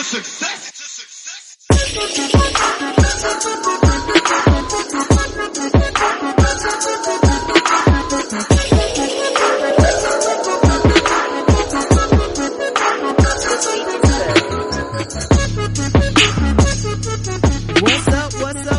success.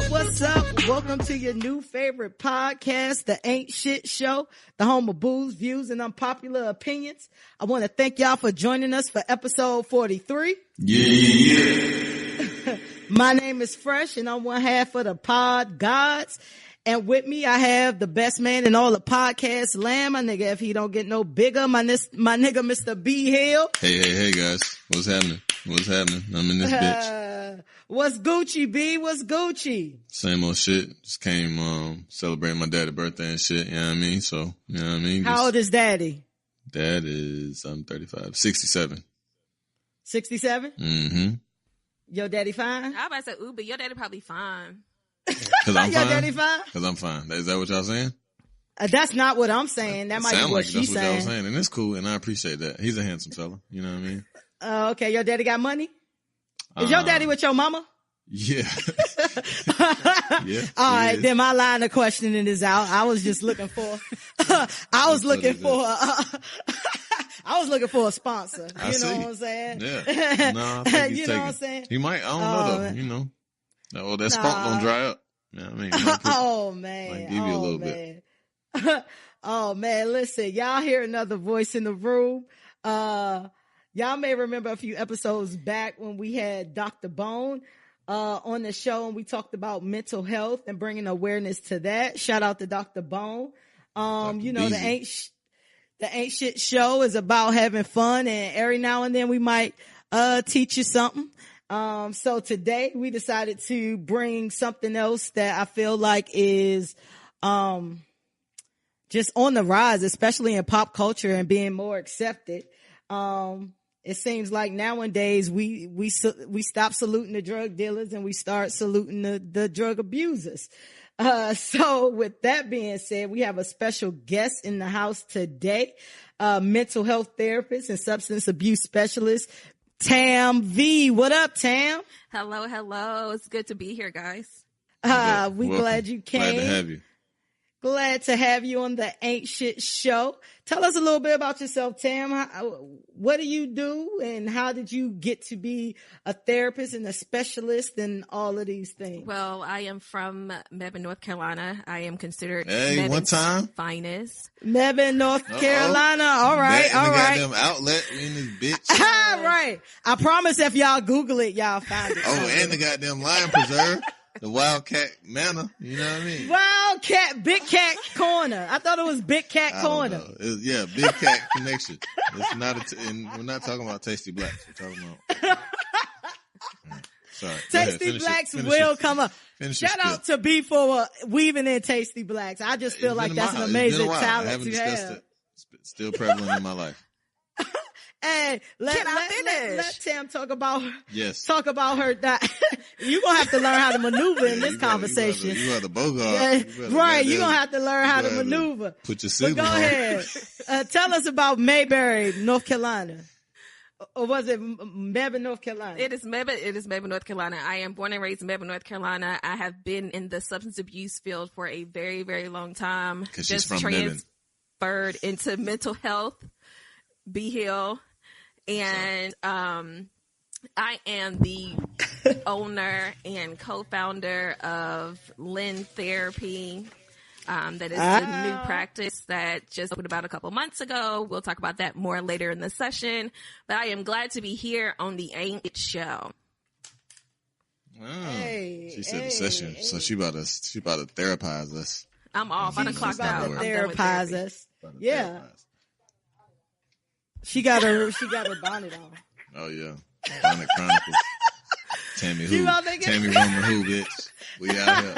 What's up? Welcome to your new favorite podcast, The Ain't Shit Show, the home of booze, views, and unpopular opinions. I want to thank y'all for joining us for episode 43. Yeah. My name is Fresh, and I'm one half of the Pod Gods. And with me, I have the best man in all the podcast land. My nigga, if he don't get no bigger, my nigga, Mr. B Hill. Hey, guys. What's happening? I'm in this bitch. What's Gucci, B? What's Gucci? Same old shit. Just came, celebrating my daddy's birthday and shit. You know what I mean? So, you know what I mean? How old is daddy? Dad is, 35. 67. 67? Mm-hmm. Your daddy fine? I was about to say, ooh, but your daddy probably fine. Cause I'm Your fine? daddy fine? Cause I'm fine. Is that what y'all saying? That's not what I'm saying. That might be what she's saying. That's what y'all saying. And it's cool. And I appreciate that. He's a handsome fella. You know what I mean? Okay. Your daddy got money? Is your daddy with your mama? Yeah. Yeah. All right. Then my line of questioning is out. I was just looking for, I was looking for a sponsor. You know what I'm saying? Yeah. No, I think he's you know what I'm saying? He might. I don't know though. You know. Oh, that spunk don't dry up. You know what I mean? Oh man. Might give you a little bit. Oh man. Listen, y'all hear another voice in the room. Y'all may remember a few episodes back when we had Dr. Bone on the show, and we talked about mental health and bringing awareness to that. Shout out to Dr. Bone. You know, the Ain't Shit Show is about having fun, and every now and then we might teach you something. So today we decided to bring something else that I feel like is just on the rise, especially in pop culture and being more accepted. It seems like nowadays we stop saluting the drug dealers and we start saluting the drug abusers. So with that being said, we have a special guest in the house today, mental health therapist and substance abuse specialist, Tam V. What up, Tam? Hello. It's good to be here, guys. Glad you came. Glad to have you. Glad to have you on the Ain't Shit Show. Tell us a little bit about yourself, Tam. What do you do, and how did you get to be a therapist and a specialist and all of these things? Well, I am from Mebane, North Carolina. I am considered Mebane's finest. Mebane, North Carolina. All right. Goddamn outlet in this bitch. Right. I promise if y'all Google it, y'all find it. Oh, and the goddamn lion preserve. The Wildcat Manor, you know what I mean? Wildcat, Big Cat Corner. I thought it was Big Cat Corner. Yeah, Big Cat Connection. It's not and we're not talking about Tasty Blacks. We're talking about. Sorry. Tasty Blacks will come up. Shout out to B for weaving in Tasty Blacks. I just feel like that's an amazing talent to have. It. It's still prevalent in my life. Hey, let Tam talk about her. Yes. Talk about her. You're going to have to learn how to maneuver in this conversation. You are the Bogart. Yeah, right. You're going to have to learn how to maneuver. Put your signal on. Go ahead. Tell us about Mayberry, North Carolina. Or was it Mebane, North Carolina? It is Mebane, North Carolina. I am born and raised in Mebane, North Carolina. I have been in the substance abuse field for a very, very long time. Because she's from transferred into mental health, B Hill. And I am the owner and co-founder of Lynn Therapy. That is a new practice that just opened about a couple months ago. We'll talk about that more later in the session. But I am glad to be here on the Ain't It Show. She said the session, so she about to therapize us. I'm off. I done clocked out. Therapize us. Yeah. She got her bonnet on. Oh yeah, Bonnet Chronicles. Tammy Roman who, bitch? We out here.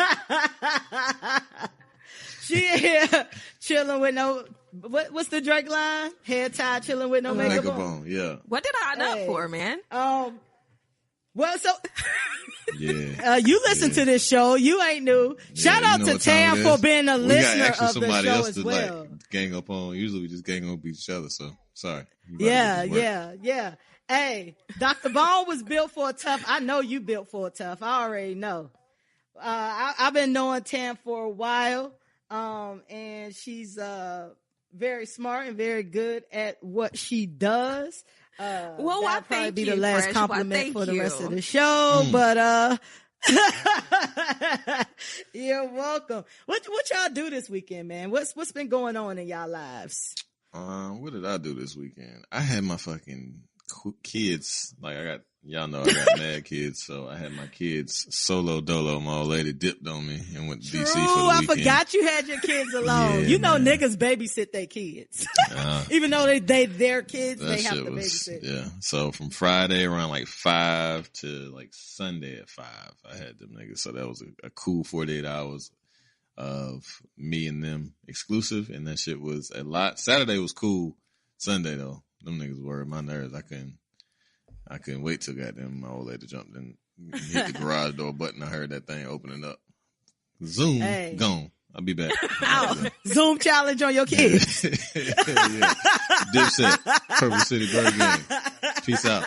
She here chilling with no. What's the Drake line? Hair tied, chilling with no makeup on. Yeah. What did I up for, man? Well, so yeah, you listen to this show. You ain't new. Shout out to Tam for being a listener of the show as well. Gang up on. Usually we just gang up each other. So sorry. Yeah. Hey, Dr. Bone was built for a tough. I know you built for a tough. I already know. I've been knowing Tam for a while, and she's very smart and very good at what she does. Well, that'll probably be the you, last Fresh. compliment Why, for the you. rest of the show, but you're welcome. What y'all do this weekend, man? What's been going on in y'all lives? What did I do this weekend? I had my fucking kids. Like y'all know I got mad kids, so I had my kids solo dolo. My old lady dipped on me and went to DC for the I weekend. forgot you had your kids alone. Yeah, you know, man. niggas babysit their kids, even though they their kids. They have to babysit. Yeah. So from Friday around like 5 to like Sunday at 5, I had them niggas. So that was a cool 48 hours of me and them exclusive, and that shit was a lot. Saturday was cool. Sunday though, them niggas were my nerves. I couldn't wait till goddamn my old lady jumped in, hit the garage door button. I heard that thing opening up. Zoom, gone. I'll be back. Zoom challenge on your kids. Yeah. Dipset, Purple City Bird Gang. Peace out.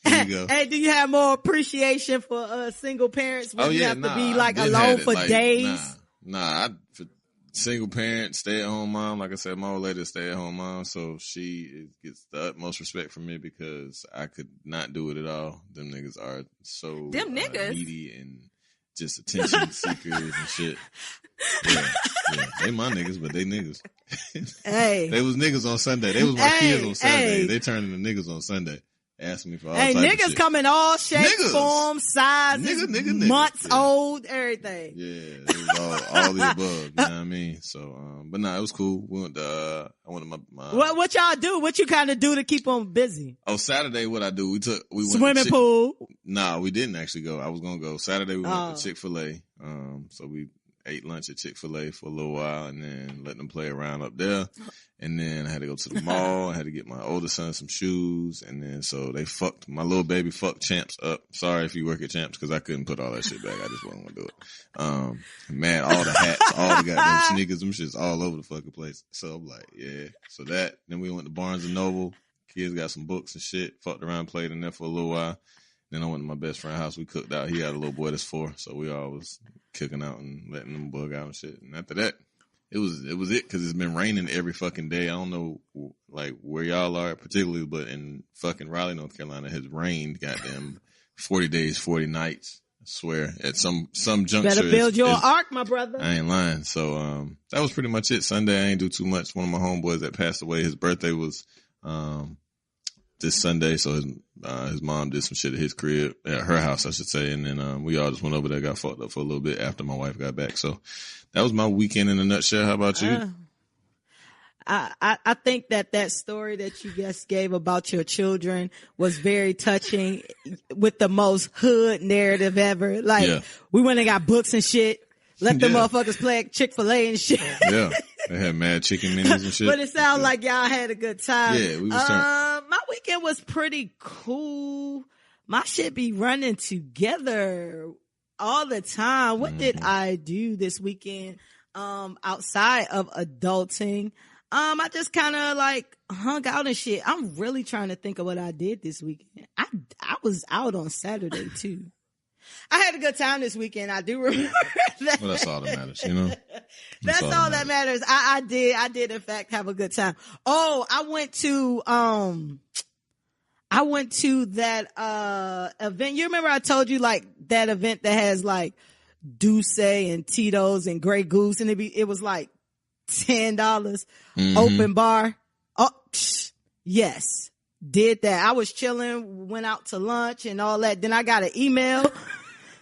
Here you go. Hey, do you have more appreciation for single parents when you have to be like alone for days? Nah, for single parent, stay at home mom. Like I said, my old lady is stay at home mom, so she gets the utmost respect from me because I could not do it at all. Them niggas are so needy and just attention seekers and shit. Yeah, they my niggas, but they niggas. Hey, they was niggas on Sunday. They was my kids on Saturday. They turned into niggas on Sunday. Asking me for all type niggas of shit. come in all shapes, forms, sizes, months old, everything. Yeah, it was all the above. You know what I mean? So, but nah, it was cool. We went to, I went to my what y'all do? What you kind of do to keep them busy? Oh, Saturday, what I do? We went swimming pool. Nah, we didn't actually go. I was gonna go Saturday. We went to Chick-fil-A. So we ate lunch at Chick-fil-A for a little while and then let them play around up there. And then I had to go to the mall. I had to get my older son some shoes. And then so my little baby fucked Champs up. Sorry if you work at Champs because I couldn't put all that shit back. I just wasn't gonna do it. Man, all the hats, all the goddamn sneakers, them shit's all over the fucking place. So I'm like, yeah. So then we went to Barnes and Noble. Kids got some books and shit. Fucked around, played in there for a little while. Then I went to my best friend's house. We cooked out. He had a little boy that's 4. So we all was cooking out and letting them bug out and shit. And after that, it was it because it's been raining every fucking day. I don't know like where y'all are particularly, but in fucking Raleigh, North Carolina, it has rained goddamn 40 days, 40 nights. I swear at some juncture. Better build your ark, my brother. I ain't lying. So that was pretty much it. Sunday I ain't do too much. One of my homeboys that passed away, his birthday was this Sunday, so his mom did some shit at his crib, at her house, I should say, and then we all just went over there, got fucked up for a little bit after my wife got back. So that was my weekend in a nutshell. How about you? I think that story that you just gave about your children was very touching, with the most hood narrative ever. Like we went and got books and shit. Let the motherfuckers play at Chick-fil-A and shit. Yeah. They had mad chicken minis and shit. But it sounds like y'all had a good time. Yeah, we was my weekend was pretty cool. My shit be running together all the time. What did I do this weekend? Outside of adulting, I just kind of like hung out and shit. I'm really trying to think of what I did this weekend. I was out on Saturday too. I had a good time this weekend. I do remember that. Well, that's all that matters, you know? That's all that matters. I did in fact have a good time. Oh, I went to that event. You remember I told you like that event that has like Douce and Tito's and Grey Goose, and it was like $10 open bar. Oh, yes. Did that. I was chilling, went out to lunch and all that. Then I got an email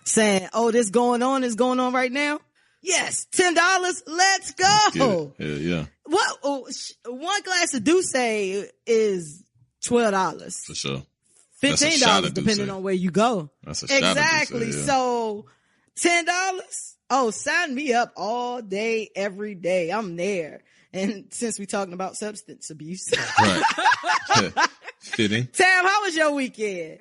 saying, "Oh, this is going on right now." Yes, $10. Let's go. Yeah. What? One glass of Douce is $12 for sure. $15 depending on where you go. That's a shot exactly. Douce, yeah. So $10. Oh, sign me up all day, every day. I'm there. And since we're talking about substance abuse, right? Fitting. Tam, how was your weekend?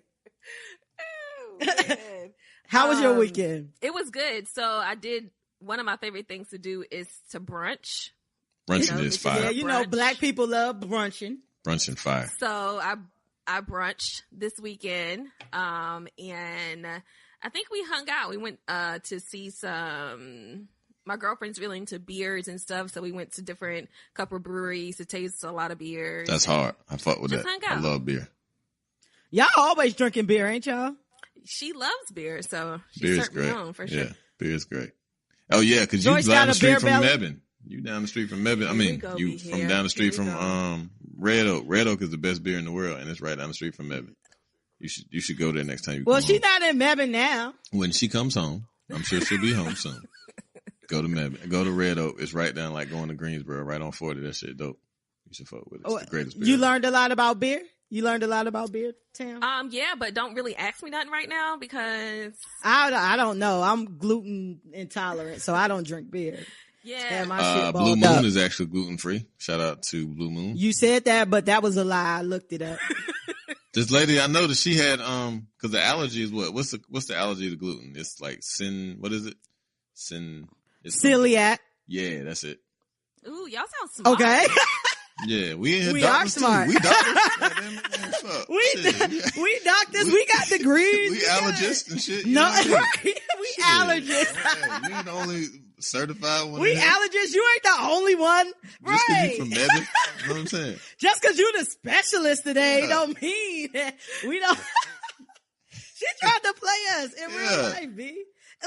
How was your weekend? It was good. So I did, one of my favorite things to do is to brunch. Brunching is fire. Yeah, you know, black people love brunching. Brunching fire. So I I brunched this weekend, and I think we hung out. We went to see some. My girlfriend's really into beers and stuff, so we went to different couple breweries to taste a lot of beers. That's hard. I fuck with that. I love beer. Y'all always drinking beer, ain't y'all? She loves beer, so beer she's is great. On for sure. Yeah, beer is great. Oh yeah, because you down the street from Mebane. You down the street from Mebane. I mean, you from down the street from Red Oak. Red Oak is the best beer in the world, and it's right down the street from Mebane. You should go there next time you come home. Well, she's not in Mebane now. When she comes home, I'm sure she'll be home soon. Go to Mebane. Go to Red Oak. It's right down like going to Greensboro, right on 40. That shit dope. You should fuck with it. It's the greatest beer. You learned a lot about beer? You learned a lot about beer, Tam? Yeah, but don't really ask me nothing right now because I don't know. I'm gluten intolerant, so I don't drink beer. Yeah. My shit Blue Moon up. is actually gluten free. Shout out to Blue Moon. You said that, but that was a lie. I looked it up. This lady, I noticed she had because the allergy is what? What's the allergy to gluten? It's like what is it? Celiac. Yeah, that's it. Ooh, y'all sound smart. Okay. Yeah, we are smart. Too. We doctors. We doctors. We got degrees. We allergists and shit. No, we allergists. We the only certified one. We allergists. You ain't the only one, right? Just because you from Mebane, you know what I'm saying? Just because you the specialist today don't mean that we don't. She tried to play us in real life, B.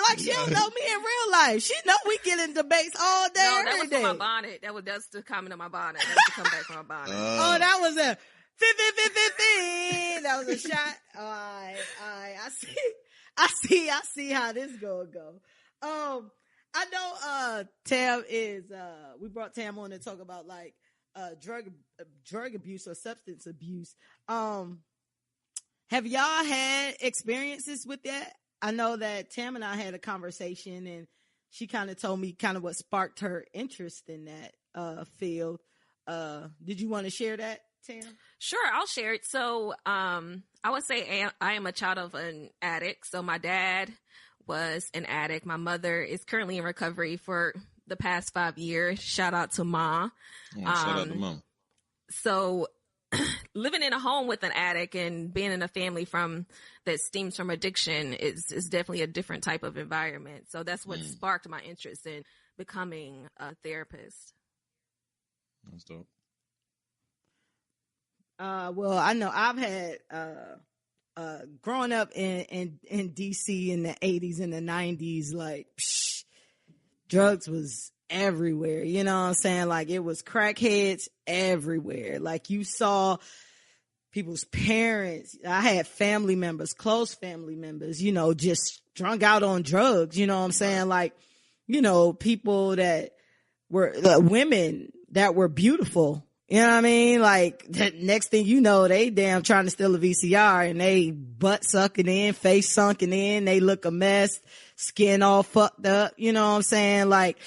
Like she don't know me in real life. She know we get in debates all day, no, every day. That was for my bonnet. That's the comment on my bonnet. That was to come back from my bonnet. Oh, that was a 50. That was a shot. All right. I see how this gonna go. I know Tam is we brought Tam on to talk about like drug abuse or substance abuse. Have y'all had experiences with that? I know that Tam and I had a conversation and she kind of told me kind of what sparked her interest in that field. Did you want to share that, Tam? Sure, I'll share it. So I would say I am a child of an addict. So my dad was an addict. My mother is currently in recovery for the past 5 years. Shout out to Ma. Shout out to Mom. So living in a home with an addict and being in a family that stems from addiction is definitely a different type of environment. So that's what sparked my interest in becoming a therapist. That's dope. Well, I know I've had growing up in DC in the 80s and the 90s, like drugs was everywhere. You know what I'm saying? Like it was crackheads everywhere. Like you saw people's parents. I had family members, close family members, you know, just drunk out on drugs. You know what I'm saying? Like, you know, people that were women that were beautiful. You know what I mean? Like that next thing you know, they damn trying to steal a VCR and they butt sucking in, face sunken in. They look a mess, skin all fucked up. You know what I'm saying? Like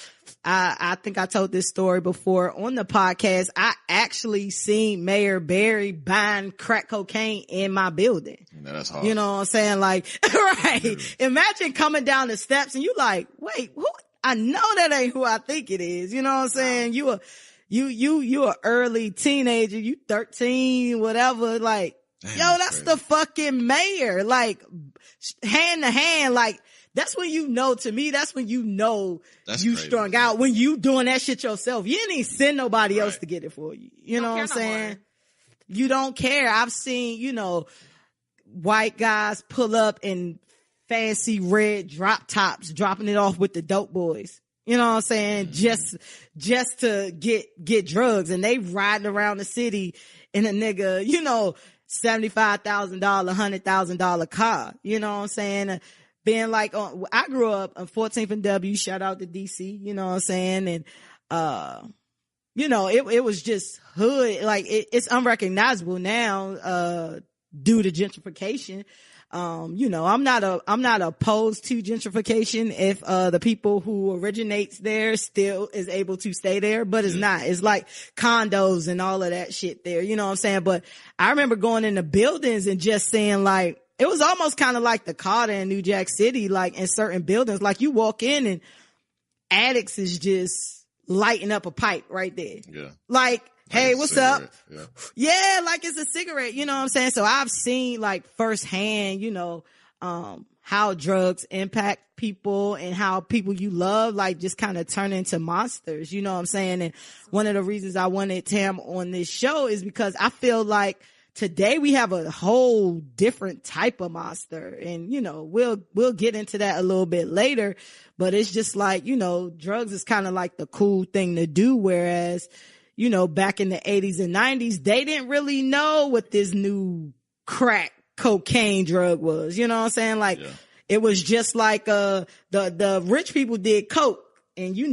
I think I told this story before on the podcast. I actually seen Mayor Barry buying crack cocaine in my building. Yeah, that's hard. You know what I'm saying? Like, right. Imagine coming down the steps and you like, wait, who? I know that ain't who I think it is. You know what I'm saying? You a early teenager, you 13, whatever. Like, damn, that's crazy. The fucking mayor. Like, hand to hand, like, that's when you know, to me, that's when you know that's you crazy. Strung out. When you doing that shit yourself. You didn't even send nobody else to get it for you. You know what I'm saying? You don't care. I've seen, you know, white guys pull up in fancy red drop tops, dropping it off with the dope boys. You know what I'm saying? Just to get drugs, and they riding around the city in a nigga, you know, $75,000, $100,000 car. You know what I'm saying? Being like, I grew up on 14th and W, shout out to DC, you know what I'm saying? And, you know, it was just hood. Like it's unrecognizable now, due to gentrification. You know, I'm not opposed to gentrification if, the people who originates there still is able to stay there, but it's not. It's like condos and all of that shit there. You know what I'm saying? But I remember going into buildings and just saying like, it was almost kind of like the Carter in New Jack City, like in certain buildings, like you walk in and addicts is just lighting up a pipe right there. Yeah. Like hey, what's up? Yeah. Like it's a cigarette, you know what I'm saying? So I've seen like firsthand, how drugs impact people and how people you love, like just kind of turn into monsters, you know what I'm saying? And one of the reasons I wanted Tam on this show is because I feel like today we have a whole different type of monster, and we'll get into that a little bit later, but it's just like, drugs is kind of like the cool thing to do, whereas back in the 80s and 90s they didn't really know what this new crack cocaine drug was, you know what I'm saying? Like it was just like the rich people did coke, and you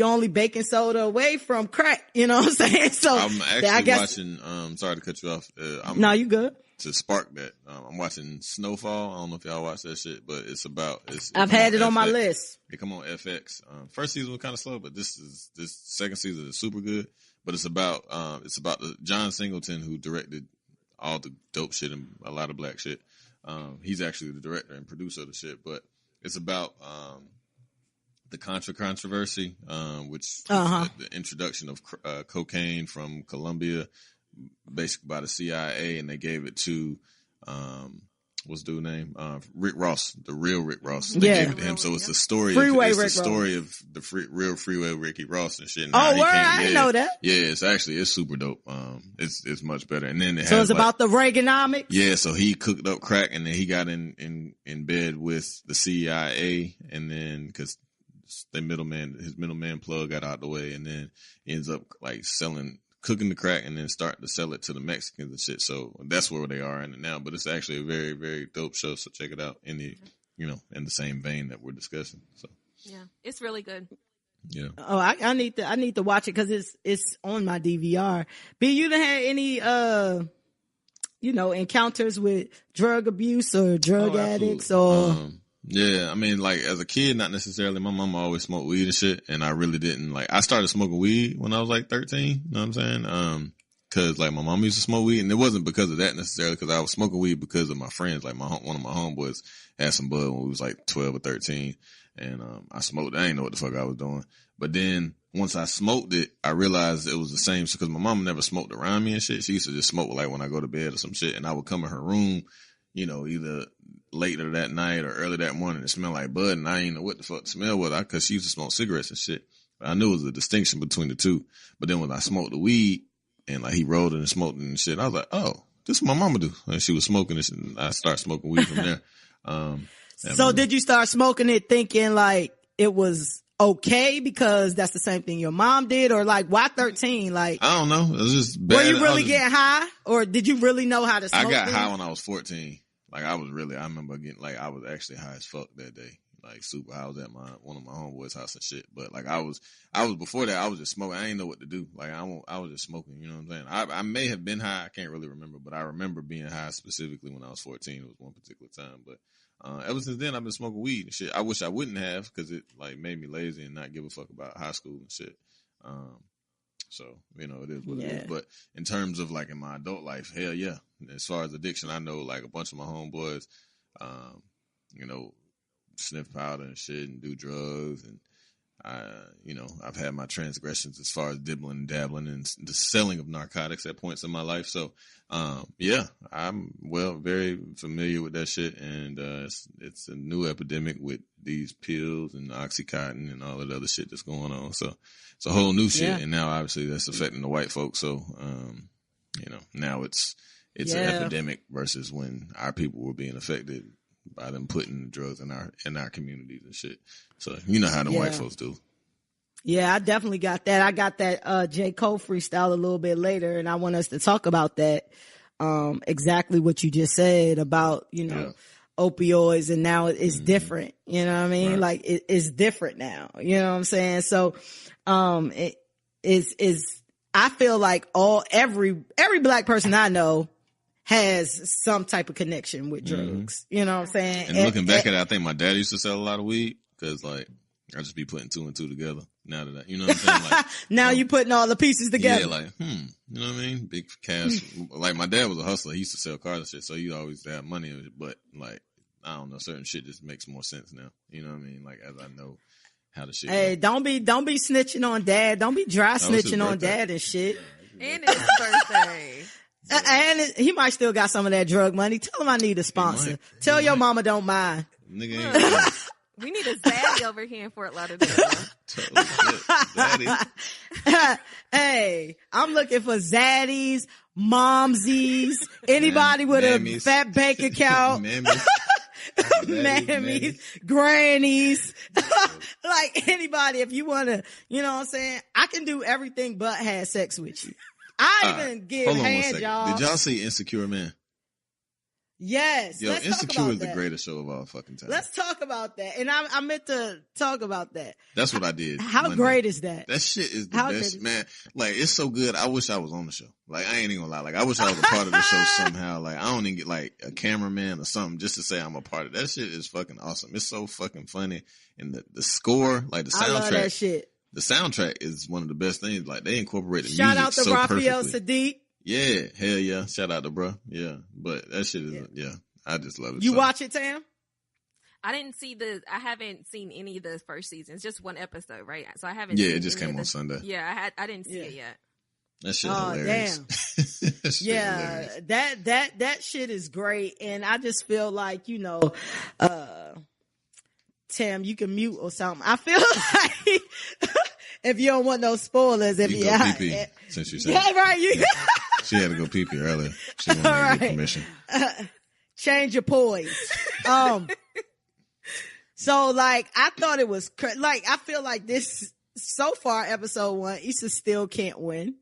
only baking soda away from crack, you know what I'm saying? So I'm actually watching, sorry to cut you off. No, you good. To spark that, I'm watching Snowfall. I don't know if y'all watch that shit, but I've had it on my list. It come on FX. First season was kind of slow, but this second season is super good. But it's about the John Singleton, who directed all the dope shit and a lot of black shit. He's actually the director and producer of the shit, but it's about the Contra controversy, which was the introduction of cocaine from Colombia, basically by the CIA, and they gave it to what's the dude's name? Rick Ross, the real Rick Ross. They gave it to him. So it's the story of the real Freeway Ricky Ross and shit. And I didn't know that. Yeah, it's super dope. It's much better. And then it's about the Reaganomics. Yeah, so he cooked up crack, and then he got in bed with the CIA, and then because his middleman plug got out the way, and then he ends up like cooking the crack and then starting to sell it to the Mexicans and shit. So that's where they are in it now. But it's actually a very, very dope show. So check it out in the same vein that we're discussing. So yeah, it's really good. Yeah. Oh, I need to watch it because it's on my DVR. B, you done had any encounters with drug abuse or drug addicts or? Yeah, I mean, like, as a kid, not necessarily. My mama always smoked weed and shit, and I really didn't. Like, I started smoking weed when I was, like, 13, you know what I'm saying? Cause, like, my mom used to smoke weed, and it wasn't because of that necessarily, cause I was smoking weed because of my friends. Like, one of my homeboys had some bud when we was, like, 12 or 13, and I smoked. I didn't know what the fuck I was doing. But then, once I smoked it, I realized it was the same, because my mama never smoked around me and shit. She used to just smoke, like, when I go to bed or some shit, and I would come in her room, either later that night or early that morning, it smelled like bud, and I didn't know what the fuck the smell was, because she used to smoke cigarettes and shit. But I knew it was a distinction between the two. But then when I smoked the weed, and like he rolled it and smoked it and shit, I was like, oh, this is what my mama do. And she was smoking this, and I started smoking weed from there. So did you start smoking it thinking like it was okay because that's the same thing your mom did, or like why 13? Like, I don't know. It was just bad. Were you really getting high, or did you really know how to smoke? I got high when I was 14. Like, I remember getting, like, I was actually high as fuck that day. Like, super high. I was at one of my homeboys' house and shit. But, like, I was before that, I was just smoking. I didn't know what to do. Like, I was just smoking, you know what I'm saying? I may have been high. I can't really remember. But I remember being high specifically when I was 14. It was one particular time. But ever since then, I've been smoking weed and shit. I wish I wouldn't have, because it, like, made me lazy and not give a fuck about high school and shit. So, it is what it is. But in terms of, like, in my adult life, hell yeah. As far as addiction, I know, like, a bunch of my homeboys, sniff powder and shit and do drugs. And, I've had my transgressions as far as dibbling and dabbling and the selling of narcotics at points in my life. So, I'm very familiar with that shit. And it's a new epidemic with these pills and Oxycontin and all that other shit that's going on. So it's a whole new shit. Yeah. And now obviously that's affecting the white folks. So, now it's an epidemic versus when our people were being affected by them putting drugs in our communities and shit. So you know how the white folks do. Yeah, I definitely got that. I got that J. Cole freestyle a little bit later, and I want us to talk about that. Exactly what you just said about, opioids, and now it's different. You know what I mean? Right. Like it's different now. You know what I'm saying? So it is I feel like every black person I know has some type of connection with drugs. You know what I'm saying? And looking back at it, I think my dad used to sell a lot of weed, because like I just be putting two and two together now that you know what I'm saying? Like, now you putting all the pieces together. Yeah, like, you know what I mean? Big cash. Like, my dad was a hustler. He used to sell cars and shit, so you always have money. But like, I don't know, certain shit just makes more sense now. You know what I mean? Like, as I know how the shit Hey, goes. don't be snitching on dad. Don't be dry snitching on dad and shit. And it's birthday. And he might still got some of that drug money. Tell him I need a sponsor. Tell your mama don't mind. Nigga ain't We need a zaddy over here in Fort Lauderdale. Hey, I'm looking for zaddies, momsies, anybody with mammies. a fat bank account. Mammies, grannies, like anybody. If you want to, you know what I'm saying? I can do everything but have sex with you. I even give hand jobs. Did y'all see Insecure, man? Yes. Yo, Insecure is the greatest show of all fucking time. Let's talk about that. And I meant to talk about that. That's what I did. How great is that? That shit is the best, man. Like, it's so good. I wish I was on the show. Like, I ain't even gonna lie. Like, I wish I was a part of the show somehow. Like, I don't even get like a cameraman or something just to say I'm a part of it. That shit is fucking awesome. It's so fucking funny. And the score, like the soundtrack. I love that shit. The soundtrack is one of the best things. Like, they incorporate the Shout music out to so Raphael perfectly. Sadiq. Yeah, hell yeah. Shout out to bro. Yeah. But that shit is, yeah. I just love it. You watch it, Tam? I haven't seen any of the first seasons. Just one episode, right? So I haven't. Yeah, seen it just any came of on Sunday. Yeah, I didn't see it yet. That shit hilarious. Damn. That shit hilarious. That shit is great. And I just feel like, you know, Tam, you can mute or something. I feel like if you don't want no spoilers, if you go pee-pee, since you said right, she had to go pee-pee earlier. She wanted to get permission. Change your poise. So like, I thought it was like, I feel like this so far, episode 1, Issa still can't win.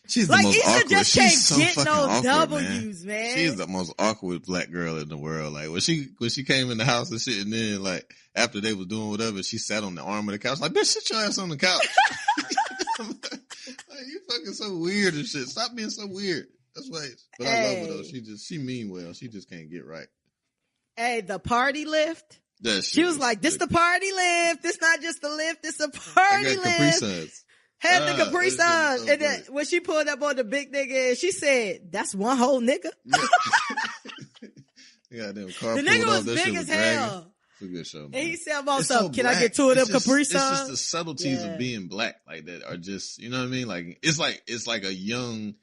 She's like, the most Issa awkward. just She's can't so get fucking no awkward, W's, man. She's the most awkward black girl in the world. Like when she came in the house and shit, and then like after they was doing whatever, she sat on the arm of the couch like, bitch, sit your ass on the couch. Like, you fucking so weird and shit. Stop being so weird. That's why. But I love her though. She mean well. She just can't get right. Hey, the party lift. She was like, this the party lift. This not just the lift. It's a party lift. Capri Suns. Had the Capri Suns. So and then when she pulled up on the big nigga, she said, that's one whole nigga. Yeah, them car the nigga was big as hell. It's a good show, man. And he said about something. Can I get two of them Capri Suns? It's just the subtleties of being black like that are just, you know what I mean? Like, it's like a young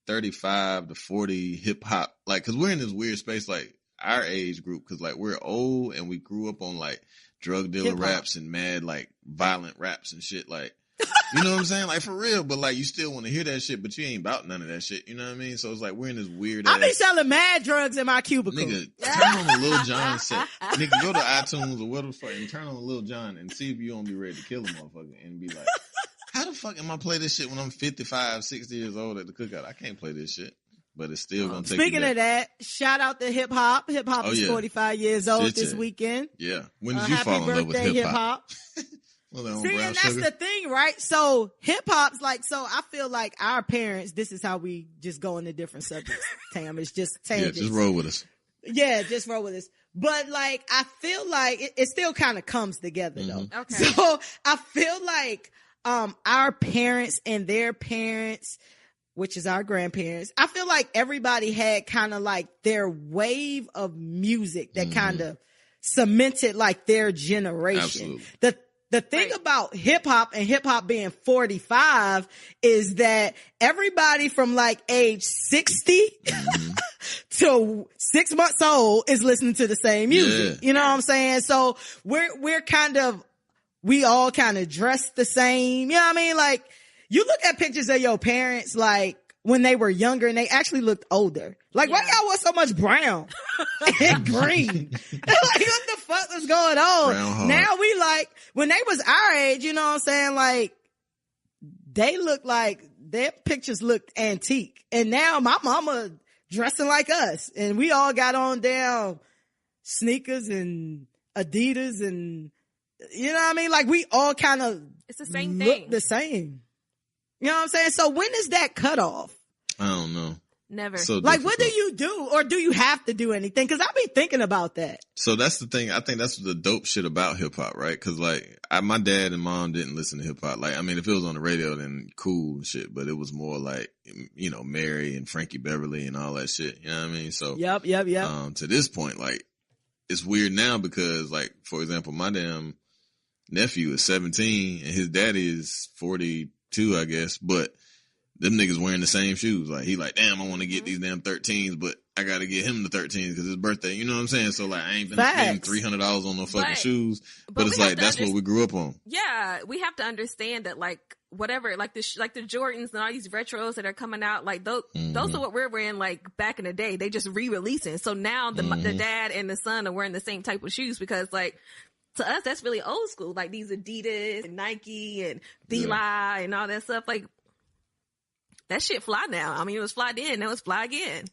35 to 40 hip hop, like, cause we're in this weird space, like our age group, cause like we're old and we grew up on like drug dealer hip-hop raps and mad like violent raps and shit, like, you know what I'm saying? Like for real, but like you still want to hear that shit, but you ain't about none of that shit. You know what I mean? So it's like we're in this weird. I be selling mad drugs in my cubicle. Nigga, turn on the Lil Jon set. Nigga, go to iTunes or whatever the fuck and turn on Lil Jon and see if you don't be ready to kill a motherfucker and be like, how the fuck am I play this shit when I'm 55, 60 years old at the cookout? I can't play this shit. But it's still gonna take. Speaking of that, shout out to hip hop. Hip hop is 45 years old this weekend. Yeah. When did you fall in love with hip hop? Well, see, and that's the thing, right? So hip hop's like, so I feel like our parents, this is how we just go into different subjects. Tam, it's just tangents. Yeah, just roll with us. Yeah, just roll with us. But like, I feel like it still kind of comes together though. Okay. So I feel like, our parents and their parents, which is our grandparents, I feel like everybody had kind of like their wave of music that kind of cemented like their generation. Absolutely. The thing about hip hop and hip hop being 45 is that everybody from like age 60 to 6 months old is listening to the same music. Yeah. You know what I'm saying? So we all kind of dress the same. You know what I mean? Like you look at pictures of your parents, like when they were younger and they actually looked older. Like, why y'all want so much brown and green? Like, what the fuck was going on? Now we like, when they was our age, you know what I'm saying? Like, they look like, their pictures looked antique. And now my mama dressing like us. And we all got on down sneakers and Adidas and, you know what I mean? Like, we all kind of it's the same look thing. The same. You know what I'm saying? So when is that cut off? I don't know. Never. So like, what do you do? Or do you have to do anything? Cause I be thinking about that. So that's the thing. I think that's the dope shit about hip hop, right? Cause like, my dad and mom didn't listen to hip hop. Like, I mean, if it was on the radio, then cool and shit, but it was more like, you know, Mary and Frankie Beverly and all that shit. You know what I mean? So, yep. To this point, like, it's weird now because like, for example, my damn nephew is 17 and his daddy is 42, I guess, but them niggas wearing the same shoes. Like, he like, damn, I want to get these damn 13s, but I got to get him the 13s because his birthday. You know what I'm saying? So, like, I ain't finna spend $300 on no fucking shoes. But it's like, that's what we grew up on. Yeah, we have to understand that, like, whatever, like the Jordans and all these retros that are coming out, like, those are what we're wearing, like, back in the day. They just re-releasing. So now the dad and the son are wearing the same type of shoes because, like, to us, that's really old school. Like, these Adidas and Nike and Fila and all that stuff. Like, that shit fly now. I mean, it was fly then, now it's fly again.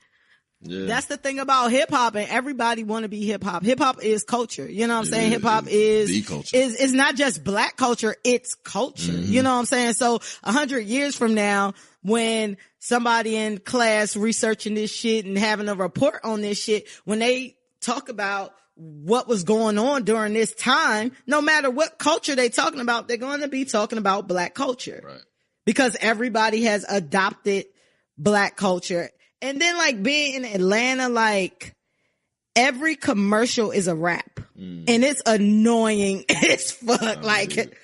Yeah. That's the thing about hip hop, and everybody want to be hip hop. Hip hop is culture. You know what I'm saying? Hip hop is the culture. Is not just black culture, it's culture. You know what I'm saying? So 100 years from now, when somebody in class researching this shit and having a report on this shit, when they talk about what was going on during this time, no matter what culture they talking about, they're going to be talking about black culture. Right. Because everybody has adopted black culture. And then, like, being in Atlanta, like, every commercial is a rap. And it's annoying as fuck. Like,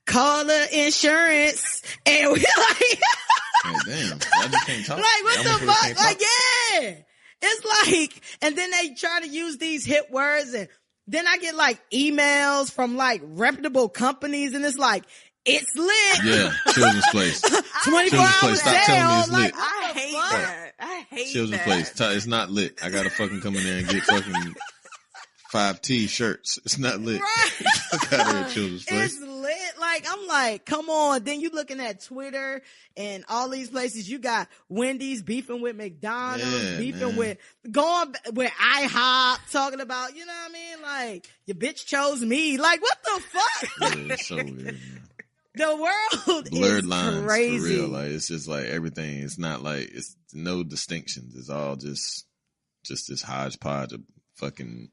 call the insurance. And we're like, hey, damn, I just can't talk. Like, what the fuck? Like, yeah. It's like, and then they try to use these hip words. And then I get, like, emails from, like, reputable companies. And it's like, it's lit. Yeah, Children's Place. 24 hours Stop telling me it's down. lit. Like, I hate that. I hate Children's that. Place. It's not lit. I gotta fucking come in there and get fucking 5T shirts. It's not lit. Right. Fuck out of here, Children's Place. It's lit. Like, I'm like, come on. Then you looking at Twitter and all these places. You got Wendy's beefing with McDonald's, beefing with IHOP, talking about, you know what I mean? Like, your bitch chose me. Like, what the fuck? Yeah, it's so weird, man. The world blurred is lines crazy. for real. Like, it's just like everything. It's not like, it's no distinctions. It's all just this hodgepodge of fucking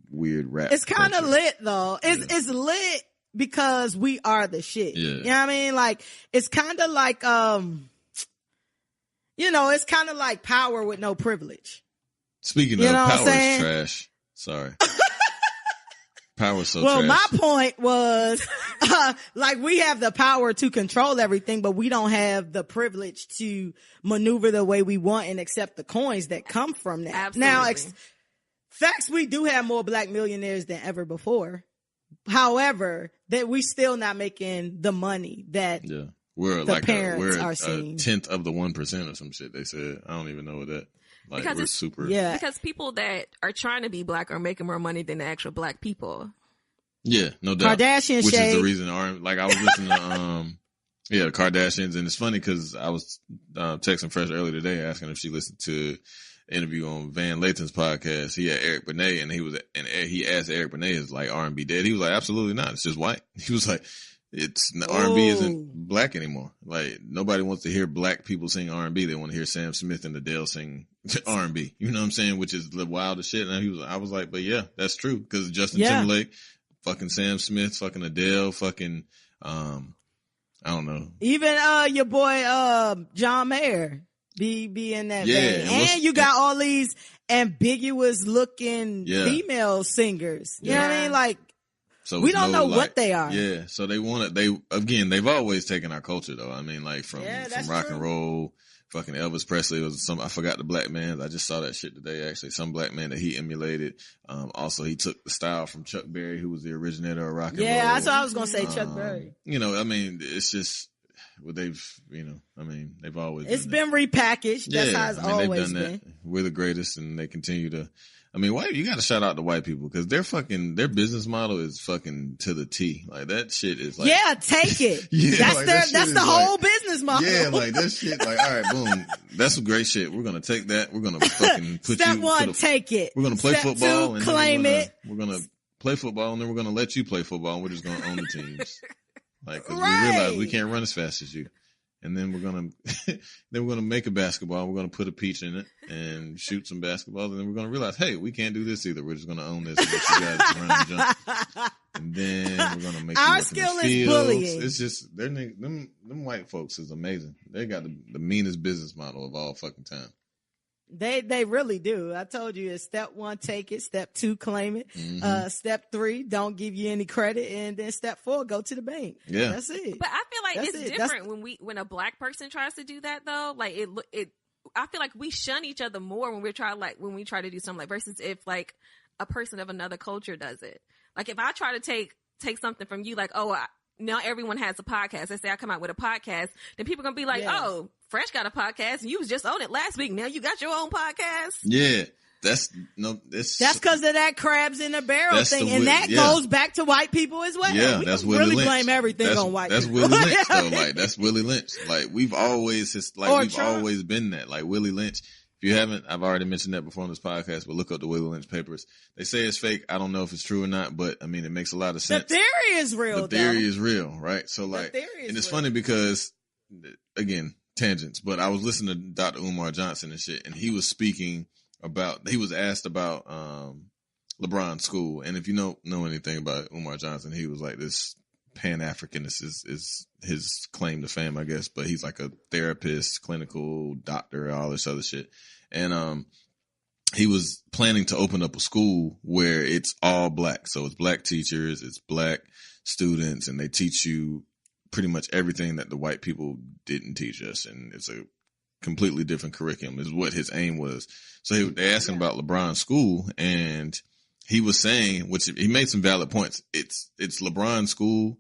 weird rap. It's kind of lit though. It's lit because we are the shit. Yeah. You know what I mean? Like, it's kind of like, you know, it's kind of like power with no privilege. Speaking of, power is trash. Sorry. Power's so trash. Well, my point was, like, we have the power to control everything, but we don't have the privilege to maneuver the way we want and accept the coins that come from that. Absolutely. Now, facts, we do have more black millionaires than ever before. However, that we still not making the money that we're the like parents are a seeing. 10th of the 1% or some shit they said. I don't even know what that. Like, because we're super. Yeah. Because people that are trying to be black are making more money than the actual black people. Yeah, no doubt. Kardashian which shade. is the reason. Like, I was listening to the Kardashians, and it's funny because I was texting Fresh earlier today asking if she listened to an interview on Van Lathan's podcast. He had Eric Benet, and he asked Eric Benet, is like R&B dead? He was like, absolutely not. It's just white. He was like, R&B isn't black anymore. Like, nobody wants to hear black people sing R&B. They want to hear Sam Smith and Adele sing R&B. You know what I'm saying? Which is the wildest shit. And I was like, but yeah, that's true. Because Justin Timberlake, fucking Sam Smith, fucking Adele, fucking, I don't know. Even, your boy, John Mayer be in that vein. And you got all these ambiguous looking female singers. You know what I mean? Like, so we don't know what they are. Yeah. So they've always taken our culture though. I mean, like from rock and roll, fucking Elvis Presley was I forgot the black man. I just saw that shit today, actually. Some black man that he emulated. Also he took the style from Chuck Berry, who was the originator of rock and roll. Yeah, that's what I was going to say, Chuck Berry. You know, I mean, it's just, they've always. It's been repackaged. That's how it's always been. We're the greatest, and they continue to. I mean, you got to shout out to white people because their business model is fucking to the T. Like, that shit is like. Yeah, take it. That's the whole business model. Yeah, like that shit. Like, all right, boom. That's some great shit. We're gonna take that. We're gonna fucking put Step one, take it. We're gonna play Step football. two, And claim it. We're gonna play football, and then we're gonna let you play football, and we're just gonna own the teams. Like, cause we realize we can't run as fast as you. And then we're gonna make a basketball. We're gonna put a peach in it and shoot some basketballs. And then we're gonna realize, hey, we can't do this either. We're just gonna own this and let you guys run and jump. And then we're gonna make our skill is bullying. It's just them white folks is amazing. They got the meanest business model of all fucking time. They really do. I told you, it's step 1, take it. Step 2, claim it. Step 3, don't give you any credit. And then step 4, go to the bank. Yeah. That's it. But I feel like That's it's different when a black person tries to do that though. Like I feel like we shun each other more when we try to do something like versus if like a person of another culture does it. Like if I try to take something from you, like, now everyone has a podcast. Let's say I come out with a podcast, then people are going to be like, oh, Fresh got a podcast and you was just on it last week. Now you got your own podcast. Yeah. That's because of that crabs in a barrel thing. And that goes back to white people as well. Yeah, that's Willie really Lynch. Blame everything on white people. That's Willie Lynch though. Like that's Willie Lynch. Like we've always been that. Like Willie Lynch. If you haven't, I've already mentioned that before on this podcast, but look up the Willie Lynch papers. They say it's fake. I don't know if it's true or not, but I mean, it makes a lot of sense. The theory is real. The theory is real, right? So like, and it's funny because, again, tangents, but I was listening to Dr. Umar Johnson and shit, and he was asked about, LeBron school. And if you know anything about Umar Johnson, he was like this Pan-Africanist is his claim to fame, I guess, but he's like a therapist, clinical doctor, all this other shit. And, he was planning to open up a school where it's all black. So it's black teachers, it's black students, and they teach you pretty much everything that the white people didn't teach us. And it's a completely different curriculum is what his aim was. So they asked him about LeBron's school, and he was saying, which he made some valid points. It's LeBron's school,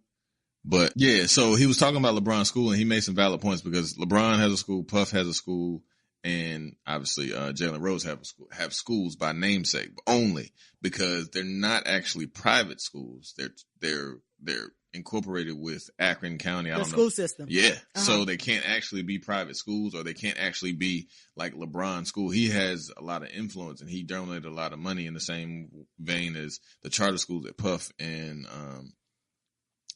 but yeah, so he was talking about LeBron's school, and he made some valid points because LeBron has a school, Puff has a school, and obviously Jalen Rose have schools by namesake, but only because they're not actually private schools. They're incorporated with Akron County. I don't know. The school system. Yeah. So they can't actually be private schools, or they can't actually be like LeBron's school. He has a lot of influence, and he donated a lot of money in the same vein as the charter schools that Puff and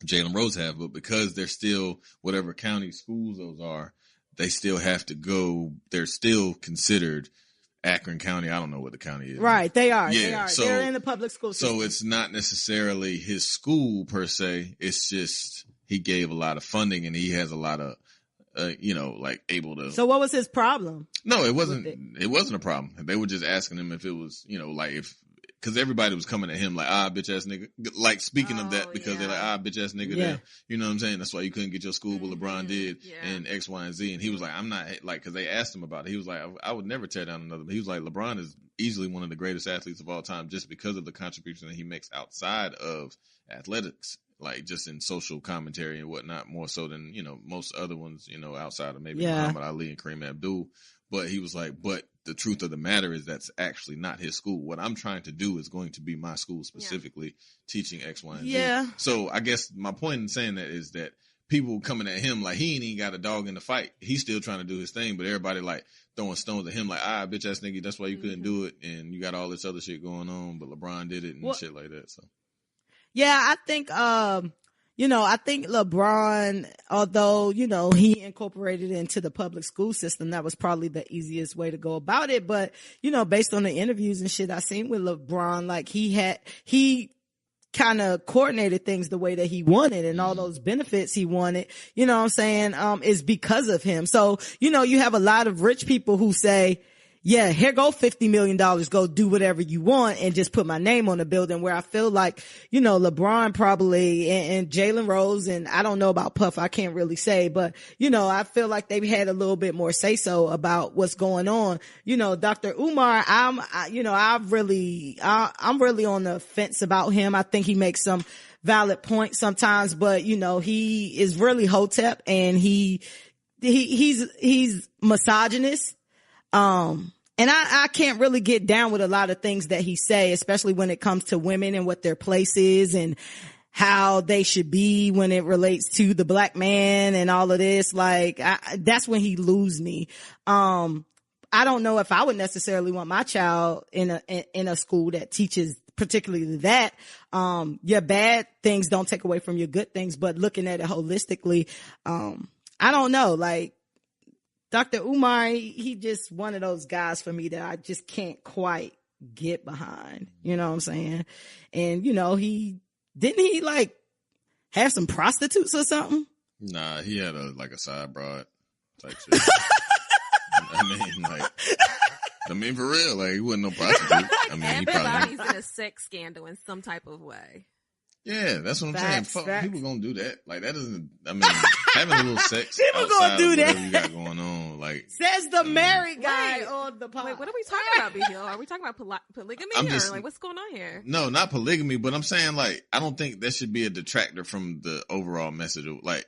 Jalen Rose have. But because they're still whatever county schools those are, they still have to go. They're still considered Akron County. I don't know what the county is. Right. They are. Yeah. They are. So, they're in the public school system. So it's not necessarily his school per se. It's just he gave a lot of funding, and he has a lot of, like able to. So what was his problem? No, it wasn't. It wasn't a problem. They were just asking him if it was, like because everybody was coming at him like, bitch ass nigga. Like speaking of that, because they're like, bitch ass nigga. Yeah. You know what I'm saying? That's why you couldn't get your school, what LeBron did, and X, Y, and Z. And he was like, I'm not like, because they asked him about it. He was like, I would never tear down another. But he was like, LeBron is easily one of the greatest athletes of all time, just because of the contribution that he makes outside of athletics, like just in social commentary and whatnot, more so than most other ones, outside of maybe Muhammad Ali and Kareem Abdul. But he was like, but the truth of the matter is that's actually not his school. What I'm trying to do is going to be my school, specifically teaching X, Y, and Z. Yeah. So I guess my point in saying that is that people coming at him like he ain't even got a dog in the fight. He's still trying to do his thing, but everybody like throwing stones at him like, bitch ass nigga, that's why you couldn't do it. And you got all this other shit going on, but LeBron did it and shit like that. So. Yeah, I think, I think LeBron, although, he incorporated it into the public school system, that was probably the easiest way to go about it. But, based on the interviews and shit I seen with LeBron, like he kind of coordinated things the way that he wanted, and all those benefits he wanted, is because of him. So, you have a lot of rich people who say, yeah, here go $50 million, go do whatever you want and just put my name on the building, where I feel like, LeBron probably and Jalen Rose, and I don't know about Puff, I can't really say, but, I feel like they've had a little bit more say so about what's going on. Dr. Umar, I'm really on the fence about him. I think he makes some valid points sometimes, but, he is really hotep, and he's misogynist. And I can't really get down with a lot of things that he say, especially when it comes to women and what their place is and how they should be when it relates to the black man and all of this. Like, that's when he lose me. I don't know if I would necessarily want my child in a school that teaches particularly that. Your bad things don't take away from your good things, but looking at it holistically, I don't know, like, Dr. Umar, he just one of those guys for me that I just can't quite get behind. You know what I'm saying? And, he like have some prostitutes or something? Nah, he had a side broad type shit. I mean, like, I mean, for real, like he wasn't no prostitute. I mean, he probably everybody's in a sex scandal in some type of way. Yeah, that's what I'm Facts, saying. Fuck, facts. people gonna do that. Like that doesn't. I mean, having a little sex People outside gonna do of whatever that. you got going on, like Says the married guy Wait, on the pod. Wait, what are we talking about, B-Hill? Are we talking about polygamy or like what's going on here? no, not polygamy, but I'm saying like I don't think that should be a detractor from the overall message of like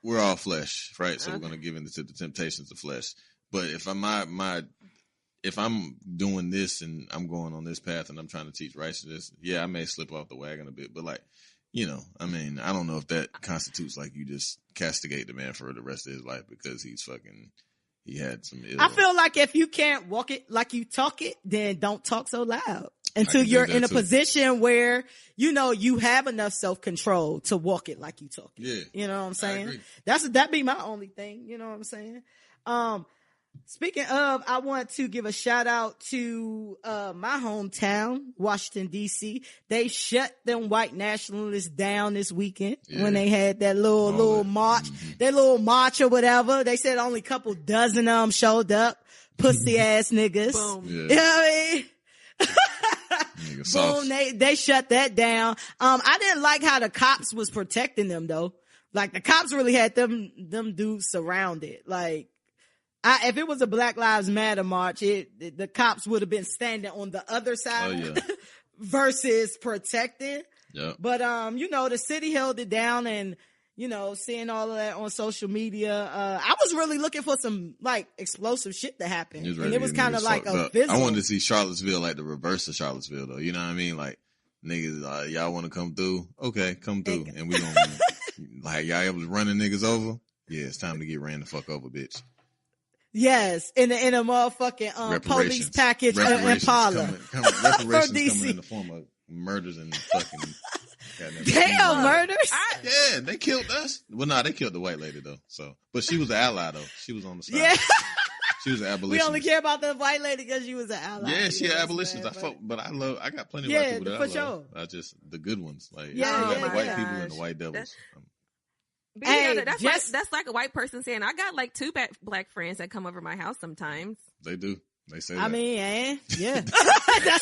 we're all flesh, right? So we're gonna give in to the temptations of flesh. But if if I'm doing this and I'm going on this path and I'm trying to teach righteousness, yeah, I may slip off the wagon a bit, but like, you know, I mean, I don't know if that constitutes like you just castigate the man for the rest of his life because he had some ill. I feel like if you can't walk it like you talk it, then don't talk so loud until you're in a position where, you know, you have enough self-control to walk it like you talk it. Yeah. You know what I'm saying? I agree. That'd be my only thing. You know what I'm saying? Speaking of, I want to give a shout out to my hometown, Washington, D.C. They shut them white nationalists down this weekend when they had that little march, that little march or whatever. They said only a couple dozen of them showed up. Pussy ass niggas. Boom. You know what I mean? Boom, they shut that down. I didn't like how the cops was protecting them though. Like the cops really had them dudes surrounded. Like, if it was a Black Lives Matter march, the cops would have been standing on the other side versus protecting. Yeah. But, you know, the city held it down and, you know, seeing all of that on social media, I was really looking for some like explosive shit to happen. And it was kind of like a fizzle. I wanted to see Charlottesville like the reverse of Charlottesville though. You know what I mean? Like niggas, y'all want to come through? Okay, come through. And we gonna, like y'all was running niggas over? Yeah, it's time to get ran the fuck over, bitch. Yes, in a motherfucking police package Impala. Reparations coming in the form of murders and fucking. Damn, murders? Yeah, they killed us. Well, no, they killed the white lady though. So, but she was an ally though. She was on the side. Yeah, she was an abolitionist. We only care about the white lady because she was an ally. Yeah, she an abolitionist. But I got plenty of white people that I love. Sure. I just the good ones, like the white people and the white devils. Hey, that's like a white person saying, I got like two black friends that come over my house sometimes. They do. They say I that. mean, yeah.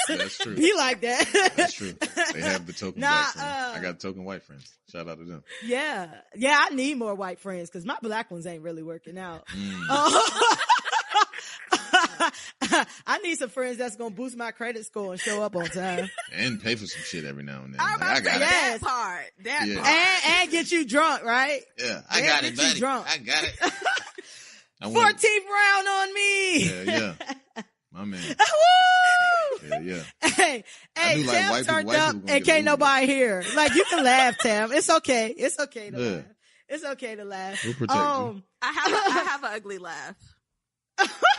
That's true. Be like that. That's true. They have the token black friends. I got token white friends. Shout out to them. Yeah. Yeah, I need more white friends because my black ones ain't really working out. I need some friends that's going to boost my credit score and show up on time. And pay for some shit every now and then. I got that part. And get you drunk, right? Yeah. I got it, buddy. Drunk. I got it. 14th round on me. Yeah. My man. Woo! Yeah. Hey, Tam turned up and can't nobody hear. Like, you can laugh, Tam. It's okay. It's okay to laugh. It's okay to laugh. We'll protect you. I have an ugly laugh.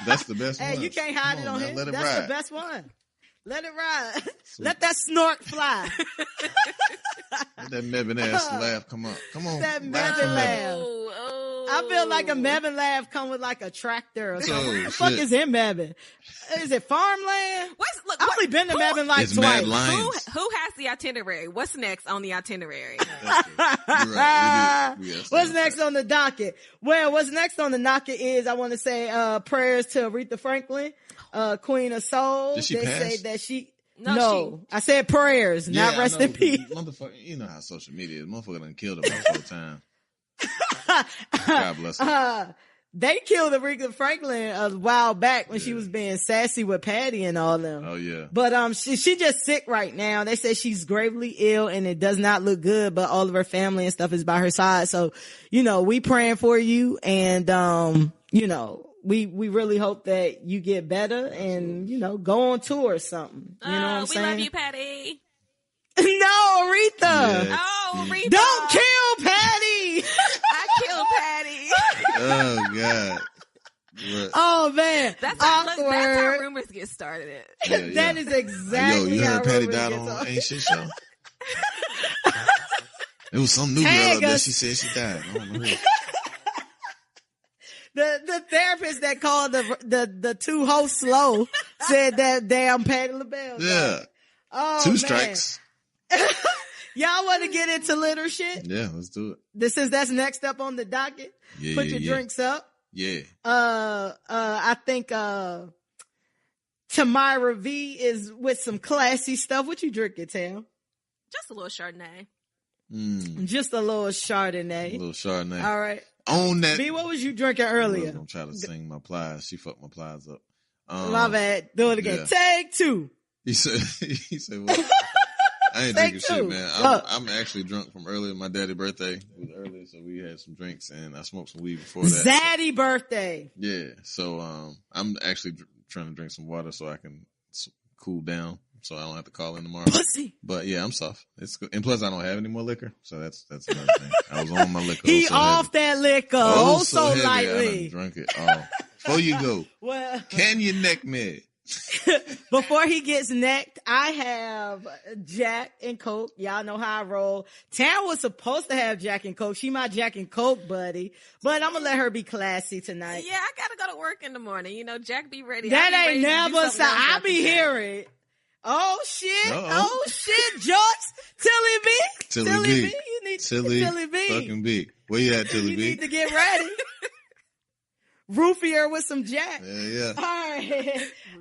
That's the best one. Hey, you can't hide it on him. Let it That's ride. the best one. Let it ride. Let that snort fly. Let that Mevin ass laugh come up. Come on. That Mevin laugh. I feel like a Mevin laugh come with like a tractor or something. What the fuck is in Mevin? Is it farmland? I've only been to Mevin like it's twice. Who has the itinerary? What's next on the itinerary? Right. What's next on the docket? Well, what's next on the docket is I want to say prayers to Aretha Franklin, Queen of Soul. Did she pass? Say that she. No, I said prayers, not rest in peace. Motherfucker, you know how social media is. Motherfucker done killed her most of the time. God bless her. They killed Aretha Franklin a while back when she was being sassy with Patty and all them. Oh yeah. But she just sick right now. They say she's gravely ill and it does not look good, but all of her family and stuff is by her side. So, you know, we praying for you and you know, we really hope that you get better and, you know, go on tour or something. You know what I'm saying? We love you, Patty. No, Aretha. Yeah. Oh, Aretha. Don't kill Patty. I killed Patty. Oh God. Right. Oh man. That's how rumors get started. Yeah. That is exactly you how heard Patty rumors died get on started. Ain't Shit Show? It was some new girl up there. She said she died. I don't know who. The therapist that called the two hosts slow said that damn Patty LaBelle. Yeah. Oh, 2 man. strikes. Y'all want to get into litter shit? Yeah, let's do it. That's next up on the docket. Put your drinks up. Yeah. I think Tamyra V is with some classy stuff. What you drinking, Tam? Just a little Chardonnay. Just a little Chardonnay. A little Chardonnay. All right. On that. V, what was you drinking earlier? I'm trying to sing my plies. She fucked my plies up. My bad. Do it again. Yeah. Take two. He said what? I ain't drinking shit, man. I'm actually drunk from earlier. My daddy's birthday was earlier, so we had some drinks and I smoked some weed before that. Zaddy birthday. Yeah. So, I'm actually trying to drink some water so I can cool down. So I don't have to call in tomorrow. Pussy. But yeah, I'm soft. It's good. And plus I don't have any more liquor. So that's another thing. I was on my liquor. He off that liquor. Oh, so heavy. lightly. I drunk it. Before you go. Well, can you neck me? Before he gets necked, I have Jack and Coke. Y'all know how I roll. Tam was supposed to have Jack and Coke. She my Jack and Coke buddy. But I'm going to let her be classy tonight. Yeah, I got to go to work in the morning. You know, Jack be ready. That ain't never so. I be hearing. Oh shit! Uh-oh. Oh shit! George, Tilly B. You need Tilly B. Fucking B. Where you at, Tilly B? You need to get ready. Roofier with some Jack. Yeah. All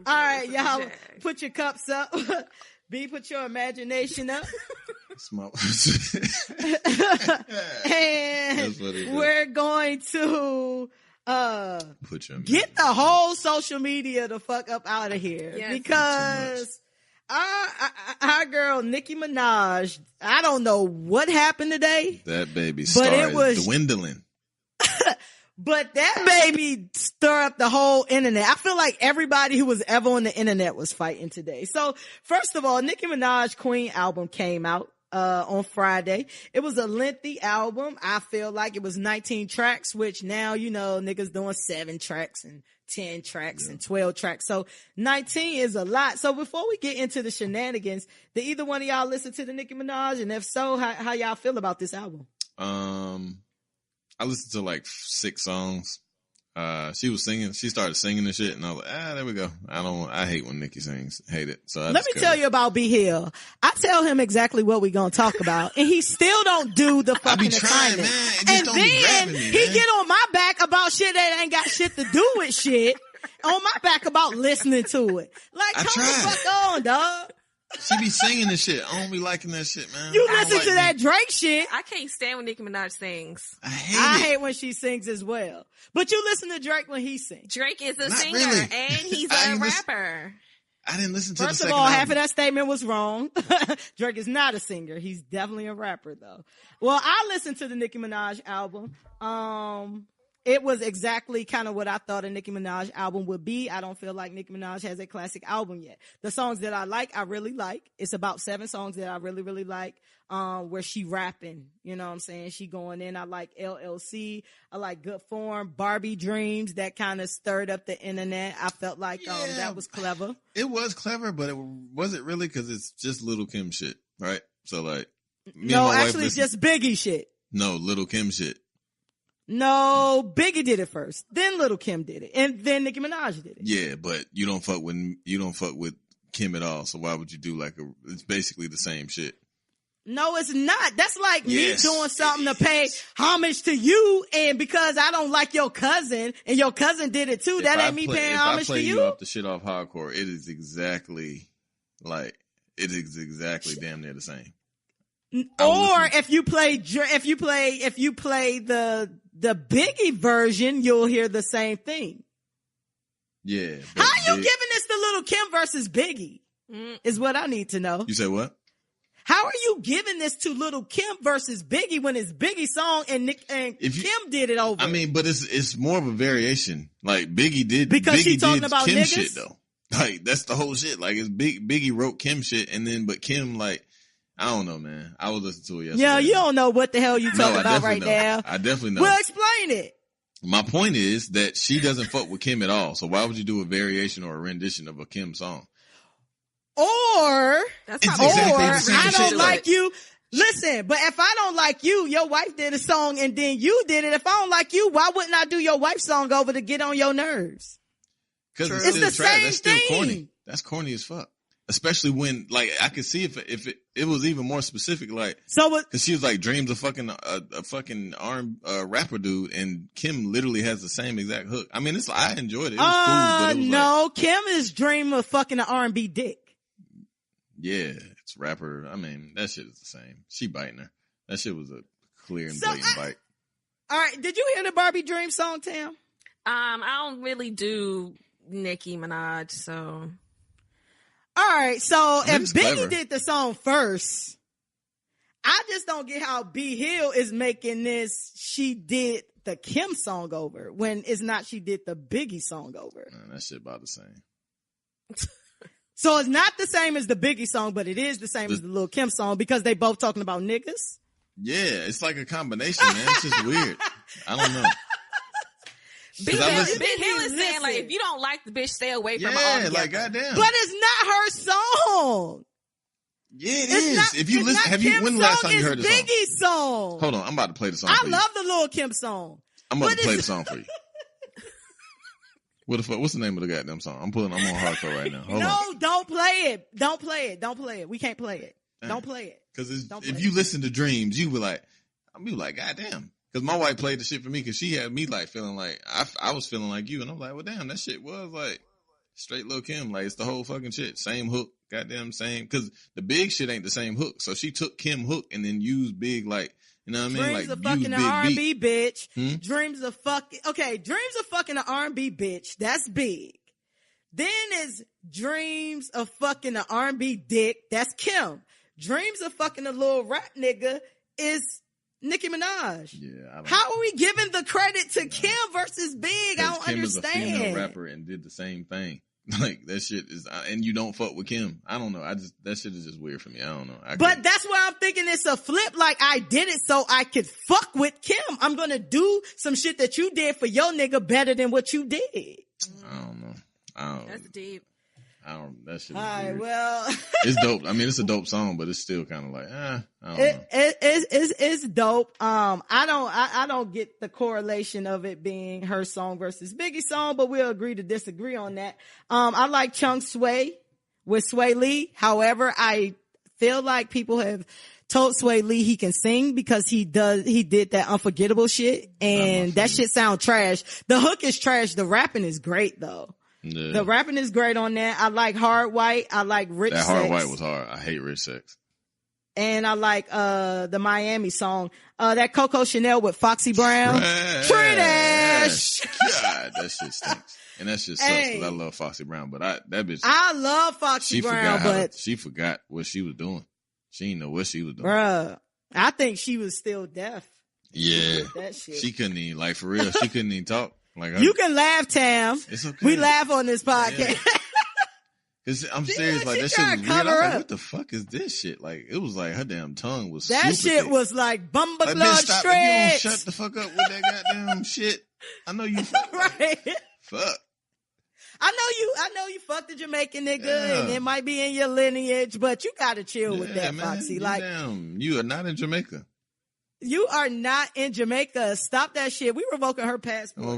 right, y'all. Jack. Put your cups up. B, put your imagination up. And we're going to get the whole social media the fuck up out of here. Yes. Because our girl Nicki Minaj, I don't know what happened today. That baby started dwindling. But that baby stirred up the whole internet. I feel like everybody who was ever on the internet was fighting today. So first of all, Nicki Minaj Queen album came out on Friday. It was a lengthy album. I feel like it was 19 tracks, which now, you know, niggas doing 7 tracks and 10 tracks and 12 tracks. So 19 is a lot. So before we get into the shenanigans, did either one of y'all listen to the Nicki Minaj? And if so, how y'all feel about this album? I listened to like 6 songs. She was singing. She started singing and shit, and I was like, there we go. I hate when Nicki sings. Hate it. So let me tell you about B Hill. I tell him exactly what we gonna talk about, and he still don't do the fucking assignment. And then he get on my back about shit that ain't got shit to do with shit. On my back about listening to it. Like, come the fuck on, dog. She be singing and shit. I don't be liking that shit, man. You listen to that Drake shit. I can't stand when Nicki Minaj sings. I hate when she sings as well. But you listen to Drake when he sings. Drake is a singer and he's a rapper. I didn't listen to First the second of all, album. half of that statement was wrong. Drake is not a singer. He's definitely a rapper, though. Well, I listened to the Nicki Minaj album. It was exactly kind of what I thought a Nicki Minaj album would be. I don't feel like Nicki Minaj has a classic album yet. The songs that I really like. It's about 7 songs that I really, really like, where she rapping. You know what I'm saying? She going in. I like LLC. I like Good Form, Barbie Dreams. That kind of stirred up the internet. I felt like that was clever. It was clever, but it wasn't really because it's just Lil' Kim shit, right? So like, no, actually it's just Biggie shit. No, Lil' Kim shit. No, Biggie did it first. Then Lil' Kim did it. And then Nicki Minaj did it. Yeah, but you don't fuck with Kim at all. So why would you do it's basically the same shit. No, it's not. That's like me doing something to pay homage to you, and because I don't like your cousin, and your cousin did it too, that ain't me paying homage to you. If I play you off the shit off hardcore, it is exactly damn near the same. Or if you play the Biggie version, you'll hear the same thing. Yeah. How are you giving this to Lil' Kim versus Biggie? Is what I need to know. You say what? How are you giving this to Lil' Kim versus Biggie when it's Biggie's song and Kim did it over? I mean, but it's more of a variation. Like Biggie did she talking about Kim niggas? Shit though. Like that's the whole shit. Like it's Biggie wrote Kim shit, and then but Kim like. I don't know, man. I was listening to it yesterday. Yeah, you don't know what the hell you talking about right now. I definitely know. Well, explain it. My point is that she doesn't fuck with Kim at all. So why would you do a variation or a rendition of a Kim song? Or I don't like you. Listen, but if I don't like you, your wife did a song and then you did it. If I don't like you, why wouldn't I do your wife's song over to get on your nerves? Because it's the same thing. That's still corny. That's corny as fuck. Especially when, like, I could see if it was even more specific, like, so cause she was like, Dream's a fucking rapper dude, and Kim literally has the same exact hook. I mean, I enjoyed it. It was cool, but it was no, Kim is Dream of fucking the R&B dick. Yeah, it's rapper. I mean, that shit is the same. She biting her. That shit was a clear and blatant bite. All right, did you hear the Barbie Dream song, Tam? I don't really do Nicki Minaj, so. All right, so if Biggie clever. did the song first, I just don't get how B Hill is making this. She did the Kim song over when it's not. She did the Biggie song over. Man, that shit about the same. So it's not the same as the Biggie song, but it is the same as the Lil Kim song because they both talking about niggas. Yeah, it's like a combination, man. It's just weird. I don't know. Big Hill is saying, like, if you don't like the bitch, stay away from her altogether. Yeah, like, goddamn. But it's not her song. Yeah, it is. Not, if you listen, when the last time you heard the song? Biggie's song. Hold on, I'm about to play the song. I love the Lil Kim song. I'm about to play the song for you. What the fuck? What's the name of the goddamn song? I'm on hardcore right now. Hold on. Don't play it. Don't play it. We can't play it. Don't play it. Because if you listen to Dreams, you be like, goddamn. Because my wife played the shit for me because she had me like feeling like, I was feeling like you. And I'm like, well, damn, that shit was like straight Lil Kim. Like, it's the whole fucking shit. Same hook, goddamn same. Because the Big shit ain't the same hook. So she took Kim hook and then used Big like, you know what I mean? Dreams like, of fucking an R&B bitch. Dreams of fucking an R&B bitch. That's Big. Then is Dreams of fucking an R&B dick. That's Kim. Dreams of fucking a little rap nigga is Nicki Minaj. Yeah. How are we giving the credit to Kim versus Big? I don't Kim understand. Kim is a female rapper and did the same thing. Like, that shit is, and you don't fuck with Kim. I don't know. That shit is just weird for me. I don't know. But that's why I'm thinking it's a flip. Like, I did it so I could fuck with Kim. I'm gonna do some shit that you did for your nigga better than what you did. I don't know. That's deep. That shit is all right, weird. Well. It's dope. I mean, it's a dope song, but it's still kind of like, I don't know. It's dope. I don't get the correlation of it being her song versus Biggie's song, but we'll agree to disagree on that. I like Chunk Sway with Sway Lee. However, I feel like people have told Sway Lee he can sing because he did that Unforgettable shit, and that shit sound trash. The hook is trash. The rapping is great though. Yeah. The rapping is great on that. I like Hard White. I like Rich Sex. That Hard White was hard. I hate Rich Sex. And I like the Miami song. That Coco Chanel with Foxy Brown. Trash. God, that shit stinks. And that shit sucks because I love Foxy Brown. But that bitch. I love Foxy Brown, but she forgot what she was doing. She didn't know what she was doing. Bruh, I think she was still deaf. Yeah. That shit. She couldn't even, like, for real, she couldn't even talk. Like, you can laugh, Tam. It's okay. We laugh on this podcast. Cause I'm serious, like, that shit was weird. I was like, what the fuck is this shit? Like, it was like her damn tongue was that shit thick. Was like bumba like, blood stop, shreds. You don't shut the fuck up with that goddamn shit. I know you right. Fuck. I know you fucked a Jamaican nigga and it might be in your lineage, but you gotta chill with that, man. Foxy. Like, damn, you are not in Jamaica. You are not in Jamaica. Stop that shit. We revoking her passport.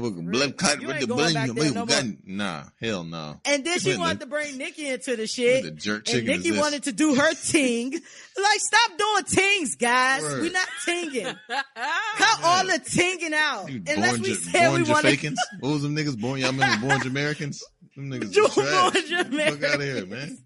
Nah, hell no. And then she wanted to bring Nikki into the shit. The jerk and Nikki wanted to do her ting. Like, stop doing tings, guys. Word. We're not tinging. Cut all the tinging out. Unless we said we wanted. What was them niggas born? Y'all remember Born Jamaicans? Them niggas Born Jamaicans. Fuck out of here, man.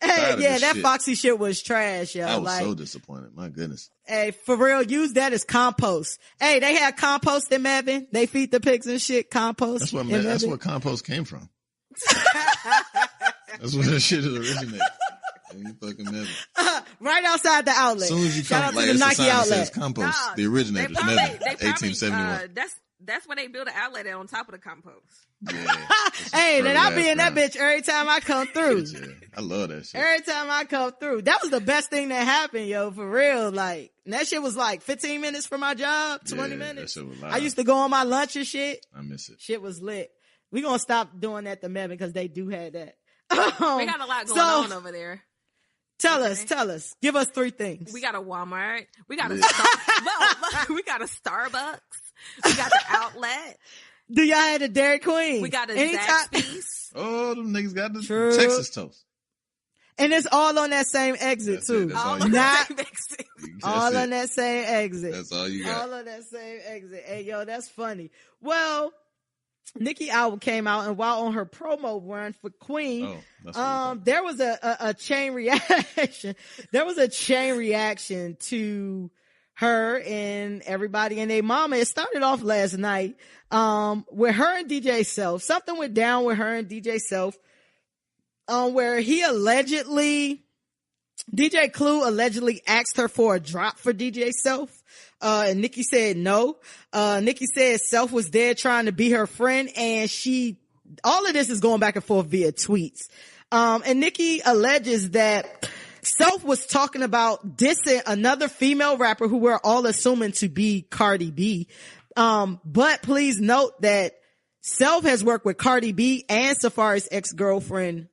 Hey, yeah, that shit. Foxy shit was trash, yo. I was so disappointed. My goodness. Hey, for real, use that as compost. Hey, they had compost in Mevin. They feed the pigs and shit. Compost. That's where compost came from. That's where that shit is originated. You fucking Mevin. Right outside the outlet. As soon as you Shout come, like, to the Nike outlet. Says compost. The originators, Mevin, 1871. That's where they build an outlet on top of the compost. Yeah, hey, then I'll be in that bitch every time I come through. Yeah, I love that shit. Every time I come through. That was the best thing that happened, yo, for real. Like, that shit was like 15 minutes from my job, 20 minutes. That shit was live. I used to go on my lunch and shit. I miss it. Shit was lit. We gonna stop doing that to Mevin because they do have that. We got a lot going on over there. Tell us. Give us 3 things. We got a Walmart. We got a we got a Starbucks. We got the outlet. Do y'all have a Dairy Queen? We got a Zaxby's. Oh, them niggas got the Texas toast. And it's all on that same exit too. That's all on got. the same exit. All on that same exit. That's all you got. All on that same exit. Hey, yo, that's funny. Well, Nikki Album came out, and while on her promo run for Queen, there was a chain reaction. There was a chain reaction to her and everybody and their mama. It started off last night with her and DJ Self. Something went down with her and DJ Self, where DJ Clue allegedly asked her for a drop for DJ Self. And Nikki said no. Nikki said Self was there trying to be her friend, and all of this is going back and forth via tweets. And Nikki alleges that Self was talking about dissing another female rapper who we're all assuming to be Cardi B. But please note that Self has worked with Cardi B and Safari's ex-girlfriend,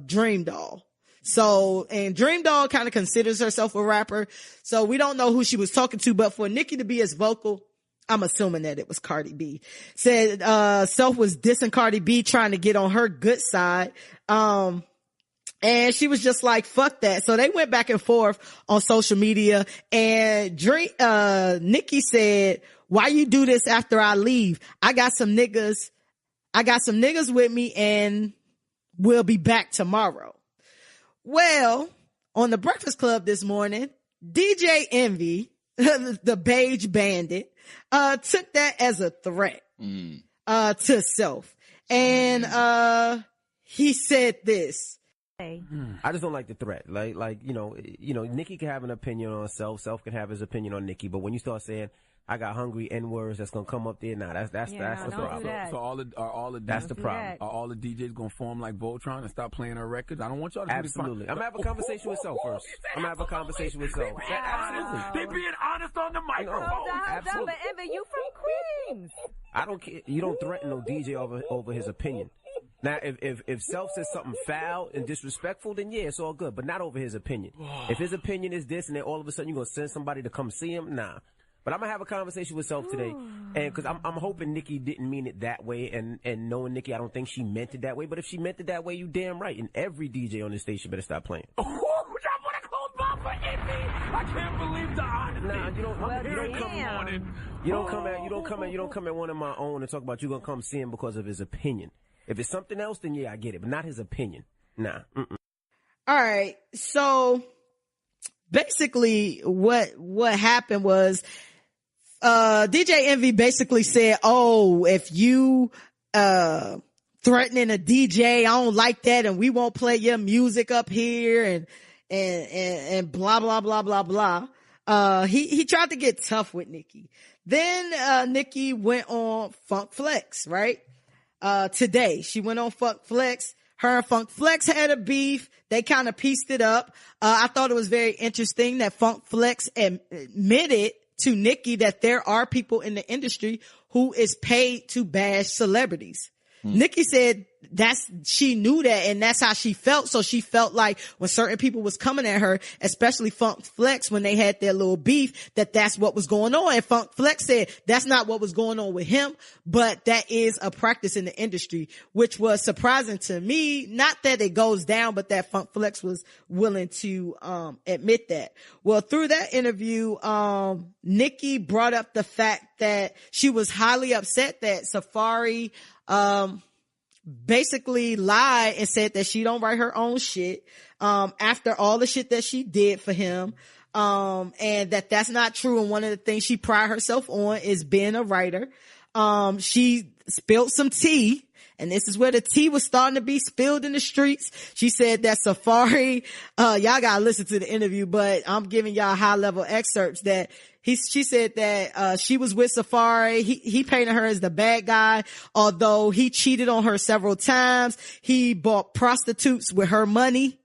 Dream Doll. So, and Dream Doll kind of considers herself a rapper. So we don't know who she was talking to, but for Nikki to be as vocal, I'm assuming that it was Cardi B. Said, Self was dissing Cardi B, trying to get on her good side. And she was just like, fuck that. So they went back and forth on social media, and Nikki said, why you do this after I leave? I got some niggas with me, and we'll be back tomorrow. Well, on the Breakfast Club this morning, DJ Envy, the Beige Bandit, took that as a threat, to Self. And, he said this. I just don't like the threat. Like, you know, Nikki can have an opinion on Self. Self can have his opinion on Nikki. But when you start saying, I got hungry N-words that's gonna come up there, that's the problem. So all the that's the problem. Are all the DJs gonna form like Voltron and stop playing our records? I don't want y'all to absolutely. I'm gonna have a conversation with Self first. I'm gonna have a conversation with Self. Absolutely. They being honest on the microphone. Absolutely. But Emma, you from Queens. I don't care. You don't threaten no DJ over his opinion. Now, if Self says something foul and disrespectful, then yeah, it's all good, but not over his opinion. If his opinion is this, and then all of a sudden you're gonna send somebody to come see him, nah. But I'm gonna have a conversation with Self today, and because I'm hoping Nikki didn't mean it that way, and knowing Nikki, I don't think she meant it that way. But if she meant it that way, you damn right. And every DJ on this station better stop playing. I want to close ball for Envy. I can't believe the honesty. Nah, you don't come at one of my own and talk about you gonna come see him because of his opinion. If it's something else, then yeah, I get it, but not his opinion. Nah. All right, so basically, what happened was, DJ Envy basically said, "Oh, if you threatening a DJ, I don't like that, and we won't play your music up here," and blah blah blah blah blah. He tried to get tough with Nikki. Then Nikki went on Funk Flex, right? Today she went on Funk Flex. Her and Funk Flex had a beef. They kind of pieced it up. I thought it was very interesting that Funk Flex admitted to Nikki that there are people in the industry who is paid to bash celebrities. Nikki said she knew that, and that's how she felt. So she felt like when certain people was coming at her, especially Funk Flex, when they had their little beef, that's what was going on. And Funk Flex said that's not what was going on with him, but that is a practice in the industry, which was surprising to me. Not that it goes down, but that Funk Flex was willing to admit that. Well, through that interview, Nikki brought up the fact that she was highly upset that Safari basically lied and said that she don't write her own shit after all the shit that she did for him, and that's not true. And one of the things she pride herself on is being a writer. She spilled some tea, and this is where the tea was starting to be spilled in the streets. She said that Safari, y'all gotta listen to the interview, but I'm giving y'all high level excerpts that she said that, she was with Safari. He painted her as the bad guy, although he cheated on her several times. He bought prostitutes with her money.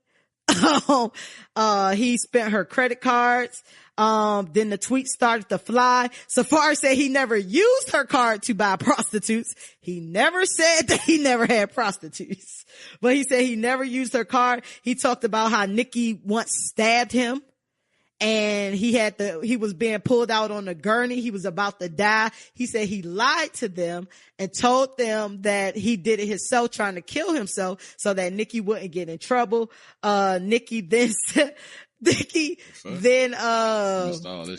He spent her credit cards. Then the tweet started to fly. Safari said he never used her card to buy prostitutes. He never said that he never had prostitutes, but he said he never used her card. He talked about how Nikki once stabbed him, and he was being pulled out on a gurney. He was about to die. He said he lied to them and told them that he did it himself, trying to kill himself so that Nicki wouldn't get in trouble. Nicki then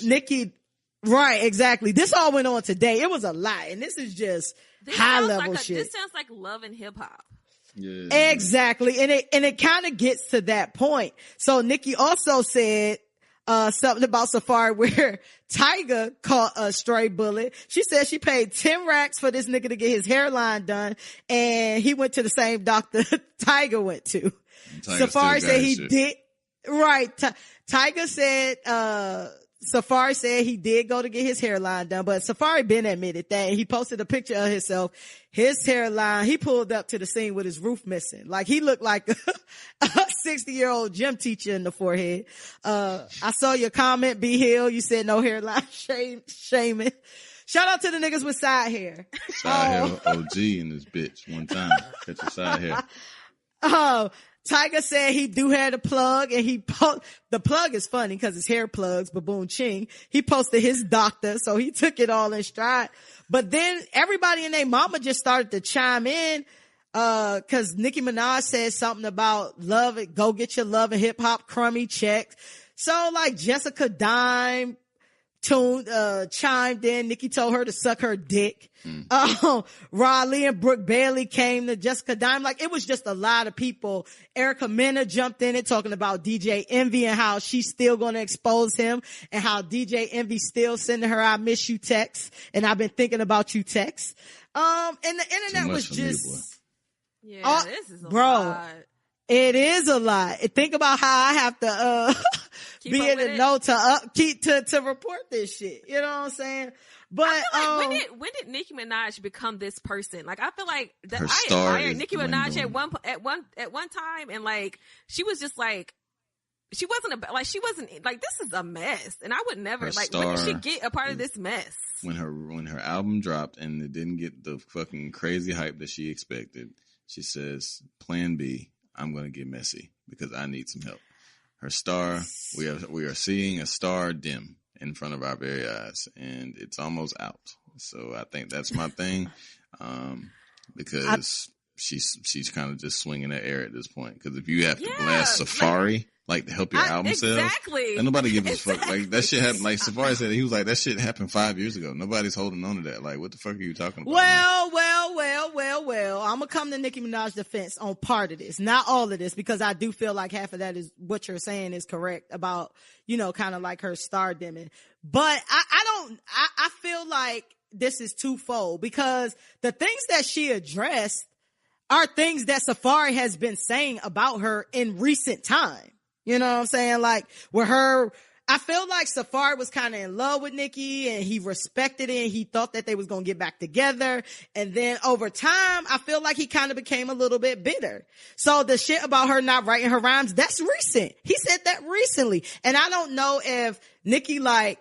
Nicki, right, exactly. This all went on today. It was a lie, and this is just high level shit. This sounds like Love and Hip Hop. Yeah. Exactly. And it kind of gets to that point. So Nicki also said, something about Safari where Tyga caught a stray bullet. She said she paid 10 racks for this nigga to get his hairline done, and he went to the same doctor Tyga went to. Safari said he did. Right. Tyga said, Safari said he did go to get his hairline done, but Safari been admitted that, and he posted a picture of himself. His hairline, he pulled up to the scene with his roof missing. Like, he looked like a 60-year-old gym teacher in the forehead. I saw your comment, B Hill. You said no hairline shaming. Shout out to the niggas with side hair. Side hair OG in this bitch one time. Catch your side hair. Tyga said he do have the plug, and the plug is funny because it's hair plugs, Baboon Ching. He posted his doctor, so he took it all in stride. But then everybody and their mama just started to chime in, cause Nicki Minaj said something about love it, go get your love and hip hop crummy checks. So like Jessica Dime chimed in. Nicki told her to suck her dick. Raleigh and Brooke Bailey came to Jessica Dime. Like, it was just a lot of people. Erica Mena jumped in it talking about DJ Envy and how she's still going to expose him, and how DJ Envy still sending her I miss you texts, and I've been thinking about you texts. And the internet was just, this is a lot. It is a lot. Think about how I have to be in the know to report this shit. You know what I'm saying? But I feel like when did Nicki Minaj become this person? Like, I feel like that I admired Nicki Minaj at one time, and like she was just like, she wasn't like, this is a mess, and I would never when did she get a part of this mess? When her album dropped and it didn't get the fucking crazy hype that she expected, she says, "Plan B, I'm gonna get messy because I need some help." Her star, we are seeing a star dim in front of our very eyes, and it's almost out. So I think that's my thing, because she's kind of just swinging the air at this point. Because if you have to blast Safari, like to help your album sell, and nobody gives a fuck. Like, that shit happened. Like Safari said, he was like, that shit happened 5 years ago. Nobody's holding on to that. Like, what the fuck are you talking about? Well, I'm gonna come to Nicki Minaj's defense on part of this, not all of this, because I do feel like half of that is what you're saying is correct about, you know, kind of like her star dimming. But I feel like this is twofold, because the things that she addressed are things that Safari has been saying about her in recent time. You know what I'm saying? Like, with her, I feel like Safari was kind of in love with Nicki, and he respected it, and he thought that they was going to get back together. And then over time, I feel like he kind of became a little bit bitter. So the shit about her not writing her rhymes, that's recent. He said that recently. And I don't know if Nicki like,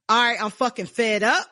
all right, I'm fucking fed up.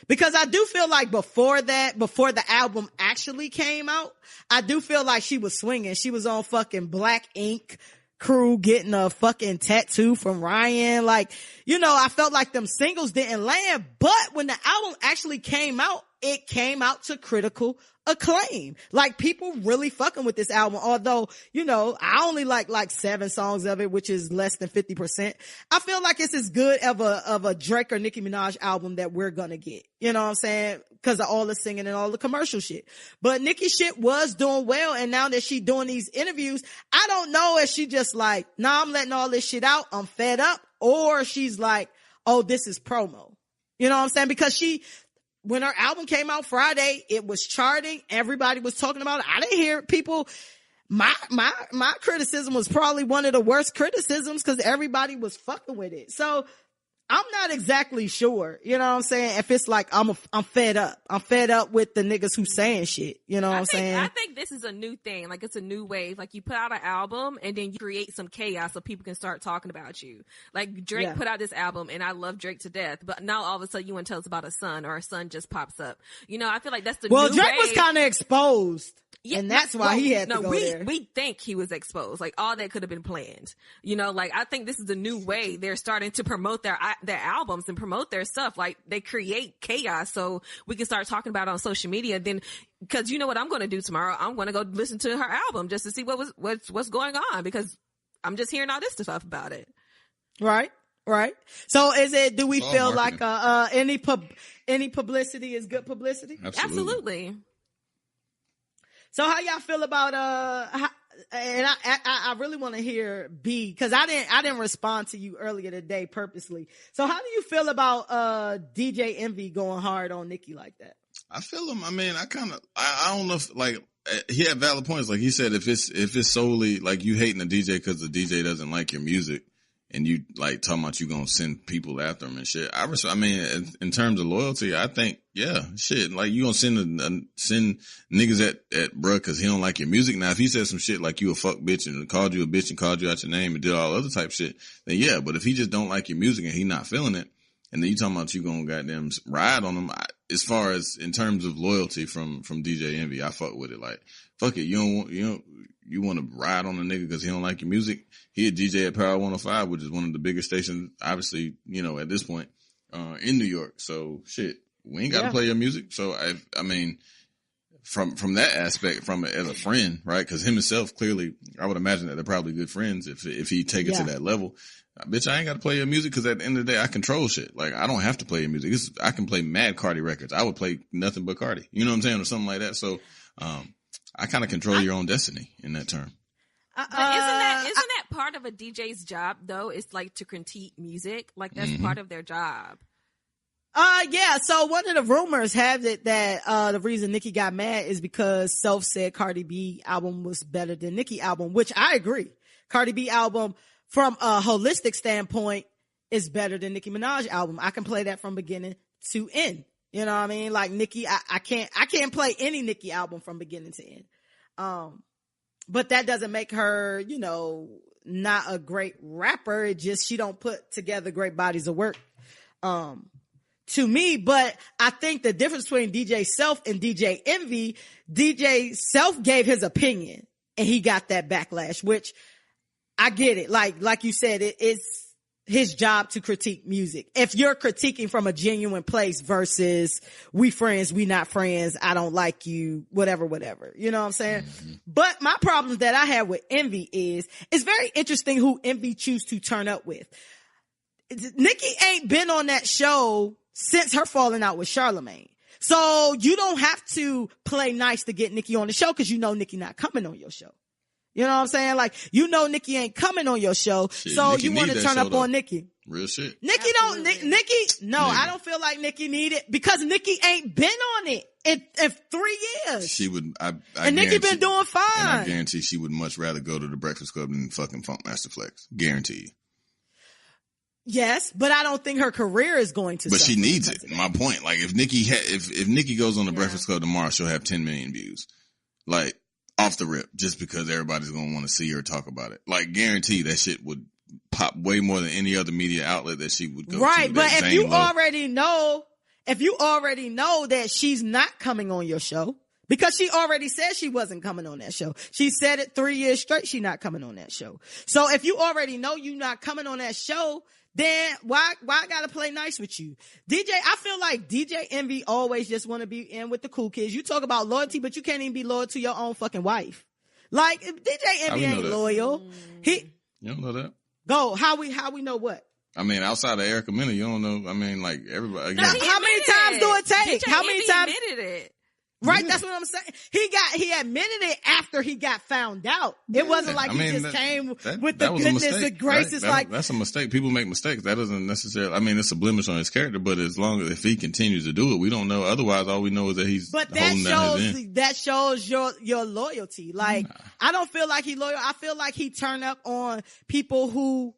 Because I do feel like before the album actually came out, I do feel like she was swinging. She was on fucking Black Ink Crew getting a fucking tattoo from Ryan. Like, you know, I felt like them singles didn't land, but when the album actually came out, it came out to critical acclaim. Like, people really fucking with this album, although, you know, I only like 7 songs of it, which is less than 50%. I feel like it's as good of a Drake or Nicki Minaj album that we're gonna get. You know what I'm saying? Because of all the singing and all the commercial shit. But Nicki shit was doing well, and now that she doing these interviews, I don't know if she just like, nah, I'm letting all this shit out, I'm fed up, or she's like, oh, this is promo. You know what I'm saying? Because when her album came out Friday, it was charting. Everybody was talking about it. I didn't hear people. My criticism was probably one of the worst criticisms because everybody was fucking with it. So I'm not exactly sure. You know what I'm saying? If it's like, I'm fed up. I'm fed up with the niggas who saying shit. You know what I'm saying? I think this is a new thing. Like, it's a new wave. Like, you put out an album and then you create some chaos so people can start talking about you. Like, Drake put out this album and I love Drake to death, but now all of a sudden you want to tell us about a son, or a son just pops up. You know, I feel like that's the new wave. Well, Drake was kind of exposed. Yeah, and that's why he had to go there. We think he was exposed. Like, all that could have been planned. You know, like, I think this is a new way. They're starting to promote their albums and promote their stuff. Like, they create chaos so we can start talking about it on social media. Then, because you know what I'm going to do tomorrow? I'm going to go listen to her album just to see what's going on, because I'm just hearing all this stuff about it. Right. So do we feel marketing. Like any publicity is good publicity? Absolutely. So how y'all feel about and I really want to hear B, because I didn't respond to you earlier today purposely. So how do you feel about DJ Envy going hard on Nicki like that? I feel him. I mean, I don't know if, like, he had valid points. Like he said, if it's solely like you hating the DJ because the DJ doesn't like your music, and you like talking about you gonna send people after him and shit. I mean, in terms of loyalty, I think, yeah, shit. Like, you gonna send niggas at bruh cause he don't like your music. Now, if he said some shit like you a fuck bitch and called you a bitch and called you out your name and did all other type shit, then yeah. But if he just don't like your music and he not feeling it, and then you talking about you gonna goddamn ride on him, as far as in terms of loyalty from DJ Envy, I fuck with it. Like, fuck it. You want to ride on a nigga because he don't like your music? He a DJ at Power 105, which is one of the biggest stations, obviously, you know, at this point, in New York. So shit, we ain't got to play your music. So I mean, from that aspect, as a friend, right? Cause him himself, clearly, I would imagine that they're probably good friends if he take it to that level. Bitch, I ain't got to play your music because at the end of the day, I control shit. Like, I don't have to play your music. I can play mad Cardi records. I would play nothing but Cardi. You know what I'm saying? Or something like that. So, I kind of control your own destiny in that term. But isn't that part of a DJ's job though? It's like to critique music. Like, that's part of their job. Yeah. So one of the rumors have it that, the reason Nicki got mad is because Self said Cardi B album was better than Nicki album, which I agree. Cardi B album from a holistic standpoint is better than Nicki Minaj album. I can play that from beginning to end. You know what I mean? Like, Nicki, I can't play any Nicki album from beginning to end. But that doesn't make her, you know, not a great rapper. It just, she don't put together great bodies of work, to me. But I think the difference between DJ Self and DJ Envy, DJ Self gave his opinion and he got that backlash, which I get it. Like you said, it's his job to critique music. If you're critiquing from a genuine place versus we friends, we not friends, I don't like you, whatever. You know what I'm saying? Mm-hmm. But my problem that I have with Envy is, it's very interesting who Envy choose to turn up with. Nicki ain't been on that show since her falling out with Charlamagne. So you don't have to play nice to get Nicki on the show, because you know Nicki not coming on your show. You know what I'm saying? Like, you know Nicki ain't coming on your show, shit, so Nicki, you want to turn up on Nicki. Real shit. Nicki I don't feel like Nicki need it, because Nicki ain't been on it in 3 years. She would, and Nicki been doing fine. And I guarantee she would much rather go to the Breakfast Club than fucking Funkmaster Flex. Guarantee you. Yes, but I don't think her career is going to. But she needs it. My point. Like, if Nicki goes on the Breakfast Club tomorrow, she'll have 10 million views. Like, off the rip, just because everybody's going to want to see her talk about it. Like, guarantee that shit would pop way more than any other media outlet that she would go to. Right, but if you already know that she's not coming on your show, because she already said she wasn't coming on that show. She said it 3 years straight, she not coming on that show. So if you already know you not coming on that show, then why I gotta play nice with you? I feel like DJ Envy always just want to be in with the cool kids. You talk about loyalty, but you can't even be loyal to your own fucking wife. Like, DJ Envy ain't loyal. You don't know that? Go. How we know what? I mean, outside of Erica Mena, you don't know. I mean, like, everybody. How many times do it take? How many times? Admitted it. Right, that's what I'm saying. He admitted it after he got found out. It wasn't like he just came with the goodness and grace. It's like, that's a mistake. People make mistakes. That doesn't necessarily, I mean, it's a blemish on his character, but as long as, if he continues to do it, we don't know. Otherwise, all we know is that he's holding down his end. That shows your loyalty. Like, I don't feel like he loyal. I feel like he turned up on people who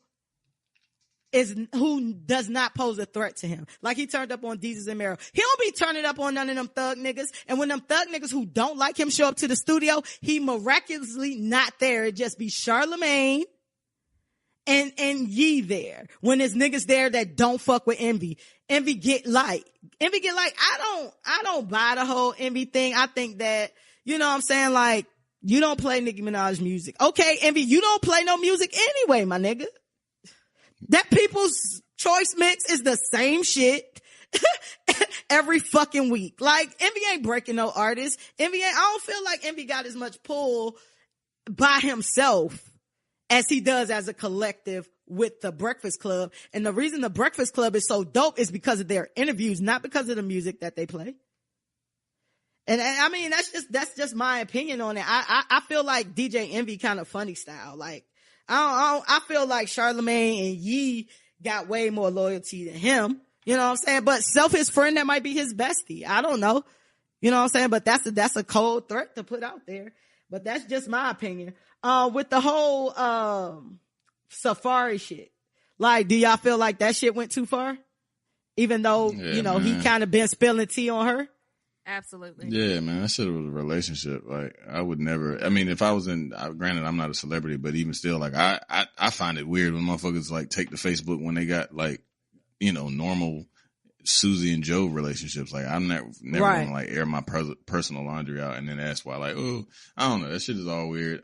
who does not pose a threat to him. Like he turned up on Deezus and Mero. He don't be turning up on none of them thug niggas. And when them thug niggas who don't like him show up to the studio, he miraculously not there. It just be Charlemagne and Yee there. When there's niggas there that don't fuck with Envy. Envy get light. I don't buy the whole Envy thing. I think that, you know what I'm saying? Like, you don't play Nicki Minaj music. Okay, Envy, you don't play no music anyway, my nigga. That People's Choice mix is the same shit every fucking week. Like, Envy ain't breaking no artist. I don't feel like Envy got as much pull by himself as he does as a collective with the Breakfast Club. And the reason the Breakfast Club is so dope is because of their interviews, not because of the music that they play. And I mean, that's just my opinion on it. I feel like DJ Envy kind of funny style. Like, I feel like Charlemagne and Yee got way more loyalty than him. You know what I'm saying? But Self, his friend, that might be his bestie. I don't know. You know what I'm saying? But that's a cold threat to put out there. But that's just my opinion. With the whole, Safari shit. Like, do y'all feel like that shit went too far? Even though, he kind of been spilling tea on her? Absolutely. Yeah, man, that shit was a relationship. Like, I would never, I mean, if I was granted, I'm not a celebrity, but even still, like, I find it weird when motherfuckers, like, take to Facebook when they got, like, normal Susie and Joe relationships. Like, I'm never gonna, like, air my personal laundry out and then ask why. Like, oh, I don't know. That shit is all weird.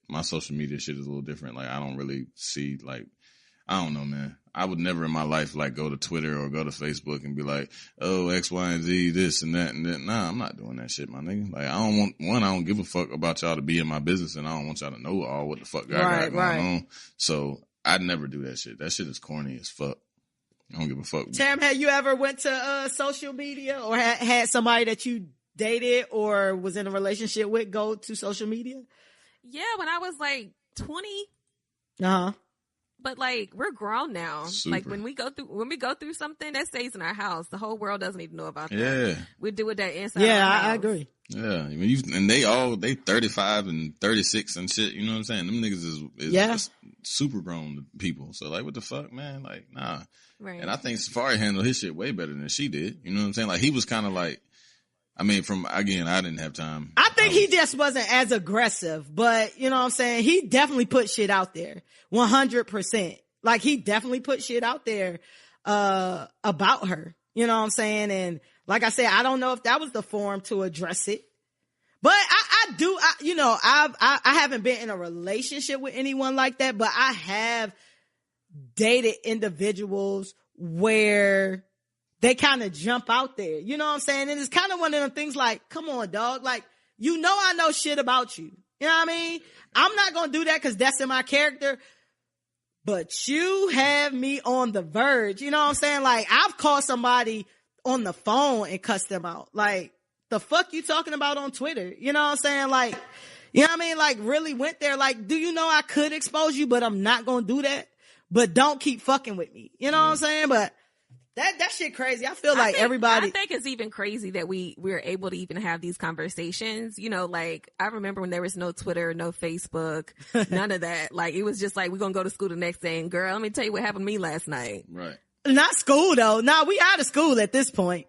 My social media shit is a little different. Like, I don't really see, like, I don't know, man. I would never in my life, like, go to Twitter or go to Facebook and be like, oh, X, Y, and Z, this and that and that. Nah, I'm not doing that shit, my nigga. Like, I don't give a fuck about y'all to be in my business, and I don't want y'all to know all what the fuck I got going on. So I'd never do that shit. That shit is corny as fuck. I don't give a fuck. Tam, have you ever went to social media or had somebody that you dated or was in a relationship with go to social media? Yeah, when I was like 20. Uh-huh. But like, we're grown now. Super. Like when we go through something that stays in our house, the whole world doesn't even know about that. Yeah. We do it that inside. Yeah, our house. I agree. Yeah. I mean, and they 35 and 36 and shit. You know what I'm saying? Them niggas is super grown people. So like, what the fuck, man? Like, nah. Right. And I think Safari handled his shit way better than she did. You know what I'm saying? Like, he was kind of like, I mean, I didn't have time. I think he just wasn't as aggressive, but you know what I'm saying? He definitely put shit out there. 100%. Like, he definitely put shit out there, about her. You know what I'm saying? And like I said, I don't know if that was the forum to address it, but I haven't been in a relationship with anyone like that, but I have dated individuals where they kind of jump out there. You know what I'm saying? And it's kind of one of them things like, come on, dog. Like, I know shit about you. You know what I mean? I'm not going to do that because that's in my character. But you have me on the verge. You know what I'm saying? Like, I've called somebody on the phone and cussed them out. Like, the fuck you talking about on Twitter? You know what I'm saying? Like, you know what I mean? Like, really went there. Like, do you know I could expose you, but I'm not going to do that? But don't keep fucking with me. You know what I'm saying? But that shit crazy. I feel like everybody. I think it's even crazy that we're able to even have these conversations. You know, like, I remember when there was no Twitter, no Facebook, none of that. Like, it was just like, we're going to go to school the next day and, girl, let me tell you what happened to me last night. Right. Not school though. Nah, we out of school at this point.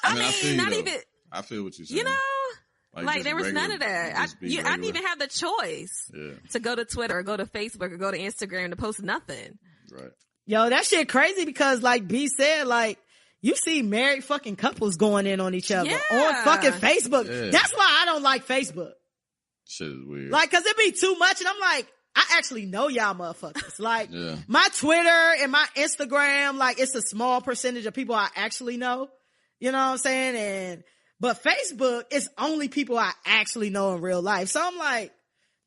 I mean, not even. I feel what you're saying. You know, like there was none of that. I didn't even have the choice to go to Twitter or go to Facebook or go to Instagram to post nothing. Right. Yo, that shit crazy because like B said, like, you see married fucking couples going in on each other on fucking Facebook. Yeah. That's why I don't like Facebook. Shit is weird. Like, cause it be too much and I'm like, I actually know y'all motherfuckers. Like, my Twitter and my Instagram, like, it's a small percentage of people I actually know. You know what I'm saying? But Facebook, it's only people I actually know in real life. So I'm like,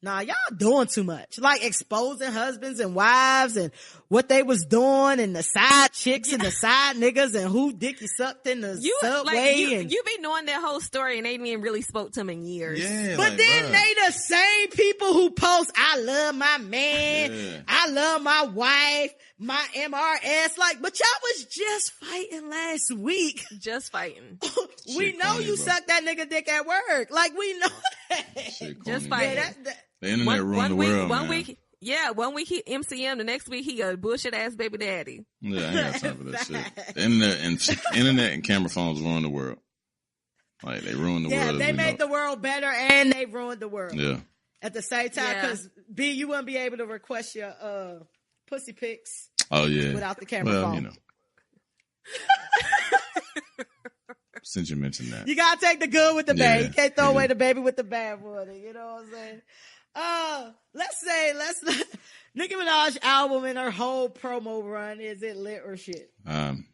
nah, y'all doing too much. Like, exposing husbands and wives and what they was doing and the side chicks and the side niggas and who dicky sucked in the subway. Like, you be knowing that whole story and they ain't even really spoke to him in years. Yeah, but then they the same people who post, I love my man, I love my wife, my MRS. Like, but y'all was just fighting last week. Just fighting. We know you sucked that nigga dick at work. Like, we know that. Just fighting. The internet ruined the world, One man. Yeah, 1 week he MCM, the next week he a bullshit ass baby daddy. Yeah, I ain't got time for that shit. The internet and camera phones ruin the world. Like, they ruined the world. Yeah, they made the world better and they ruined the world. Yeah. At the same time, because B, you wouldn't be able to request your pussy pics. Oh yeah. Without the camera phone. You know. Since you mentioned that, you gotta take the good with the bad. You can't throw away the baby with the bad water. You know what I'm saying? Let's Nicki Minaj album and her whole promo run, is it lit or shit? I'm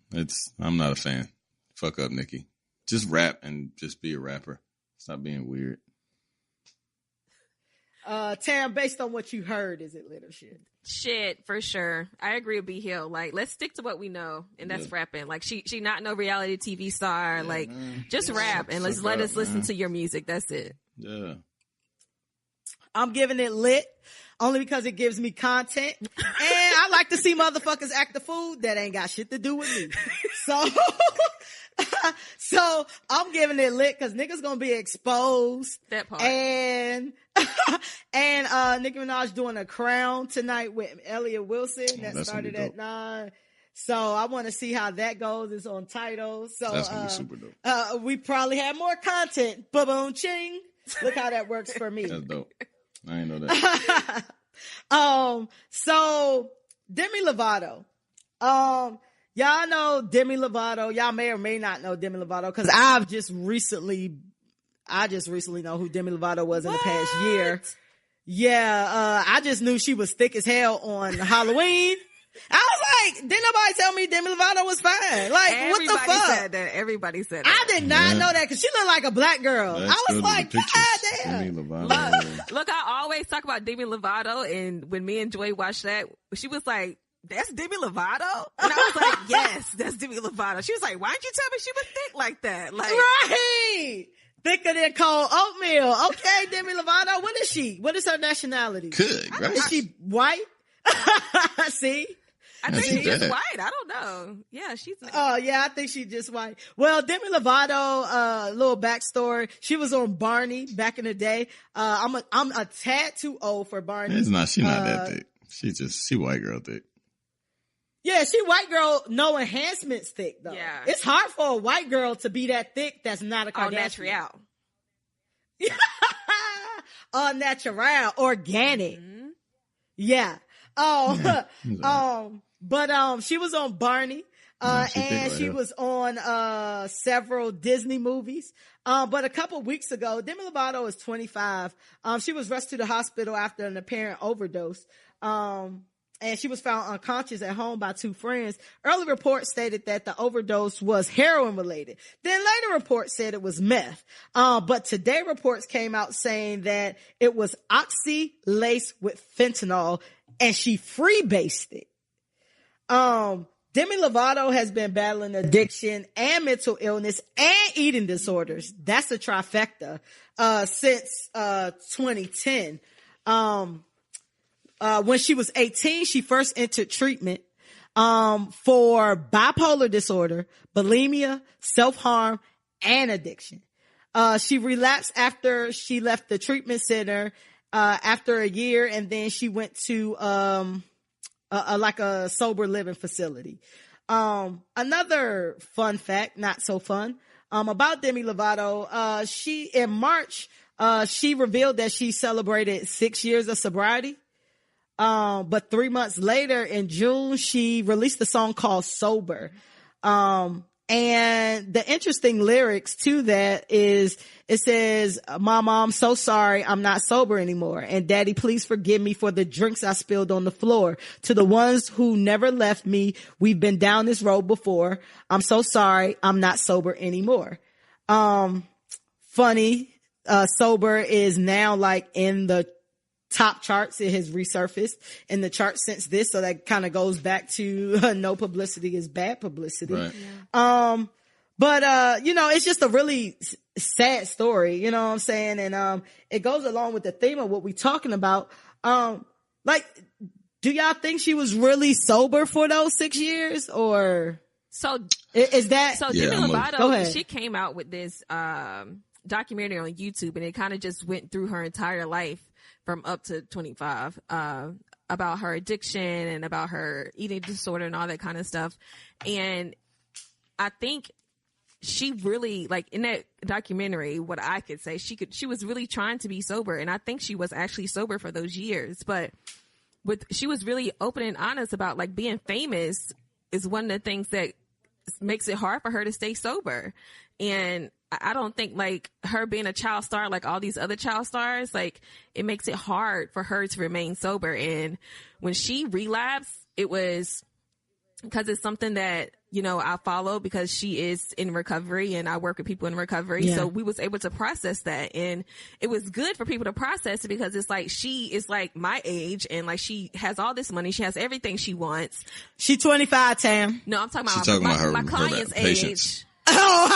not a fan. Fuck up, Nicki. Just rap and just be a rapper. Stop being weird. Tam, based on what you heard, is it lit or shit? Shit, for sure. I agree with B Hill. Like, let's stick to what we know, and that's rapping. Like, she not no reality TV star. Like, just rap and let us listen to your music. That's it. Yeah. I'm giving it lit only because it gives me content, and I like to see motherfuckers act the fool that ain't got shit to do with me. So I'm giving it lit because niggas gonna be exposed. That part. And Nicki Minaj doing a crown tonight with Elliot Wilson that started at 9. So I want to see how that goes. It's on Tidal. So that's gonna be super dope. We probably have more content. Boom, ching. Look how that works for me. That's dope. I ain't know that. So Demi Lovato. Y'all know Demi Lovato. Y'all may or may not know Demi Lovato because I just recently know who Demi Lovato was in the past year. Yeah, I just knew she was thick as hell on Halloween. I was like, didn't nobody tell me Demi Lovato was fine? Like, everybody what the fuck? said that. Everybody said that. I did not know that because she looked like a black girl. I was like, God damn. Demi Lovato. Look, I always talk about Demi Lovato, and when me and Joy watched that, she was like, that's Demi Lovato? And I was like, yes, that's Demi Lovato. She was like, why'd you tell me she was thick like that? Like, right. Thicker than cold oatmeal. Okay, Demi Lovato. What is she? What is her nationality? Good, right? Is she white? See? I think she's just white. I don't know. Yeah, she's. Oh yeah, I think she's just white. Well, Demi Lovato, little backstory. She was on Barney back in the day. I'm a tad too old for Barney. She's not that thick. She white girl thick. Yeah, she white girl, no enhancements thick though. Yeah. It's hard for a white girl to be that thick that's not a Kardashian. Natural. Natural, organic. Mm-hmm. Yeah. But she was on Barney, and she was on several Disney movies. But a couple weeks ago, Demi Lovato is 25. She was rushed to the hospital after an apparent overdose. And she was found unconscious at home by 2 friends. Early reports stated that the overdose was heroin related. Then later reports said it was meth. But today reports came out saying that it was oxy laced with fentanyl, and she freebased it. Demi Lovato has been battling addiction and mental illness and eating disorders. That's a trifecta, since 2010. When she was 18, she first entered treatment for bipolar disorder, bulimia, self-harm, and addiction. She relapsed after she left the treatment center after a year, and then she went to like a sober living facility. Another fun fact, not so fun, about Demi Lovato, in March, she revealed that she celebrated 6 years of sobriety. But 3 months later in June, she released a song called Sober. And the interesting lyrics to that is, it says, Mama, I'm so sorry I'm not sober anymore. And Daddy, please forgive me for the drinks I spilled on the floor. To the ones who never left me, we've been down this road before. I'm so sorry I'm not sober anymore. Funny, Sober is now like in the top charts. It has resurfaced in the charts since this, so that kind of goes back to no publicity is bad publicity. Right. Yeah. But it's just a really sad story, you know what I'm saying? And it goes along with the theme of what we're talking about. Like, do y'all think she was really sober for those 6 years, or so is that Demi Lovato? Go ahead. She came out with this documentary on YouTube, and it kind of just went through her entire life from up to 25. her addiction and about her eating disorder and all that kind of stuff. And I think she really, like, in that documentary, what I could say, she was really trying to be sober. And I think she was actually sober for those years, but she was really open and honest about, like, being famous is one of the things that makes it hard for her to stay sober. And I don't think, like, her being a child star, like all these other child stars, like, it makes it hard for her to remain sober. And when she relapsed, it was because it's something that, you know, I follow because she is in recovery and I work with people in recovery. Yeah. So we was able to process that. And it was good for people to process it because it's like, she is like my age and like she has all this money. She has everything she wants. She 25, Tam. No, I'm talking about my client's age. Oh,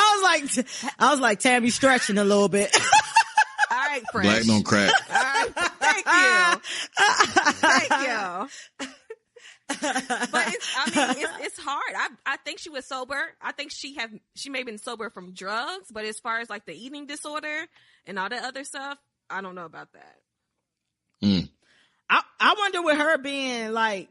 I was like, Tam, you stretching a little bit. All right, Fresh. Black don't crack. All right, thank you. But it's hard. I think she was sober. I think she may have been sober from drugs, but as far as like the eating disorder and all that other stuff, I don't know about that. I wonder with her being like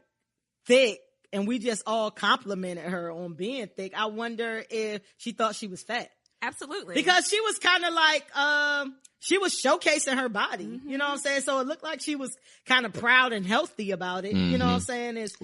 thick and we just all complimented her on being thick, I wonder if she thought she was fat. Absolutely. Because she was kind of like, she was showcasing her body. Mm-hmm. You know what I'm saying? So it looked like she was kind of proud and healthy about it. Mm-hmm. You know what I'm saying? Was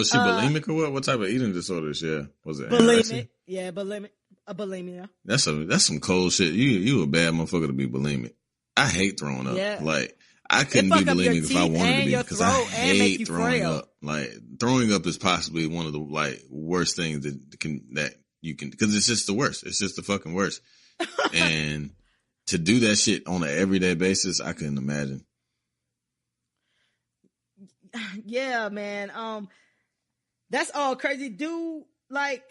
she bulimic or what? What type of eating disorder is she? Was it bulimic? Yeah, bulimia. That's some cold shit. You a bad motherfucker to be bulimic. I hate throwing up. Yeah. Like, I couldn't be bulimic if I wanted to be because I hate throwing up. Like, throwing up is possibly one of the like worst things that you can, because it's just the worst. It's just the fucking worst. And to do that shit on an everyday basis, I couldn't imagine. Yeah, man. That's all crazy. Like,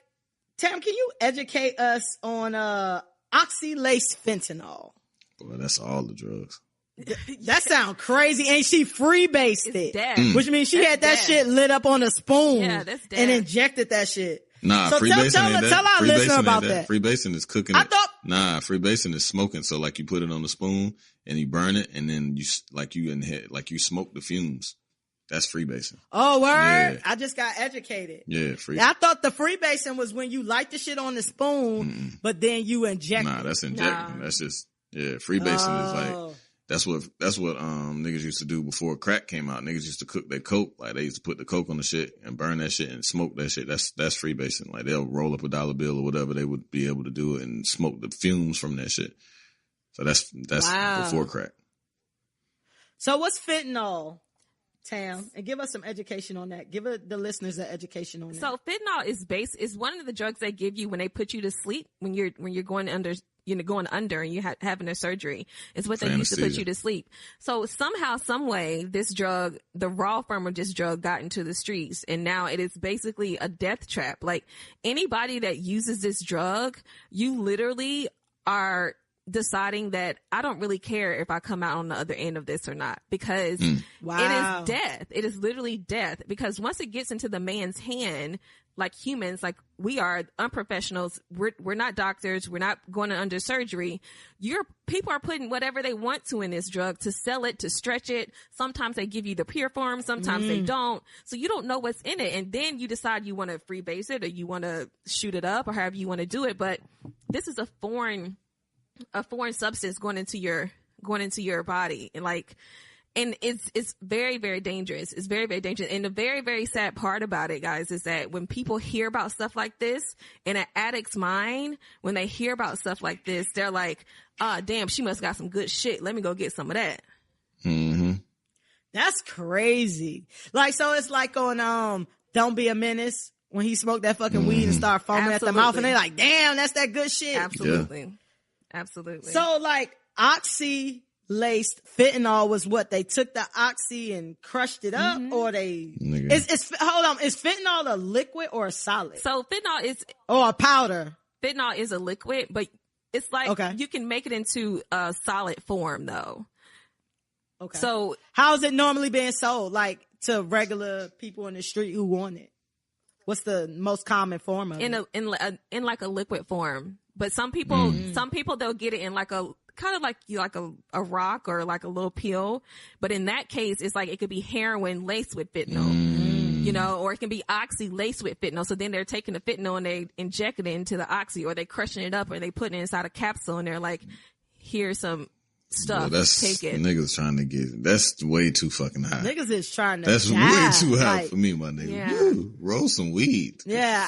Tam, can you educate us on oxylase fentanyl? Boy, that's all the drugs. That sounds crazy. And she freebased it, which means she had that shit lit up on a spoon and injected that shit. Nah, so freebasing ain't that. Tell our listener about that. Freebasing is cooking it. Freebasing is smoking. So like you put it on the spoon and you burn it and then you smoke the fumes. That's freebasing. Oh, word? Yeah. I just got educated. Yeah, I thought the freebasing was when you light the shit on the spoon, but then you inject it. Nah, that's injecting. That's just, freebasing is like, that's what niggas used to do before crack came out. Niggas used to cook their coke. Like they used to put the coke on the shit and burn that shit and smoke that shit. That's freebasing. Like they'll roll up a $1 bill or whatever, they would be able to do it and smoke the fumes from that shit. So that's before crack. So what's fentanyl, Tam? And give us some education on that. Give the listeners an education on that. So fentanyl is one of the drugs they give you when they put you to sleep when you're going under. Going under and you're having a surgery is what they used to put you to sleep. So somehow, some way, this drug, the raw form of this drug got into the streets and now it is basically a death trap. Like anybody that uses this drug, you literally are deciding that I don't really care if I come out on the other end of this or not because it is death. It is literally death because once it gets into the man's hand, like humans, like we are unprofessionals. We're not doctors. We're not going under surgery. People are putting whatever they want to in this drug to sell it, to stretch it. Sometimes they give you the pure form. Sometimes they don't. So you don't know what's in it. And then you decide you want to freebase it or you want to shoot it up or however you want to do it. But this is a foreign substance going into your body. And it's very, very dangerous. It's very, very dangerous. And the very, very sad part about it, guys, is that when people hear about stuff like this, in an addict's mind, when they hear about stuff like this, they're like, damn, she must got some good shit. Let me go get some of that. Mm-hmm. That's crazy. Like, so it's like on, Don't Be a Menace when he smoked that fucking weed and started foaming at the mouth and they're like, damn, that's that good shit. Absolutely. Yeah. Absolutely. So like oxy-laced fentanyl was what? They took the oxy and crushed it up or they... Hold on. Is fentanyl a liquid or a solid? So fentanyl is... Or a powder? Fentanyl is a liquid, but it's like you can make it into a solid form though. Okay. So how is it normally being sold? Like to regular people in the street who want it? What's the most common form of it? In like a liquid form. But some people they'll get it in like kind of like a rock or like a little pill. But in that case, it's like it could be heroin laced with fentanyl, you know, or it can be oxy laced with fentanyl. So then they're taking the fentanyl and they inject it into the oxy, or they crushing it up, or they putting it inside a capsule and they're like, here's some stuff. Well, take it. Niggas trying to get, that's way too fucking high. Niggas is trying to That's die. way too high Like, for me, my nigga. Yeah. Woo, roll some weed. Yeah.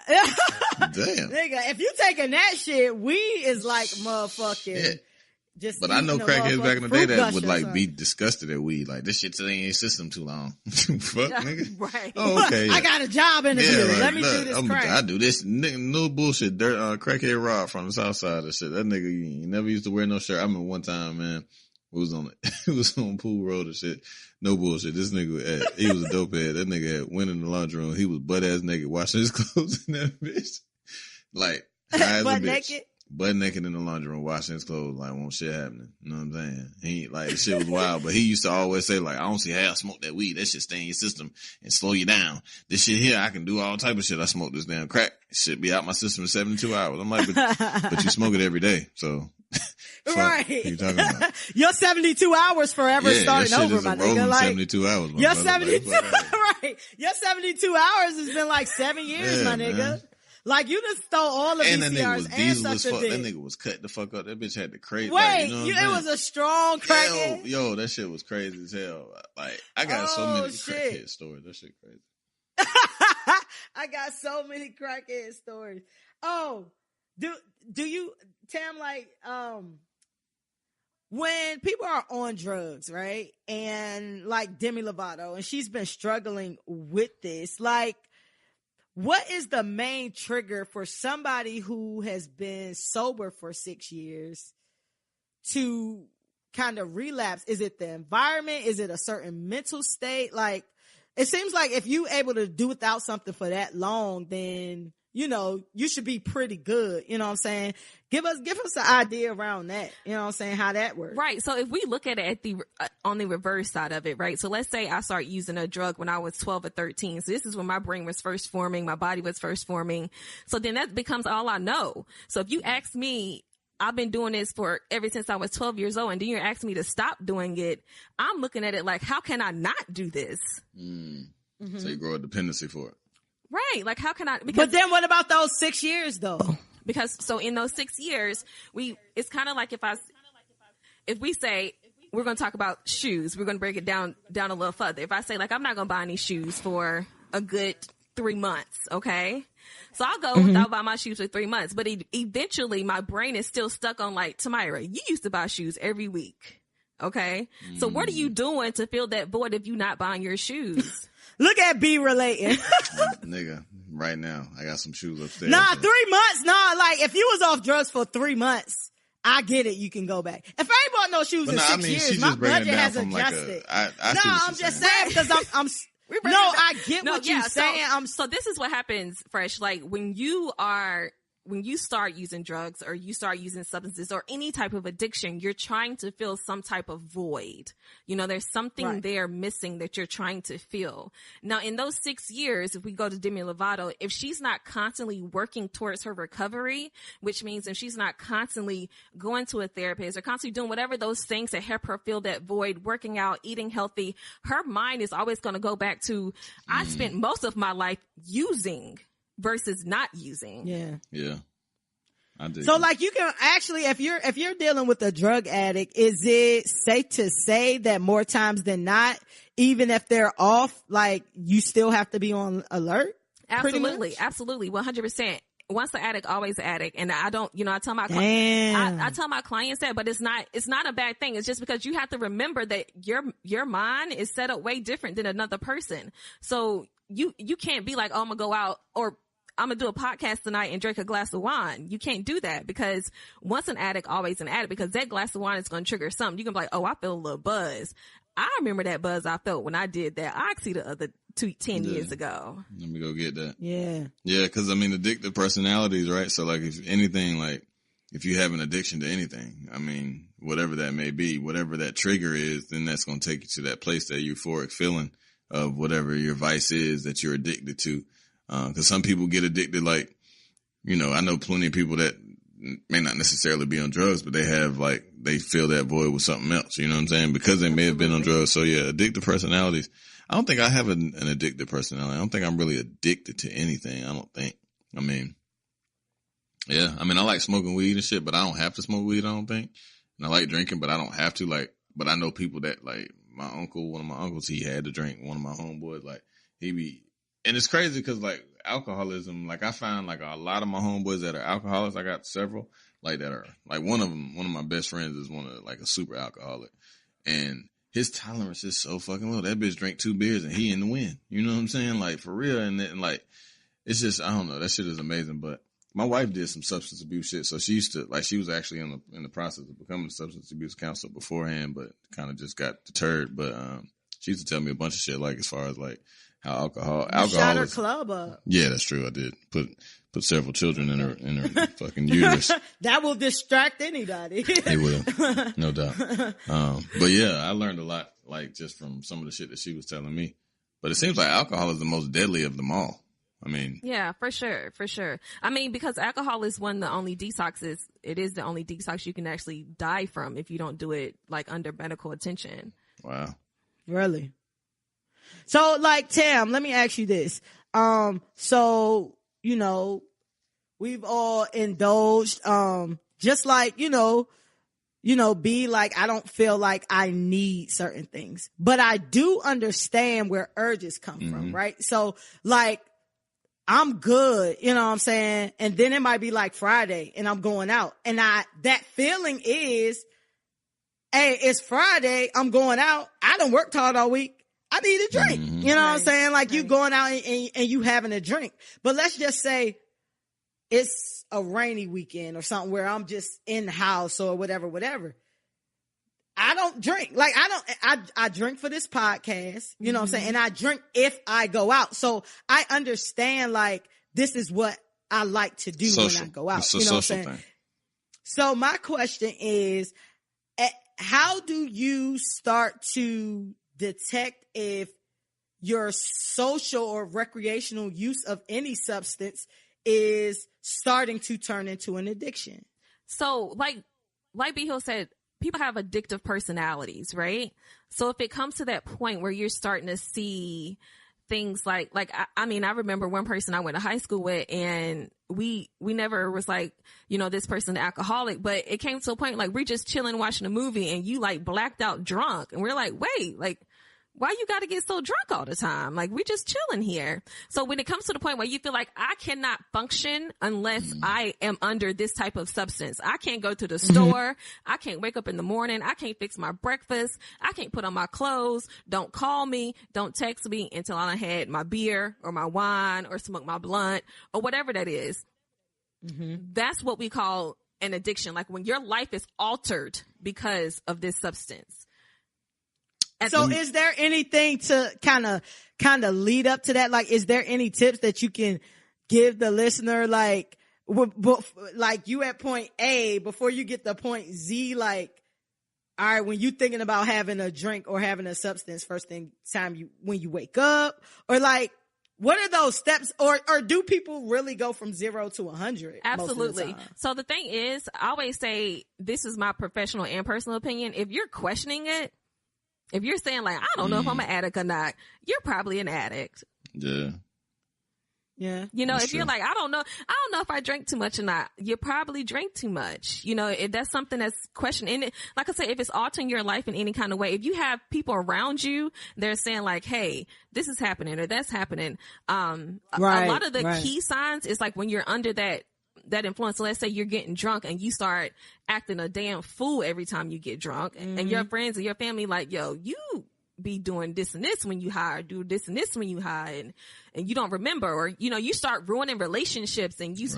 Damn. Nigga, if you taking that shit, weed is like motherfucking. Yeah. Just But I know eating a crackheads back in the day fruit that gush would or like something. be disgusted at weed. Like, this shit staying in your system too long. Fuck, nigga. Right. Oh, okay. Yeah. I got a job interview. like, Let me look, do this crack. I do this. Nigga, no bullshit. Dirt, crackhead Rob from the south side of shit. That nigga, he never used to wear no shirt. I remember one time, man, it was on Pool Road and shit. No bullshit. This nigga, he was a dope head. That nigga had went in the laundry room. He was butt ass naked, washing his clothes in that bitch. Like, high as Butt a bitch. naked? Butt naked in the laundry room, washing his clothes, like, won't shit happening. You know what I'm saying? He, like, the shit was wild, but he used to always say, like, I don't see how I smoke that weed. That shit stay in your system and slow you down. This shit here, I can do all type of shit. I smoke this damn crack. It should be out my system in 72 hours. I'm like, but you smoke it every day, so. Right. What you talking about? Your 72 hours forever starting your shit over, is my a rolling nigga. Like, 72 hours, my your brother. 72, Like, right. Your 72 hours has been like 7 years, Yeah, my nigga. man. Like, you just stole all the and that nigga was VCRs and diesel as sucked fuck. a That dick. nigga was cut the fuck up. That bitch had the crazy. Wait, like, you know what it I'm was saying? a strong crackhead? Yo, that shit was crazy as hell. Like, I got so many shit. crackhead stories. That shit crazy. I got so many crackhead stories. Oh, do you, Tam, like, when people are on drugs, right? And like Demi Lovato, and she's been struggling with this, like, what is the main trigger for somebody who has been sober for 6 years to kind of relapse? Is it the environment? Is it a certain mental state? Like, it seems like if you able to do without something for that long, then, you know, you should be pretty good. You know what I'm saying? Give us an idea around that. You know what I'm saying? How that works. Right. So if we look at it on the reverse side of it, right? So let's say I start using a drug when I was 12 or 13. So this is when my brain was first forming, my body was first forming. So then that becomes all I know. So if you ask me, I've been doing this for ever since I was 12 years old, and then you're asking me to stop doing it, I'm looking at it like, how can I not do this? Mm-hmm. So you grow a dependency for it. Right. Like, how can I? Because, But then what about those 6 years though? because so in those 6 years, it's kind of like if we say we're going to talk about shoes, we're going to break it down a little further. If I say, like, I'm not going to buy any shoes for a good 3 months. Okay. So I'll go without buying my shoes for 3 months, but eventually my brain is still stuck on, like, Tamyra, you used to buy shoes every week. Okay. So what are you doing to fill that void if you're not buying your shoes? Look at B relating. Nigga, right now, I got some shoes upstairs. Nah, 3 months. Nah, like, if you was off drugs for 3 months, I get it. You can go back. If I ain't bought no shoes in 6 years, she's my just breaking budget it down has from like adjusted. I No, see what I'm she's just saying. saying because I'm no, I get what you're saying. So this is what happens, Fresh. Like, when you start using drugs or you start using substances or any type of addiction, you're trying to fill some type of void. You know, there's something there missing that you're trying to fill. Now, in those 6 years, if we go to Demi Lovato, if she's not constantly working towards her recovery, which means if she's not constantly going to a therapist or constantly doing whatever those things that help her fill that void, working out, eating healthy, her mind is always going to go back to, I spent most of my life using versus not using. Yeah. I do. So, like, you can actually, if you're dealing with a drug addict, is it safe to say that more times than not, even if they're off, like, you still have to be on alert? Absolutely. 100%. Once the addict, always the addict. And I don't, I tell my I tell my clients that, but it's not a bad thing. It's just because you have to remember that your mind is set up way different than another person. So you can't be like, oh, I'm gonna go out or I'm going to do a podcast tonight and drink a glass of wine. You can't do that because once an addict, always an addict, because that glass of wine is going to trigger something. You can be like, oh, I feel a little buzz. I remember that buzz I felt when I did that oxy the other 10 years ago. Let me go get that. Yeah. Yeah, because, I mean, addictive personalities, right? So, like, if anything, like, if you have an addiction to anything, I mean, whatever that may be, whatever that trigger is, then that's going to take you to that place, that euphoric feeling of whatever your vice is that you're addicted to. Cause some people get addicted, like, I know plenty of people that may not necessarily be on drugs, but they have they fill that void with something else. You know what I'm saying? Because they may have been on drugs. So yeah, addictive personalities. I don't think I have an addictive personality. I don't think I'm really addicted to anything. I don't think. I mean, yeah. I mean, I like smoking weed and shit, but I don't have to smoke weed, I don't think. And I like drinking, but I don't have to. But I know people that, my uncle, one of my uncles, he had to drink. One of my homeboys, and it's crazy because, alcoholism, I find, a lot of my homeboys that are alcoholics, I got several, that are, one of my best friends is a super alcoholic. And his tolerance is so fucking low. That bitch drank 2 beers and he in the win. You know what I'm saying? For real. And it's just, I don't know. That shit is amazing. But my wife did some substance abuse shit. So she used to, she was actually in the process of becoming a substance abuse counselor beforehand, but kind of just got deterred. But, she used to tell me a bunch of shit, as far as how alcohol shot her club up. Yeah, that's true. I did put several children in her fucking uterus. That will distract anybody. It will, no doubt. But yeah, I learned a lot, just from some of the shit that she was telling me. But it seems like alcohol is the most deadly of them all. I mean, yeah, for sure. I mean, because alcohol is one of the only detoxes. It is the only detox you can actually die from if you don't do it under medical attention. Wow. Really? So, Tam, let me ask you this. So, we've all indulged, just be I don't feel like I need certain things, but I do understand where urges come from, right? So, I'm good, you know what I'm saying? And then it might be Friday and I'm going out. And that feeling is, hey, it's Friday, I'm going out. I done worked hard all week. I need a drink. You know what I'm saying? You going out and you having a drink. But let's just say it's a rainy weekend or something where I'm just in the house or whatever. I don't drink. I drink for this podcast, you know what I'm saying? And I drink if I go out. So I understand this is what I like to do when I go out. It's a you know social what I'm saying? thing. So my question is, how do you start to detect if your social or recreational use of any substance is starting to turn into an addiction? So like B. Hill said, people have addictive personalities, right? So if it comes to that point where you're starting to see things I remember one person I went to high school with, and we never was this person's alcoholic, but it came to a point we're just chilling watching a movie and you blacked out drunk, and we're wait, why you got to get so drunk all the time? We just chilling here. So when it comes to the point where you feel I cannot function unless I am under this type of substance. I can't go to the store. I can't wake up in the morning. I can't fix my breakfast. I can't put on my clothes. Don't call me. Don't text me until I had my beer or my wine or smoke my blunt or whatever that is. That's what we call an addiction. When your life is altered because of this substance. So is there anything to kind of lead up to that? Is there any tips that you can give the listener, you at point A before you get to point Z, all right, when you thinking about having a drink or having a substance first thing when you wake up, or what are those steps, or do people really go from 0 to 100? Absolutely. So the thing is, I always say, this is my professional and personal opinion. If you're questioning it, if you're saying I don't know if I'm an addict or not, you're probably an addict. Yeah. Yeah. If you're I don't know if I drank too much or not, you probably drink too much. If that's something that's questioned. And like I said, if it's altering your life in any kind of way, if you have people around you, they're saying hey, this is happening or that's happening. A lot of the key signs is when you're under that influence. So let's say you're getting drunk and you start acting a damn fool every time you get drunk, and your friends and your family yo, you be doing this and this when you high, or do this and this when you high, and you don't remember, or you start ruining relationships, and you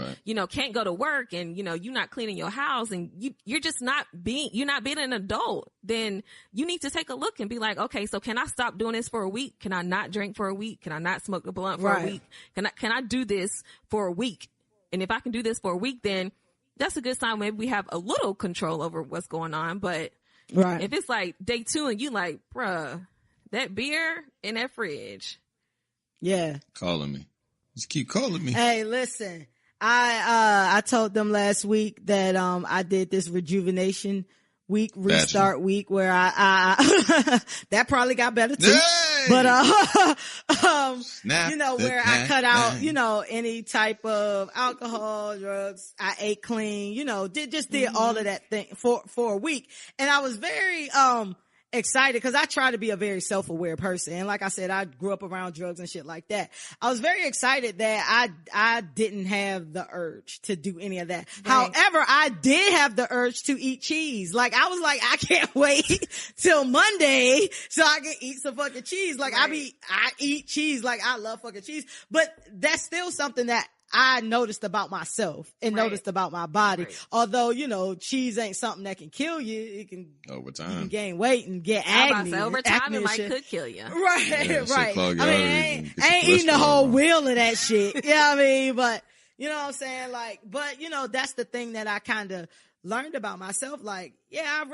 can't go to work, and you're not cleaning your house, and you're not being an adult. Then you need to take a look and be okay, so can I stop doing this for a week? Can I not drink for a week? Can I not smoke a blunt for a week? Can I do this for a week? And if I can do this for a week, then that's a good sign. Maybe we have a little control over what's going on. But if it's day 2 and you bruh, that beer in that fridge. Yeah. Calling me. Just keep calling me. Hey, listen, I told them last week that I did this rejuvenation week, restart week, where I that probably got better too. Hey! But Snap you know, where I cut out, you know, any type of alcohol, drugs. I ate clean, you know, did all of that thing for a week. And I was very excited because I try to be a very self-aware person. And like I said, I grew up around drugs and shit like that. I was very excited that I didn't have the urge to do any of that. Right. However, I did have the urge to eat cheese. Like, I was like, I can't wait till Monday so I can eat some fucking cheese. Like, right. I eat cheese. Like, I love fucking cheese. But that's still something that I noticed about myself and noticed about my body. Right. Although, you know, cheese ain't something that can kill you. It can, over time, you can gain weight and get acne. Over time, it could kill you. Right, yeah, right. I mean, I ain't eating the whole wheel of that shit. You know what I mean? But, you know what I'm saying? Like, but, you know, that's the thing that I kind of learned about myself. Like, yeah, I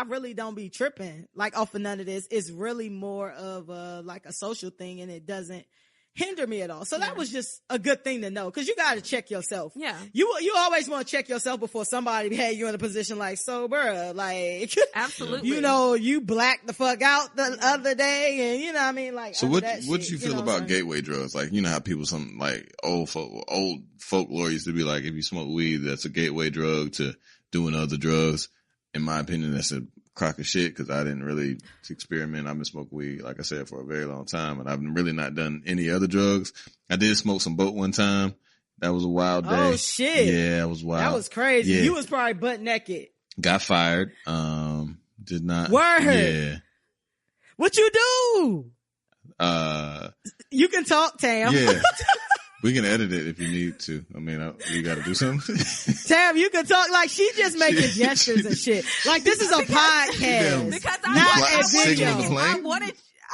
really don't be tripping like off of none of this. It's really more of like a social thing, and it doesn't hinder me at all. So that was just a good thing to know, because you got to check yourself. Yeah. You always want to check yourself before somebody had you in a position like, so bruh, like, absolutely. You know, you blacked the fuck out the other day, and you know what I mean? Like, so what you feel about gateway drugs? Like, you know how people, some like old folklore used to be like, if you smoke weed, that's a gateway drug to doing other drugs. In my opinion, that's a crock of shit, because I didn't really experiment. I've been smoking weed, like I said, for a very long time, and I've really not done any other drugs. I did smoke some boat one time. That was a wild day. Oh shit. Yeah, it was wild. That was crazy. Yeah. You was probably butt naked. Got fired. Did not. Word. Yeah. What you do? You can talk, Tam. Yeah. We can edit it if you need to. I mean, you got to do something. Tam, you can talk. Like, she just making gestures and shit. Like, this is a podcast, because not a video.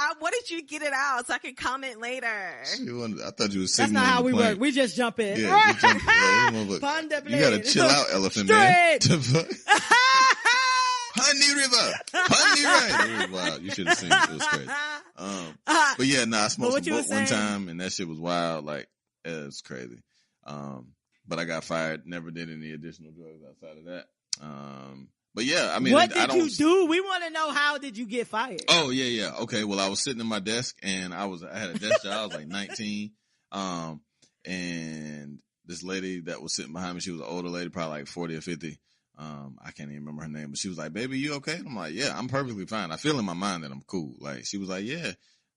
I wanted you to get it out so I can comment later. I thought you was signaling. That's not how we work. We just jump in. Yeah, right. You got to chill out, elephant man. Honey River. It was wild. You should have seen it. It was crazy. But yeah, I smoked some boat one time, and that shit was wild. Like, it was crazy. But I got fired. Never did any additional drugs outside of that. But yeah, I mean, what did you do? We want to know, how did you get fired? Oh yeah. Okay. Well, I was sitting at my desk, and I had a desk job. I was like 19. And this lady that was sitting behind me, she was an older lady, probably like 40 or 50. I can't even remember her name, but she was like, "Baby, you okay?" I'm like, "Yeah, I'm perfectly fine. I feel in my mind that I'm cool." Like, she was like, "Yeah."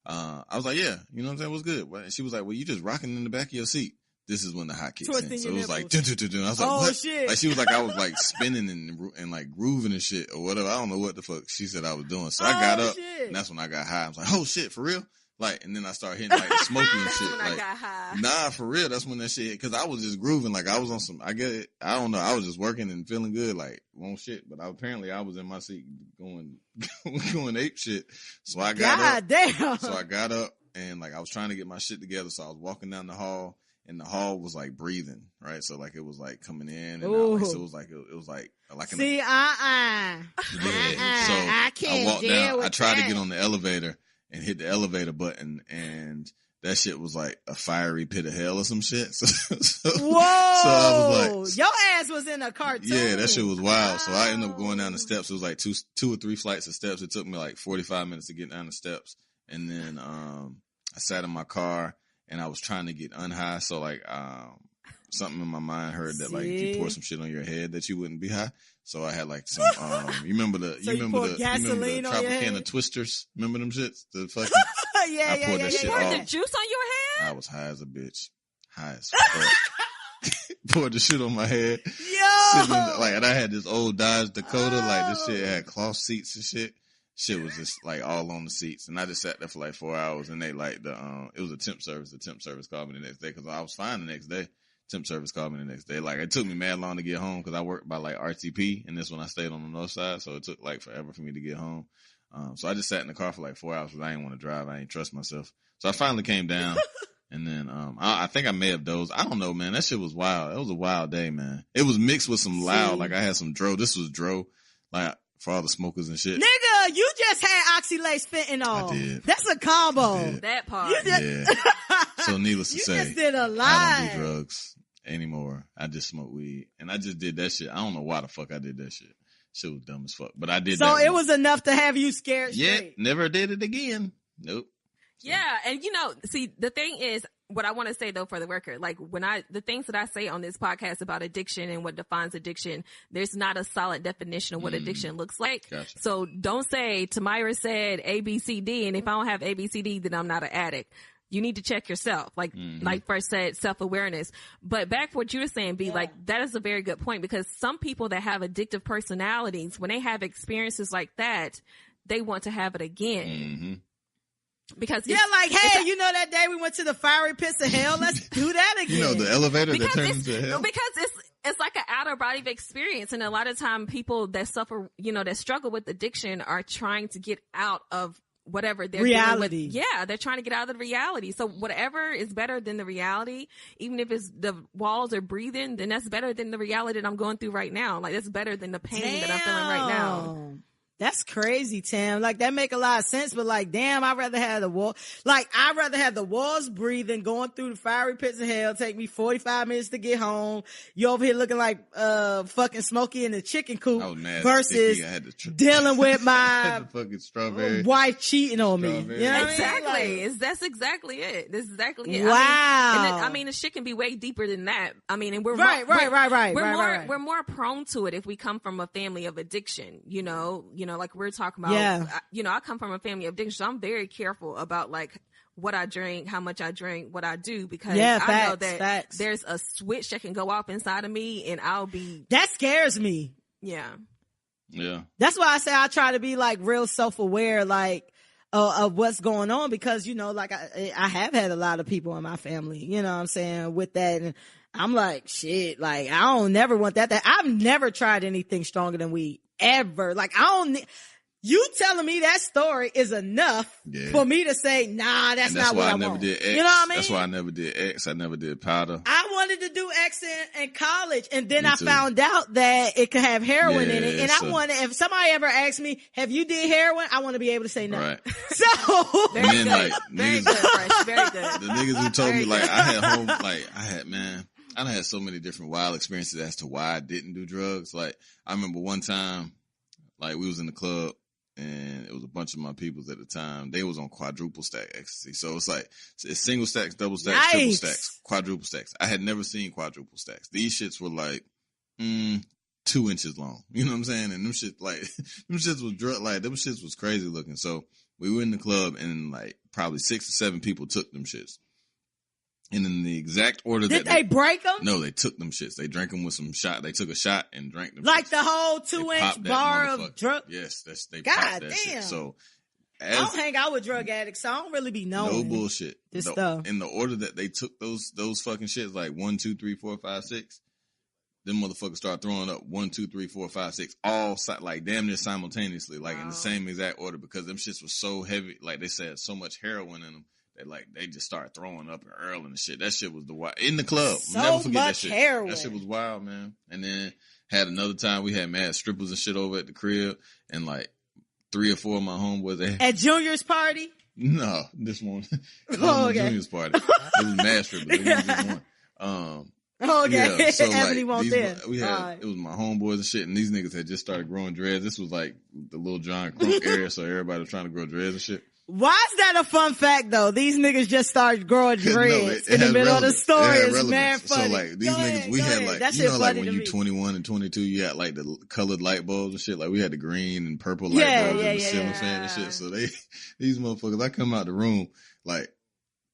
I was like, "Yeah, you know what I'm saying? What's good?" And she was like, "Well, you just rocking in the back of your seat." This is when the hot kicks in. So it was like, dun, dun, dun, dun. I was like, what? Shit. Like, she was like, I was like spinning and like grooving and shit or whatever. I don't know what the fuck she said I was doing. So I got up, and that's when I got high. I was like, oh shit, for real? Like, and then I started hitting like smoky and shit. Like, I got high. Nah, for real. That's when that shit, cause I was just grooving. Like, I was on some, I get it. I don't know. I was just working and feeling good. Like, won't shit. But apparently I was in my seat going ape shit. So I got up. Damn. So I got up, and like, I was trying to get my shit together. So I was walking down the hall, and the hall was like breathing, right? So like, it was like coming in and out. Like, so it was like, see, yeah. So I can't walked deal down. with I tried that. to get on the elevator and hit the elevator button, and that shit was like a fiery pit of hell or some shit. Whoa! So I was like, your ass was in a cartoon. Yeah, that shit was wild. So I ended up going down the steps. It was like two or three flights of steps. It took me like 45 minutes to get down the steps. And then, I sat in my car, and I was trying to get unhigh. So like, something in my mind heard that like, if you pour some shit on your head that you wouldn't be high. So I had like some, you remember the Tropicana Twisters? Remember them shits? The fucking, I poured that shit You poured off. the juice on your head? I was high as a bitch. High as fuck. Poured the shit on my head. Yo! And I had this old Dodge Dakota. Like, this shit had cloth seats and shit. Shit was just like all on the seats, and I just sat there for like 4 hours, and they like it was a temp service. The temp service called me the next day, because I was fine the next day. Temp service called me the next day. Like, it took me mad long to get home, because I worked by like RTP, and this one I stayed on the north side, so it took like forever for me to get home. So I just sat in the car for like 4 hours, because I didn't want to drive. I didn't trust myself. So I finally came down, and then I think I may have dozed. I don't know, man. That shit was wild. It was a wild day, man. It was mixed with some loud. Like, I had some dro. This was dro. Like, for all the smokers and shit. Nigga, you just had oxylate fentanyl. I did. That's a combo. That part. Yeah. So needless to say, just did a lot. I don't do drugs. anymore. I just smoke weed. And I just did that shit. I don't know why the fuck I did that shit. Shit was dumb as fuck. But I did that. So it was enough to have you scared Yeah, straight. never did it again. Nope. Yeah, and see, the thing is, what I want to say though for the record, like the things that I say on this podcast about addiction and what defines addiction, there's not a solid definition of what addiction looks like. Gotcha. So don't say Tamyra said A, B, C, D, and if I don't have A, B, C, D, then I'm not an addict. You need to check yourself, like first said, self-awareness. But back to what you were saying, B, like that is a very good point, because some people that have addictive personalities, when they have experiences like that, they want to have it again. Mm-hmm. Because like, hey, you know that day we went to the fiery pits of hell? Let's do that again. You know, the elevator that turns into hell? Because it's like an outer body experience. And a lot of time people that suffer, that struggle with addiction are trying to get out of whatever they're reality. Yeah, they're trying to get out of the reality. So whatever is better than the reality, even if it's the walls are breathing, then that's better than the reality that I'm going through right now. Like that's better than the pain that I'm feeling right now. That's crazy, Tam. Like that make a lot of sense, but like, damn, I'd rather have the wall. Like, I'd rather have the walls breathing, going through the fiery pits of hell, take me 45 minutes to get home. You over here looking like, fucking Smokey in the chicken coop versus dealing with my fucking strawberry wife cheating on me. You know exactly. what I mean? Like, that's exactly it. That's exactly it. Wow. I mean, the shit can be way deeper than that. I mean, and we're right. We're more prone to it if we come from a family of addiction, like we're talking about, I come from a family of addiction, so I'm very careful about like what I drink, how much I drink, what I do, because I know that there's a switch that can go off inside of me and that scares me. Yeah. That's why I say I try to be like real self-aware, like of what's going on, because, like I have had a lot of people in my family, you know what I'm saying, with that. And I'm like, shit, like I don't never want that. I've never tried anything stronger than weed. Ever. Like, you telling me that story is enough for me to say, nah, that's not what I want. Did X. You know what I mean? That's why I never did X. I never did powder. I wanted to do X in college, and then I found out that it could have heroin in it. And I wanted, if somebody ever asked me, have you did heroin? I want to be able to say no. Right. So, very good. Like, very good, Fresh. Very good. The niggas who told me, like, I had so many different wild experiences as to why I didn't do drugs. Like, I remember one time, like, we was in the club and it was a bunch of my peoples at the time. They was on quadruple stack ecstasy. So it's like, it's single stacks, double stacks, triple stacks, quadruple stacks. I had never seen quadruple stacks. These shits were like, 2 inches long. You know what I'm saying? And them shits was crazy looking. So we were in the club and like probably 6 or 7 people took them shits. And in the exact order Did they break them? No, they took them shits. They drank them with some shot. They took a shot and drank them. Like shits. the whole 2-inch bar of drug. Yes, they God popped that damn. shit. So I don't hang out with drug addicts, so I don't really be knowing. No bullshit. This stuff. In the order that they took those fucking shits, like 1, 2, 3, 4, 5, 6. Them motherfuckers start throwing up 1, 2, 3, 4, 5, 6, all like damn near simultaneously, like in the same exact order, because them shits was so heavy. Like they said, so much heroin in them. Like they just started throwing up and Earl and shit. That shit was the wild in the club. So Never forget much that shit. Heroin. That shit was wild, man. And then had another time we had mad strippers and shit over at the crib, and like 3 or 4 of my homeboys at Junior's party. No, this one. It wasn't Junior's party. It was mad strippers. It wasn't just one. Okay. Yeah, so Ebony like, it was my homeboys and shit, and these niggas had just started growing dreads. This was like the Lil Jon Crunk area, so everybody was trying to grow dreads and shit. Why is that a fun fact though? These niggas just started growing dreads in the middle of the story. It's mad funny. So like these niggas, we had like, that you know, like when you 21 and 22, you got like the colored light bulbs and shit. Like we had the green and purple light bulbs and the ceiling fan and shit. So these motherfuckers, I come out the room, like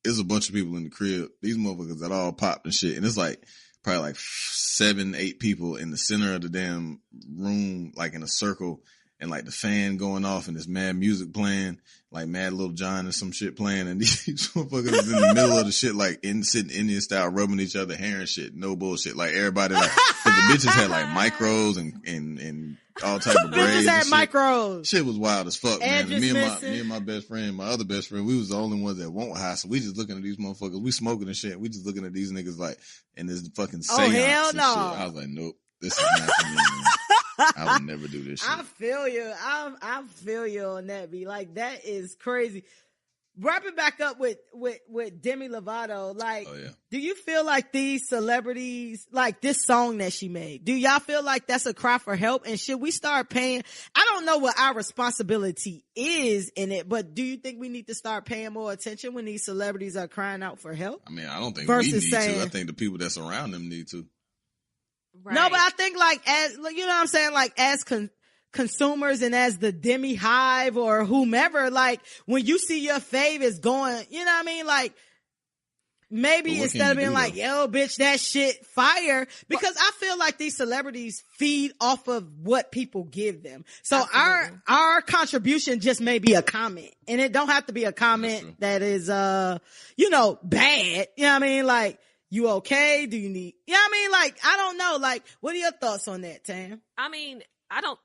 there's a bunch of people in the crib. These motherfuckers that all popped and shit. And it's like probably like 7, 8 people in the center of the damn room, like in a circle. And like the fan going off and this mad music playing, like Mad Lil Jon or some shit playing, and these motherfuckers is in the middle of the shit, like sitting Indian style, rubbing each other hair and shit. No bullshit. Like everybody, like, cause the bitches had like micros and all type of braids. Bitches had shit. Micros. Shit was wild as fuck, man. And me and my best friend, my other best friend, we was the only ones that won't high. So we just looking at these motherfuckers. We smoking and shit. We just looking at these niggas like, and this fucking seance hell and no. shit. I was like, nope, this is not for me, man. I would never do this shit. I feel you. I feel you on that. Be like, that is crazy. wrap it back up with Demi Lovato. Like, Oh, yeah. do you feel like these celebrities, like this song that she made, do y'all feel like that's a cry for help? And should we start paying? I don't know what our responsibility is in it, but do you think we need to start paying more attention when these celebrities are crying out for help? I mean, I don't think Versus we need saying- to. I think the people that's around them need to. Right. No, but I think like as, you know what I'm saying? Like as consumers and as the Demi Hive or whomever, like when you see your fave is going, you know what I mean? Like maybe But what instead can of you being do, like, though? yo, bitch, that shit fire, because I feel like these celebrities feed off of what people give them. So Absolutely. our contribution just may be a comment, and it don't have to be a That's true. comment that is, you know, bad. You know what I mean? Like, you okay? Do you need, you know what I mean? Like, I don't know. Like, what are your thoughts on that, Tam? I mean, I don't.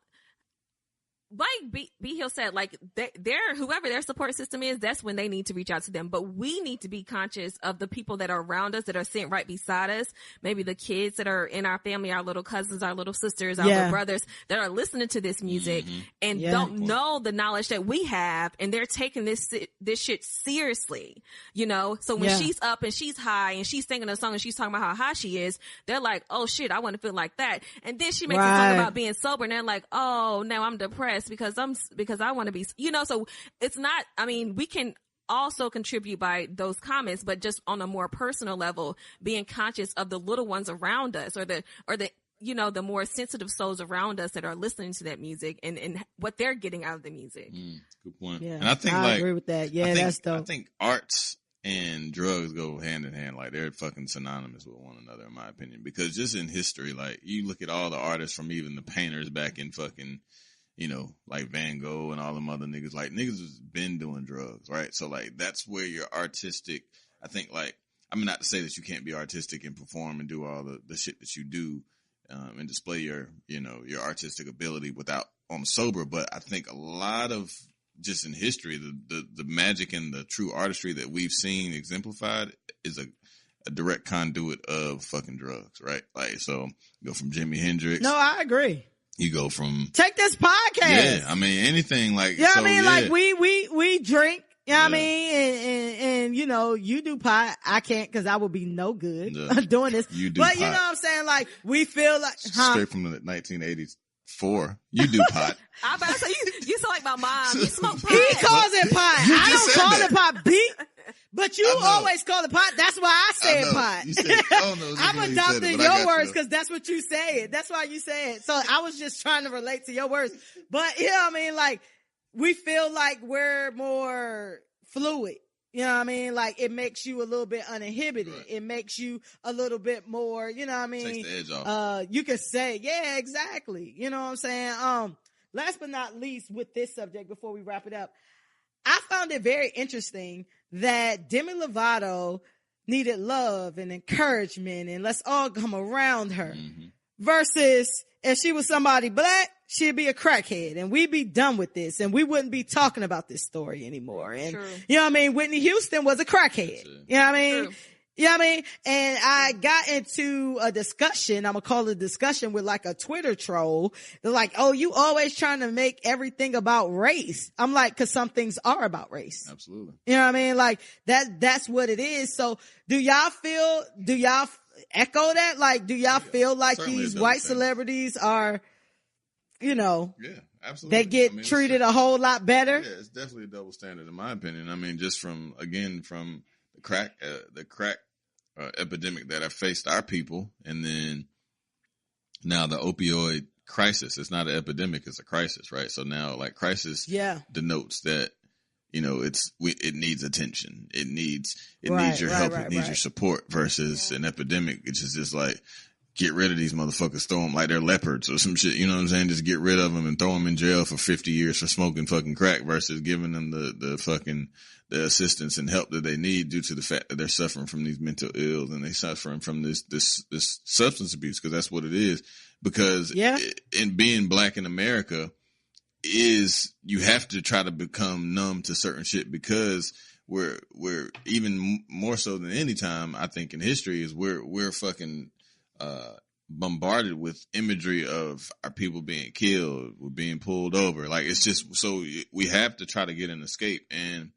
Like B Hill said, like their whoever their support system is, that's when they need to reach out to them. But we need to be conscious of the people that are around us, that are sitting right beside us. Maybe the kids that are in our family, our little cousins, our little sisters, our little brothers that are listening to this music and don't know the knowledge that we have, and they're taking this shit seriously. You know, so when she's up and she's high and she's singing a song and she's talking about how high she is, they're like, oh shit, I want to feel like that. And then she makes a song about being sober, and they're like, oh, now I'm depressed because I want to be, you know. So it's not, I mean, we can also contribute by those comments, but just on a more personal level, being conscious of the little ones around us, or the you know, the more sensitive souls around us that are listening to that music and what they're getting out of the music. Good point. Yeah, And I think I agree with that. Yeah, that's dope. I think arts and drugs go hand in hand. Like, they're fucking synonymous with one another, in my opinion. Because just in history, like, you look at all the artists from even the painters back in fucking, you know, like Van Gogh and all them other niggas, like, niggas has been doing drugs, right? So, like, that's where your artistic, I think, like, I mean, not to say that you can't be artistic and perform and do all the shit that you do, and display your, you know, your artistic ability without on sober, but I think a lot of, just in history, the magic and the true artistry that we've seen exemplified is a direct conduit of fucking drugs, right? Like, so you go from Jimi Hendrix. No, I agree. You go from, Take this podcast. yeah, I mean, anything like, Yeah, so, I mean, yeah. like we drink. You know what I Yeah. mean? And you know, you do pot. I can't, cause I would be no good Yeah. doing this. You do but you know pot. what I'm saying? Like, we feel like, Straight from the 1984. You do pot. I about to say, you sound like my mom. You smoke pot. he calls it pot. You I just don't said call that. it pot. Beat. But you I know. always call it pot. That's why I I said know. pot. You said, I don't know I'm exactly what you said adopting it, but I got your you, words though. because that's what you said. That's why you said it. So I was just trying to relate to your words. But yeah, I mean, like, we feel like we're more fluid. You know what I mean? Like, it makes you a little bit uninhibited. Right. It makes you a little bit more, you know what I mean? Takes the edge off. You could say, yeah, exactly. You know what I'm saying? Last but not least with this subject, before we wrap it up, I found it very interesting that Demi Lovato needed love and encouragement and let's all come around her, versus if she was somebody black, she'd be a crackhead and we'd be done with this and we wouldn't be talking about this story anymore. And True. you know what I mean? Whitney Houston was a crackhead. You know what I mean? True. You know what I mean? And I got into a discussion, I'm gonna call it a discussion, with like a Twitter troll. They're like, oh, you always trying to make everything about race. I'm like, cause some things are about race. Absolutely. You know what I mean? Like that's what it is. So do y'all echo that? Like, do y'all feel like Certainly these a white double standard. celebrities are, you know, Yeah, absolutely. they get I mean, it's- treated a whole lot better? Yeah, it's definitely a double standard in my opinion. I mean, just from the crack epidemic that have faced our people, and then now the opioid crisis. It's not an epidemic; it's a crisis, right? So now, like, crisis denotes that, you know, it needs attention. It needs your help. It needs your support. Versus an epidemic, which is just like, get rid of these motherfuckers, throw them like they're leopards or some shit. You know what I'm saying? Just get rid of them and throw them in jail for 50 years for smoking fucking crack, versus giving them the assistance and help that they need due to the fact that they're suffering from these mental ills and they're suffering from this substance abuse, because that's what it is. Because in being black in America, you have to try to become numb to certain shit, because we're even more so than any time, I think, in history, is we're fucking bombarded with imagery of our people being killed, we're being pulled over. Like, it's just, so we have to try to get an escape. And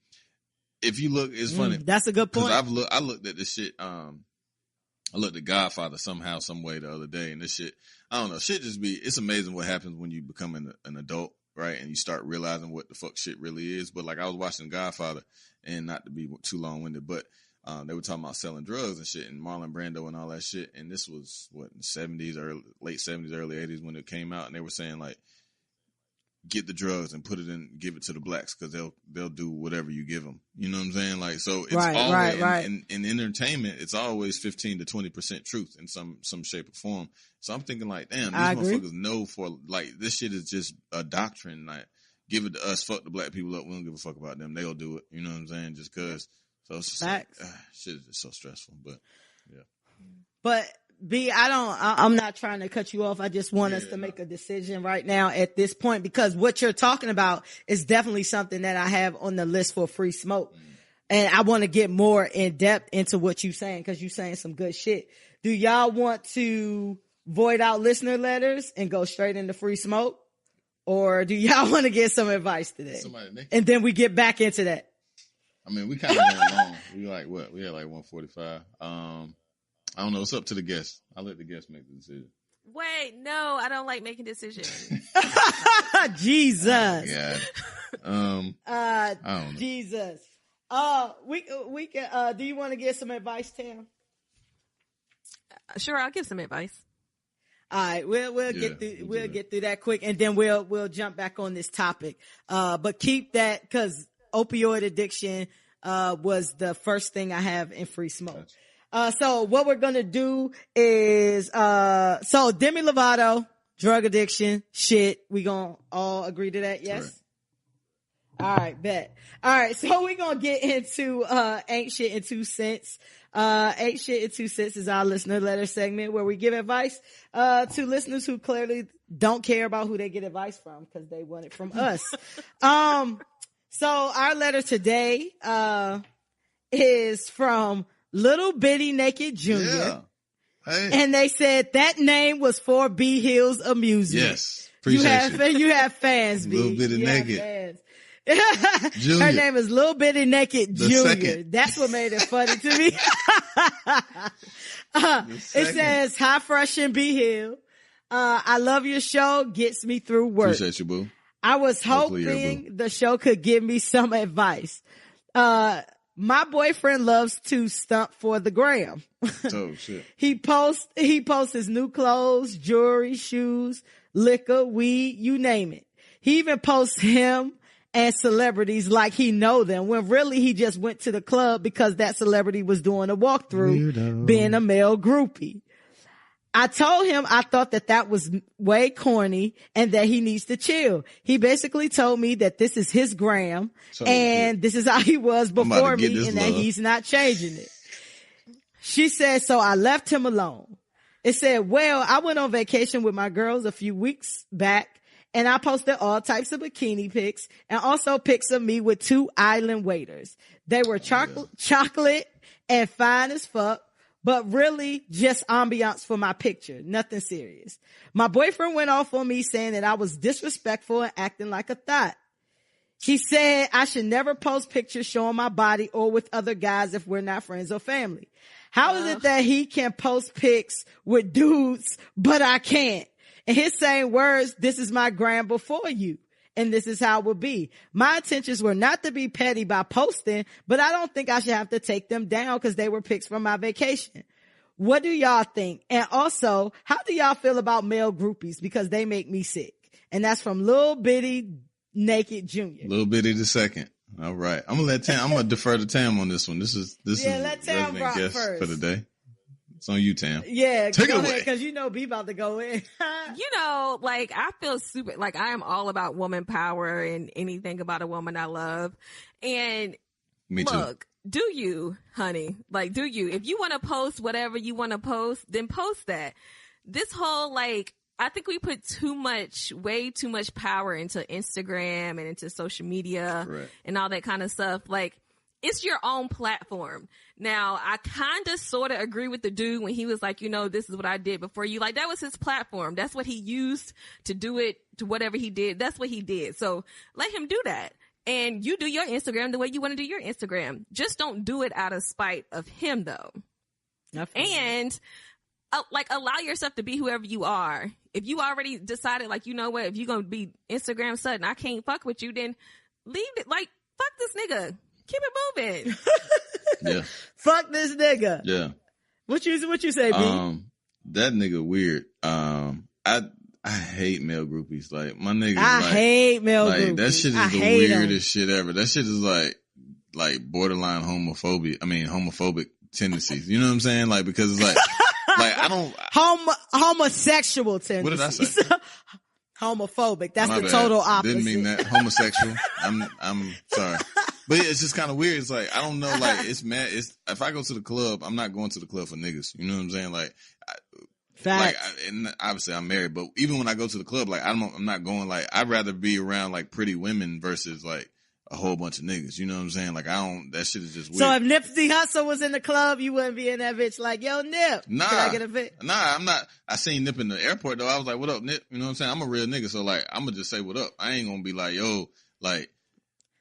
if you look, it's funny. That's a good point. I looked at this shit. I looked at Godfather somehow, some way the other day, and this shit, I don't know, shit just be, it's amazing what happens when you become an adult, right? And you start realizing what the fuck shit really is. But like, I was watching Godfather, and not to be too long-winded, but they were talking about selling drugs and shit, and Marlon Brando and all that shit. And this was what, in the 70s, or late 70s, early 80s when it came out, and they were saying like, get the drugs and put it in, give it to the blacks, because they'll do whatever you give them. You know what I'm saying? Like, so it's always in entertainment, it's always 15 to 20% truth in some shape or form. So I'm thinking like, damn, these motherfuckers know for like, this shit is just a doctrine. Like, give it to us, fuck the black people up. We don't give a fuck about them. They'll do it. You know what I'm saying? Just cause. So it's just like, shit is just so stressful. But yeah. But B, I'm not trying to cut you off. I just want us to make a decision right now at this point, because what you're talking about is definitely something that I have on the list for free smoke. And I want to get more in depth into what you're saying, because you're saying some good shit. Do y'all want to void out listener letters and go straight into free smoke? Or do y'all want to get some advice today? And then we get back into that. I mean, we kind of went long. We like what? We had like 145. I don't know. It's up to the guest. I'll let the guest make the decision. Wait, no, I don't like making decisions. Jesus. Yeah. I don't know. Jesus. We can. Do you want to get some advice, Tam? Sure, I'll give some advice. All right, we'll get through that quick, and then we'll jump back on this topic. But keep that, because opioid addiction was the first thing I have in free smoke. Gotcha. So what we're going to do is, so Demi Lovato, drug addiction, shit. We going to all agree to that? Yes. Correct. All right, bet. All right. So we're going to get into, Ain't Shit in 2 Cents. Ain't Shit in 2 Cents is our listener letter segment where we give advice, to listeners who clearly don't care about who they get advice from, because they want it from us. So our letter today, is from Little Bitty Naked Jr. Yeah. Hey. And they said that name was for B Hill's amusement. Yes. Appreciate you have fans, B. Little Bitty Naked. Her name is Little Bitty Naked Jr. That's what made it funny to me. It says, hi, Fresh and B Hill. I love your show. Gets me through work. Appreciate you, boo. I was hoping the show could give me some advice. My boyfriend loves to stunt for the gram. Oh shit. He posts his new clothes, jewelry, shoes, liquor, weed, you name it. He even posts him and celebrities like he know them, when really he just went to the club because that celebrity was doing a walkthrough, being a male groupie. I told him I thought that was way corny and that he needs to chill. He basically told me that this is his gram and this is how he was before me, and that he's not changing it. She said, so I left him alone. It said, well, I went on vacation with my girls a few weeks back, and I posted all types of bikini pics and also pics of me with 2 island waiters. They were chocolate and fine as fuck, but really just ambiance for my picture. Nothing serious. My boyfriend went off on me saying that I was disrespectful and acting like a thot. He said I should never post pictures showing my body or with other guys if we're not friends or family. How is it that he can post pics with dudes, but I can't? In his same words, this is my gram before you, and this is how it would be. My intentions were not to be petty by posting, but I don't think I should have to take them down because they were pics from my vacation. What do y'all think? And also, how do y'all feel about male groupies? Because they make me sick. And that's from Lil Bitty Naked Jr. Lil Bitty the second. All right. I'm gonna defer to Tam on this one. This is let Tam resident guest first for the day. It's on you, Tam. Yeah, take it away, because B about to go in. Like, I feel super, like, I am all about woman power and anything about a woman I love. And me too. Look, do you, honey? Like, do you? If you want to post whatever you want to post, then post that. This whole, like, I think we put way too much power into Instagram and into social media and all that kind of stuff. Like, it's your own platform. Now, I kind of sort of agree with the dude when he was like, this is what I did before you. Like, that was his platform. That's what he used to do it, to whatever he did. That's what he did. So let him do that. and you do your Instagram the way you want to do your Instagram. Just don't do it out of spite of him, though. And like, allow yourself to be whoever you are. If you already decided, like, you know what, if you're gonna be Instagram sudden, I can't fuck with you, then leave it. Like, fuck this nigga. Keep it moving. Yeah. Fuck this nigga. Yeah. What you say, B? That nigga weird. I hate male groupies. Like, my nigga. I hate male like, groupies. That shit is the weirdest shit ever. That shit is like borderline homophobic tendencies. You know what I'm saying? Like, because it's like, like, I don't. Homosexual tendencies. What did I say? Homophobic. That's My the bad. total opposite. Didn't mean that. Homosexual. I'm sorry. But yeah, it's just kind of weird. It's like, I don't know, like, it's mad. If I go to the club, I'm not going to the club for niggas. You know what I'm saying? Like, and obviously I'm married, but even when I go to the club, like, I'm not going, like, I'd rather be around, like, pretty women versus, like, a whole bunch of niggas. You know what I'm saying? Like, that shit is just weird. So if Nipsey Hussle was in the club, you wouldn't be in that bitch like, yo, Nip, nah, can I get a fit? Nah, I'm not. I seen Nip in the airport, though. I was like, what up, Nip? You know what I'm saying? I'm a real nigga, so, like, I'm gonna just say what up. I ain't gonna be like, yo, like.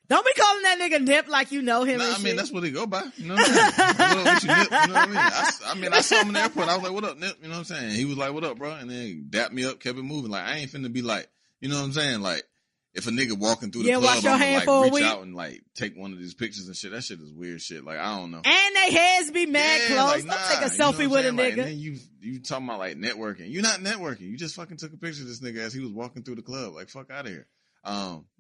Don't be calling that nigga Nip like you know him. Nah, and I mean, shit. that's what he go by. You know what I'm saying? What up with you, Nip? You know what I mean? I saw him in the airport. I was like, what up, Nip? You know what I'm saying? He was like, what up, bro? And then dapped me up, kept it moving. Like, I ain't finna be like, you know what I'm saying? Like, if a nigga walking through the club, wash your I'm hand gonna, for a like, reach week. out and, like, take one of these pictures and shit. That shit is weird shit. Like, I don't know. And they heads be mad close. Like, Don't take a you know selfie what with a I'm saying? nigga. Like, and then you talking about, like, networking. You're not networking. You just fucking took a picture of this nigga as he was walking through the club. Like, fuck out of here.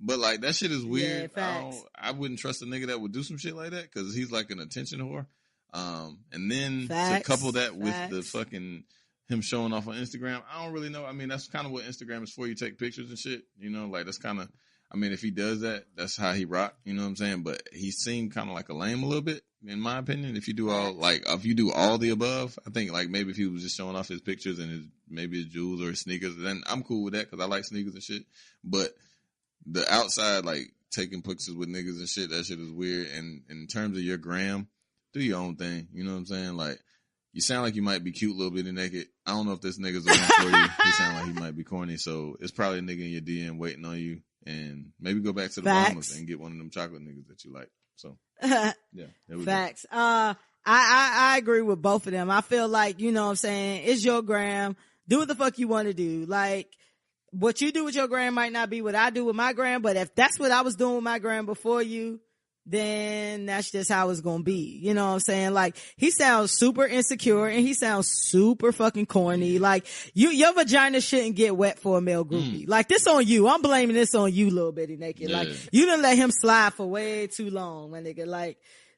But like, that shit is weird. Yeah, I wouldn't trust a nigga that would do some shit like that, cause he's like an attention whore. And then to couple that with the fucking him showing off on Instagram, I don't really know. I mean, that's kind of what Instagram is for. You take pictures and shit, you know, like that's kind of, I mean, if he does that, that's how he rock, you know what I'm saying? But he seemed kind of like a lame a little bit, in my opinion. If you do all the above, I think like maybe if he was just showing off his pictures and maybe his jewels or his sneakers, then I'm cool with that, cause I like sneakers and shit. But the outside, like, taking pictures with niggas and shit, that shit is weird. And in terms of your gram, do your own thing. You know what I'm saying? Like, you sound like you might be cute, little bitty naked. I don't know if this nigga's the one for you. He sound like he might be corny. So it's probably a nigga in your DM waiting on you. And maybe go back to the Bahamas and get one of them chocolate niggas that you like. So, yeah. There we Facts. Go. I agree with both of them. I feel like, you know what I'm saying? It's your gram. Do what the fuck you want to do. Like, what you do with your gram might not be what I do with my gram, but if that's what I was doing with my gram before you, then that's just how it's gonna be. You know what I'm saying? Like, he sounds super insecure and he sounds super fucking corny. Like, your vagina shouldn't get wet for a male groupie. Like, this on you. I'm blaming this on you, little bitty naked. Yeah. Like, you didn't let him slide for way too long, my nigga.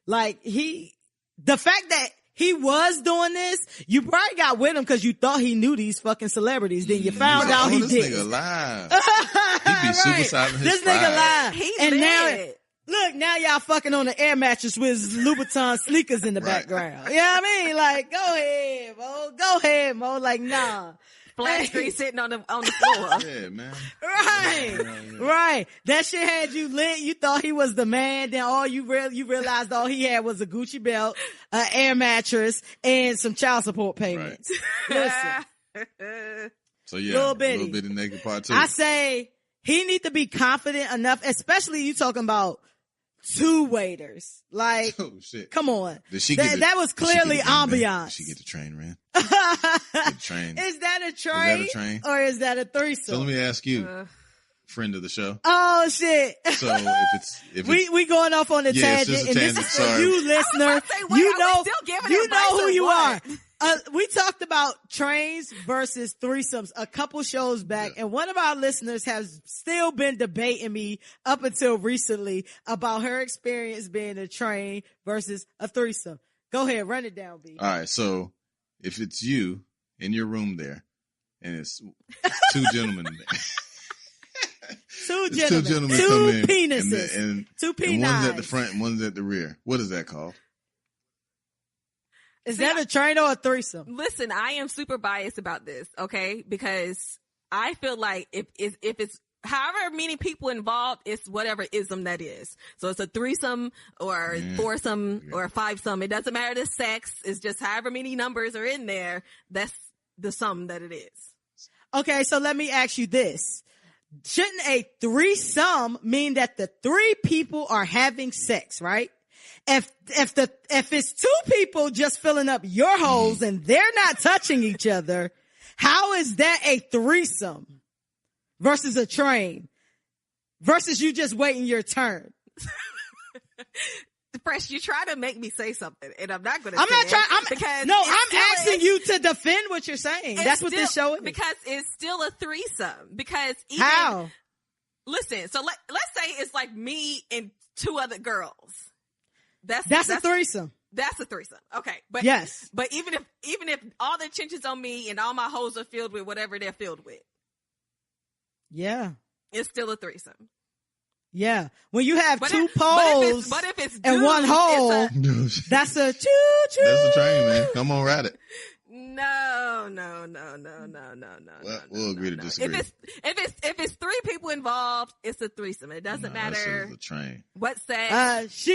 Like the fact that he was doing this, you probably got with him because you thought he knew these fucking celebrities. Then you found out he did. This nigga live. He be supersizing his This nigga live. He's and lit. now y'all fucking on the air mattress with Louboutin sneakers in the background. You know what I mean? Like, go ahead, Mo. Go ahead, Mo. Like, nah. Flat screen sitting on the floor. Yeah, man. Right. That shit had you lit. You thought he was the man. Then you realized all he had was a Gucci belt, an air mattress, and some child support payments. Right. Listen. So yeah, little bitty naked part 2. I say he need to be confident enough, especially you talking about 2 waiters. Like, oh, shit. Come on. That was clearly ambiance. Did she get the train ran? Is that a train? Or is that a threesome? So let me ask you, friend of the show. Oh shit. So if we going off on a tangent, and this is for you, listener. You know who you are. We talked about trains versus threesomes a couple shows back, and one of our listeners has still been debating me up until recently about her experience being a train versus a threesome. Go ahead, run it down, B. All right, so if it's you in your room there, and it's 2 gentlemen there. Two gentlemen, 2 come in, penises, and 2 penises. One's at the front and one's at the rear. What is that called? Is that a train or a threesome? Listen, I am super biased about this, okay? Because I feel like if it's however many people involved, it's whatever ism that is. So it's a threesome or foursome or 5-some. It doesn't matter the sex. It's just however many numbers are in there. That's the sum that it is. Okay, so let me ask you this. shouldn't a threesome mean that the 3 people are having sex, right? If it's 2 people just filling up your holes and they're not touching each other, how is that a threesome versus a train versus you just waiting your turn? Fresh, you try to make me say something, and I'm not going to. I'm not trying. I'm asking you to defend what you're saying. That's what this show is. Because it's still a threesome. Because even, how? Listen, so let's say it's like me and 2 other girls. That's a threesome. That's a threesome. Okay, but yes, but even if all the attention's on me and all my hoes are filled with whatever they're filled with, yeah, it's still a threesome. Yeah, when you have 2 poles and 1 hole, that's a choo-choo. That's a train, man. Come on, ride it. No. We'll agree to disagree. If it's 3 people involved, it's a threesome. It doesn't matter. That's a train. What sex?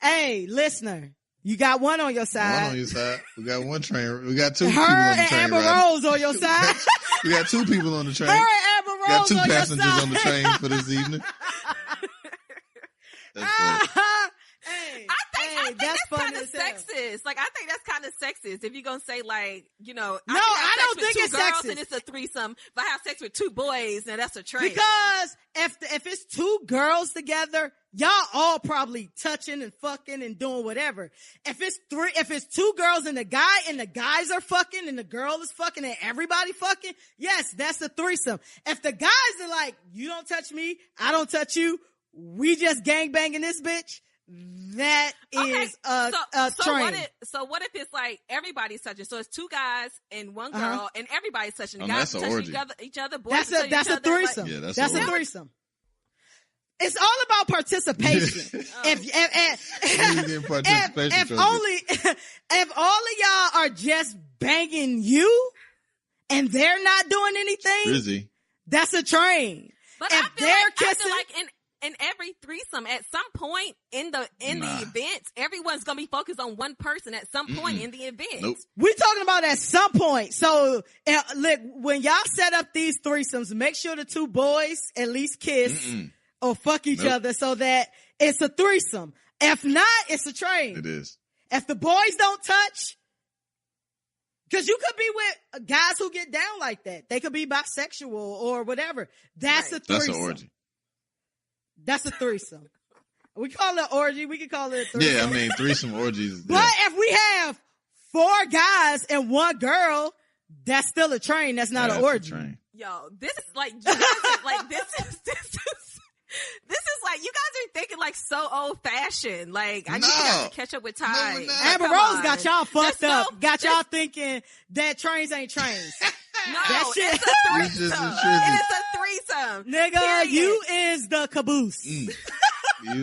Hey, listener, you got one on your side. One on your side. We got 1 train. We got 2 her people on the and train. Amber Rose on your side. We got 2 people on the train. Her and Amber Rose got 2 on passengers your side. on the train for this evening. That's funny. I think that's kind of sexist. Like, I think that's kind of sexist. If you're going to say, like, I don't think it's sexist. And it's a threesome. If I have sex with 2 boys, now that's a train. Because if it's 2 girls together, y'all all probably touching and fucking and doing whatever. If it's 2 girls and the guys are fucking and the girl is fucking and everybody fucking, yes, that's a threesome. If the guys are like, you don't touch me, I don't touch you, we just gangbanging this bitch, that is a train. So what if it's like everybody's touching? So it's 2 guys and 1 girl and everybody's touching. The guys touching each other. Boys that's a threesome. Like, that's a threesome. It's all about participation. If all of y'all are just banging you and they're not doing anything, that's a train. But I feel like in every threesome, at some point in the events, everyone's gonna be focused on one person at some point in the event. Nope. We're talking about at some point. So, look, when y'all set up these threesomes, make sure the 2 boys at least kiss or fuck each other so that it's a threesome. If not, it's a train. It is. If the boys don't touch, because you could be with guys who get down like that. They could be bisexual or whatever. That's a threesome. That's an orgy. That's a threesome. We call it orgy. We can call it a threesome. Yeah, I mean, threesome orgies. But if we have 4 guys and 1 girl, that's still a train. That's not an orgy. Yo, this is like, this is like, you guys are thinking like so old fashioned. Like, I need you guys to catch up with time. Amber Rose got y'all fucked up. Got y'all thinking that trains ain't trains. No, that shit. It's a threesome. Nigga, period. You is the caboose. You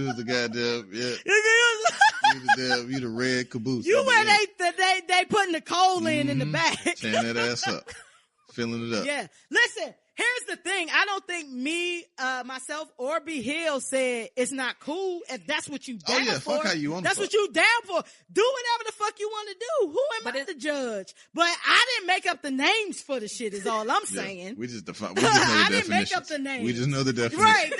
was the goddamn, you the red caboose. You where they putting the coal in the back. Tearing that ass up. Filling it up. Yeah. Listen, here's the thing. I don't think me, myself, or B. Hill said it's not cool if that's what you down for. Fuck how you want. That's what you down for. Do whatever the fuck you want to do. Who am I to judge? But I didn't make up the names for the shit is all I'm saying. We just define. We just know the I didn't make up the names. We just know the definition. Right.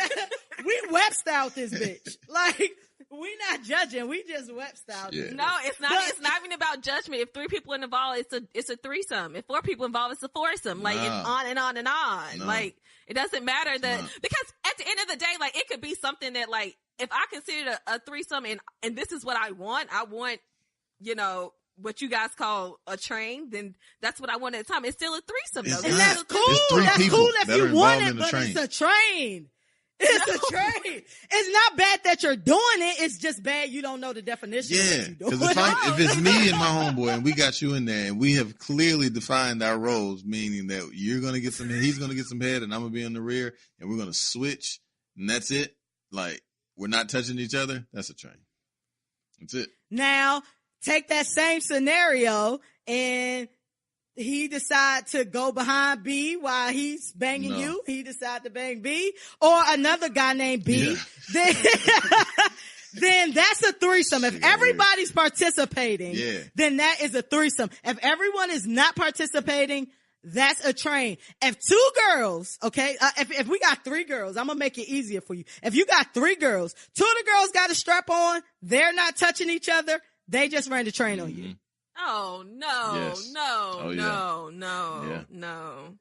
We Webster out this bitch. Like, we not judging. We just Webster out. Yeah. No, it's not. It's not even about judgment. If 3 people involved, it's a threesome. If 4 people involved, it's a foursome. Like, and on and on and on. No. Like, it doesn't matter because at the end of the day, like, it could be something that, like, if I consider a threesome and this is what I want, what you guys call a train, then that's what I want at the time. It's still a threesome, though. And that's cool. That's cool if you want it, but it's a train. It's a train. It's not bad that you're doing it. It's just bad you don't know the definition. Yeah, because if it's me and my homeboy and we got you in there and we have clearly defined our roles, meaning that you're going to get some head, he's going to get some head, and I'm going to be in the rear, and we're going to switch, and that's it. Like, we're not touching each other. That's a train. That's it. Now, take that same scenario and he decide to go behind B while he's banging you. He decide to bang B, or another guy named B. Yeah. Then that's a threesome. If everybody's participating, then that is a threesome. If everyone is not participating, that's a train. If two girls, okay, if we got three girls, I'm gonna make it easier for you. If you got three girls, two of the girls got a strap on, they're not touching each other, they just ran the train on you. Oh, no, Yes. no, Oh, yeah. no, Yeah. no.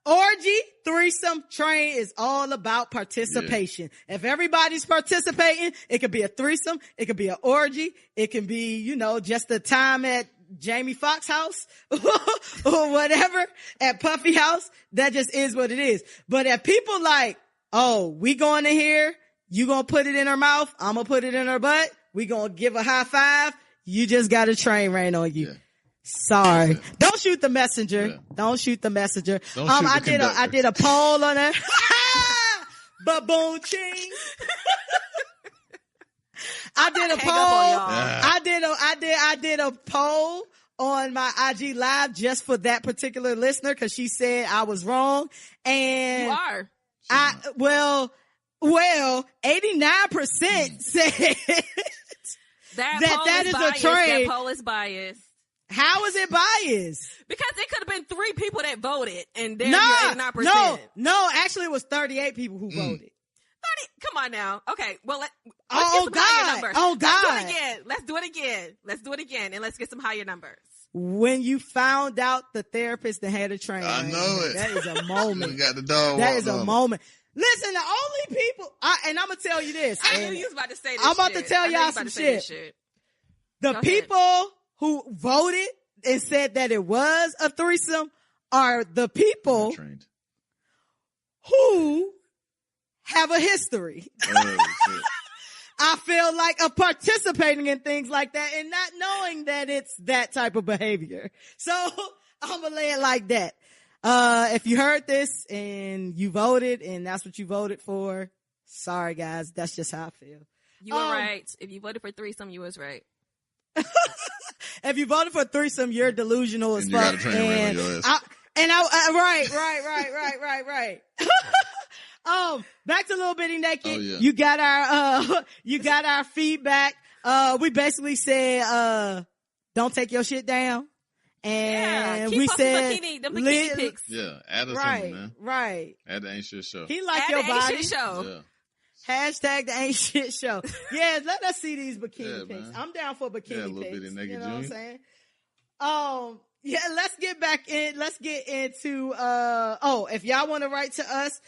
Orgy, threesome, train is all about participation. Yeah. If everybody's participating, it could be a threesome, it could be an orgy, it can be, you know, just a time at Jamie Foxx house or whatever, at Puffy house. That just is what it is. But if people like, oh, we going in here, you gonna put it in her mouth, I'm gonna put it in her butt, we gonna give a high five, you just got a train rain on you. Yeah. Sorry. Yeah. Don't shoot the messenger. Yeah. Don't shoot the messenger. I did a poll on it. Baboon ching. I did a poll. I did a poll on my IG live just for that particular listener because she said I was wrong. And you are. Well, 89% said that is a train. That poll is biased. How is it biased? Because it could have been 3 people that voted, and then 89%. No, actually it was 38 people who voted. 30? Come on now. Okay, well, let's get some God. higher numbers. Oh, God. Let's do it again, and let's get some higher numbers. When you found out the therapist that had a train. I know it. That is a moment. We got the dog. That is a moment. Listen, the only people, and I'm going to tell you this. I knew you was about to say this I'm about to tell y'all some shit. The people who voted and said that it was a threesome are the people who have a history. I feel like of participating in things like that and not knowing that it's that type of behavior. So I'm going to lay it like that. If you heard this and you voted and that's what you voted for, sorry guys, that's just how I feel. You were right. If you voted for threesome, you was right. If you voted for threesome, you're delusional as fuck. Right. Back to Little Bitty Naked. Oh, yeah. You got our feedback. We basically said, don't take your shit down. And we said, bikini pics. Yeah, add us something, man. Right. Add the Ain't Shit Show. He like add your the body. Ain't Shit Show. Yeah. Hashtag the Ain't Shit Show. Yeah, let us see these bikini pics. Man. I'm down for bikini pics. Bitty naked, you know what I'm saying? Yeah, let's get back in. Let's get into, if y'all want to write to us,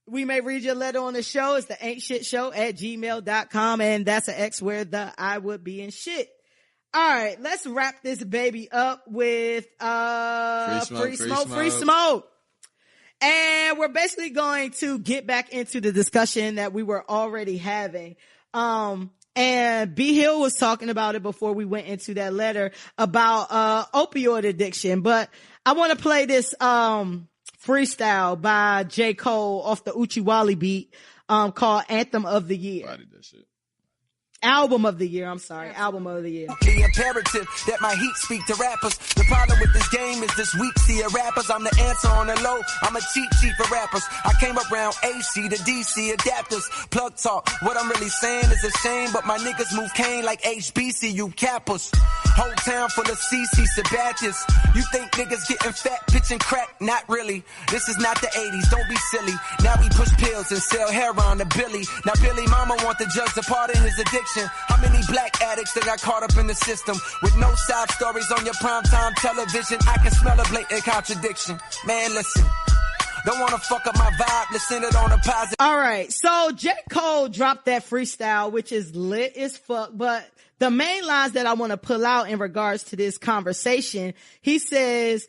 we may read your letter on the show. It's the ain'tshitshow@gmail.com. And that's an X where the I would be in shit. All right, let's wrap this baby up with, free smoke. And we're basically going to get back into the discussion that we were already having. And B Hill was talking about it before we went into that letter about, opioid addiction. But I want to play this, freestyle by J. Cole off the Uchiwali beat, called Anthem of the Year. I did that shit. Album of the year, I'm sorry. Album of the year. The imperative that my heat speak to rappers. The problem with this game is this weak see rappers. I'm the answer on the low. I'm a cheat sheet for rappers. I came around AC to DC adapters. Plug talk. What I'm really saying is a shame, but my niggas move cane like HBCU cappers. Whole town full of CC Sabatists. You think niggas getting fat, pitching crack? Not really. This is not the 80s. Don't be silly. Now we push pills and sell heroin to Billy. Now Billy mama want the judge to pardon his addiction. How many black addicts that got caught up in the system? With no side stories on your primetime television, I can smell a blatant contradiction. Man, listen. Don't want to fuck up my vibe. Let's send it on a positive. All right. So J. Cole dropped that freestyle, which is lit as fuck. But the main lines that I want to pull out in regards to this conversation, he says,